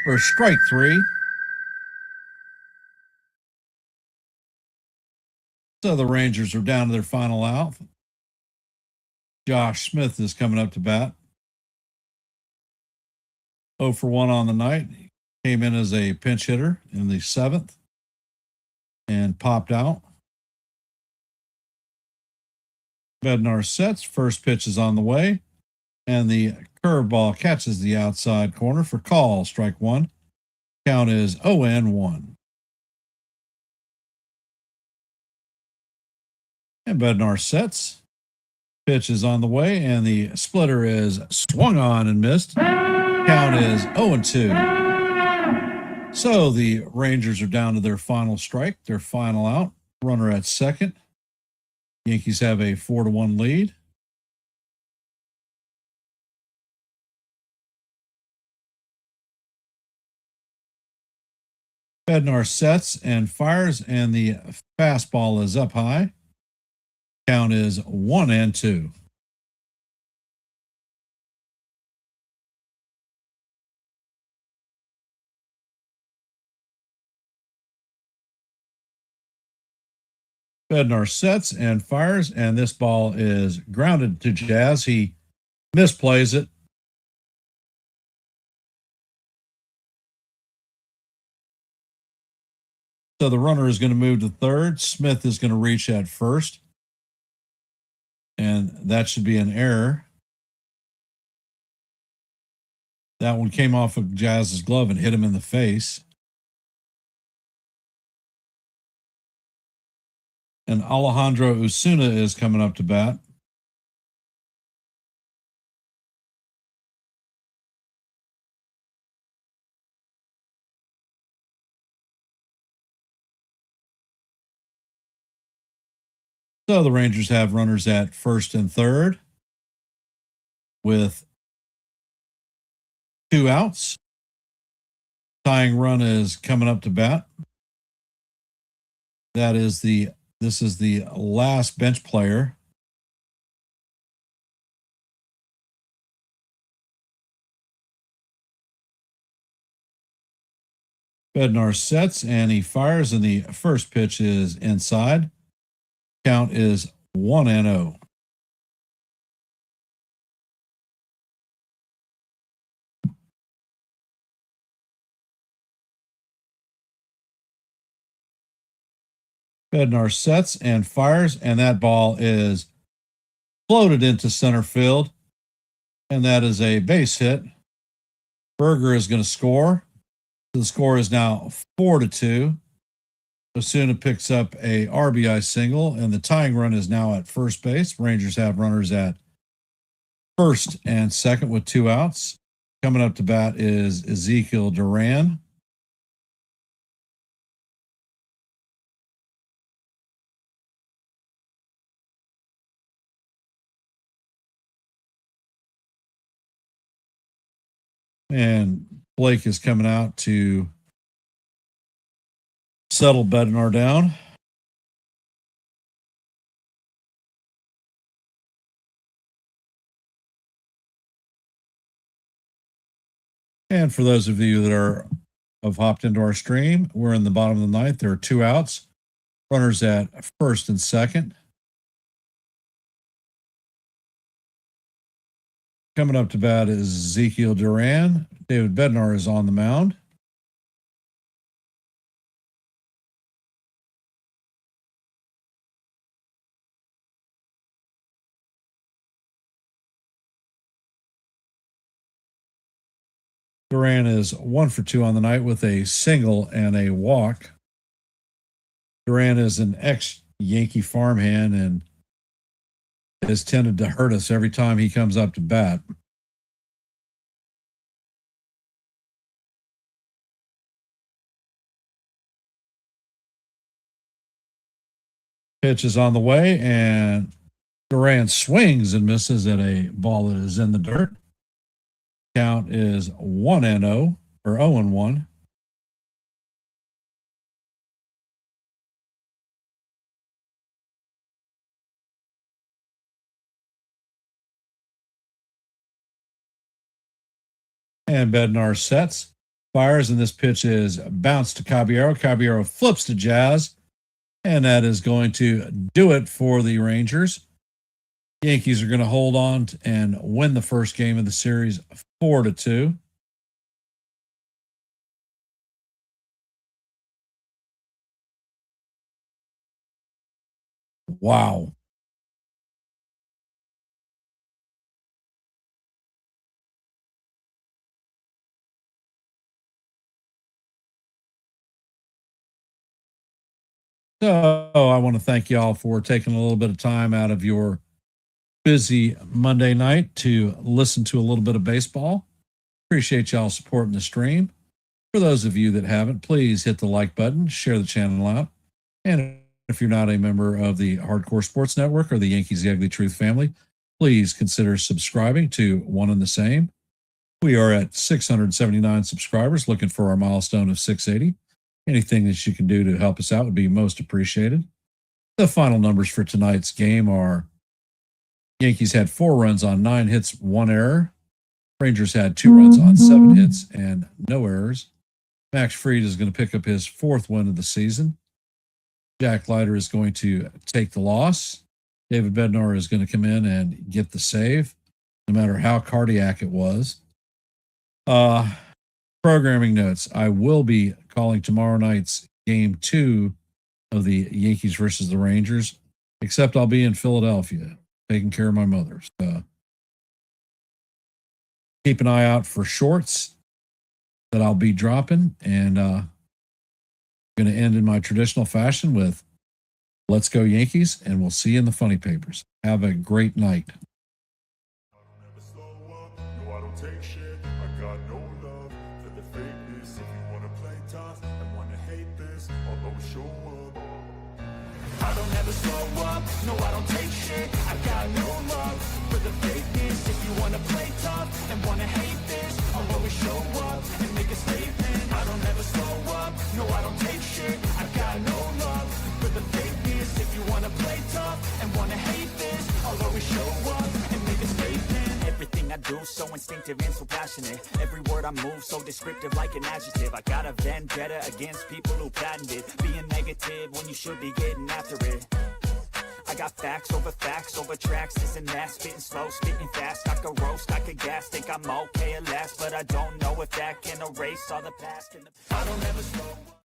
Speaker 3: for strike three. So the Rangers are down to their final out. Josh Smith is coming up to bat. 0 for 1 on the night. He came in as a pinch hitter in the 7th and popped out. Bednar sets. First pitch is on the way, and the curveball catches the outside corner for call. Strike one. Count is 0-1. And Bednar sets. Pitch is on the way, and the splitter is swung on and missed. Count is 0-2. So the Rangers are down to their final strike, their final out. Runner at second. Yankees have a 4-1 lead. Bednar sets and fires, and the fastball is up high. Count is 1-2. Bednar sets and fires, and this ball is grounded to Jazz. He misplays it. So the runner is going to move to third. Smith is going to reach at first. And that should be an error. That one came off of Jazz's glove and hit him in the face. And Alejandro Osuna is coming up to bat. So the Rangers have runners at first and third with 2 outs. Tying run is coming up to bat. This is the last bench player. Bednar sets and he fires, and the first pitch is inside. Count is 1-0. Bednar sets and fires, and that ball is floated into center field, and that is a base hit. Berger is going to score. The score is now 4-2. Osuna picks up a RBI single, and the tying run is now at first base. Rangers have runners at first and second with 2 outs. Coming up to bat is Ezekiel Duran. And Blake is coming out to settle Bednar down. And for those of you that have hopped into our stream, we're in the bottom of the ninth. There are 2 outs. Runners at first and second. Coming up to bat is Ezekiel Duran. David Bednar is on the mound. Duran is 1 for 2 on the night with a single and a walk. Duran is an ex-Yankee farmhand and has tended to hurt us every time he comes up to bat. Pitch is on the way, and Duran swings and misses at a ball that is in the dirt. Count is 1-0 or 0-1. And Bednar sets, fires, and this pitch is bounced to Caballero. Caballero flips to Jazz, and that is going to do it for the Rangers. Yankees are going to hold on and win the first game of the series 4-2. Wow. So I want to thank y'all for taking a little bit of time out of your busy Monday night to listen to a little bit of baseball. Appreciate y'all supporting the stream. For those of you that haven't, please hit the like button, share the channel out. And if you're not a member of the Hardcore Sports Network or the Yankees The Ugly Truth family, please consider subscribing to one and the same. We are at 679 subscribers, looking for our milestone of 680. Anything that you can do to help us out would be most appreciated. The final numbers for tonight's game are Yankees had 4 runs on 9 hits, 1 error. Rangers had 2 runs on 7 hits and no errors. Max Fried is going to pick up his 4th win of the season. Jack Leiter is going to take the loss. David Bednar is going to come in and get the save, no matter how cardiac it was. Programming notes. I will be calling tomorrow night's game 2 of the Yankees versus the Rangers, except I'll be in Philadelphia taking care of my mother. So keep an eye out for shorts that I'll be dropping, and I'm going to end in my traditional fashion with Let's Go Yankees, and we'll see you in the funny papers. Have a great night.
Speaker 1: I don't ever slow up, no I don't take shit. I got no love for the fakeness. If you wanna play tough and wanna hate this, I'll always show up.
Speaker 2: I don't ever slow up, no I don't take shit. I got no love for the fakeness. If you wanna play tough and wanna hate this, I'll always show up and make a statement. I don't ever slow up, no I don't take shit. I got no love for the fakeness. If you wanna play tough and wanna hate this, I'll always show up and make a statement. Everything I do so instinctive and so passionate. Every word I move so descriptive like an adjective. I got a vendetta against people who patented being negative when you should be getting after it. I got facts over tracks, this and that. Spitting slow, spitting fast. I could roast, I could gas. Think I'm okay at last, but I don't know if that can erase all the past. I don't ever slow up.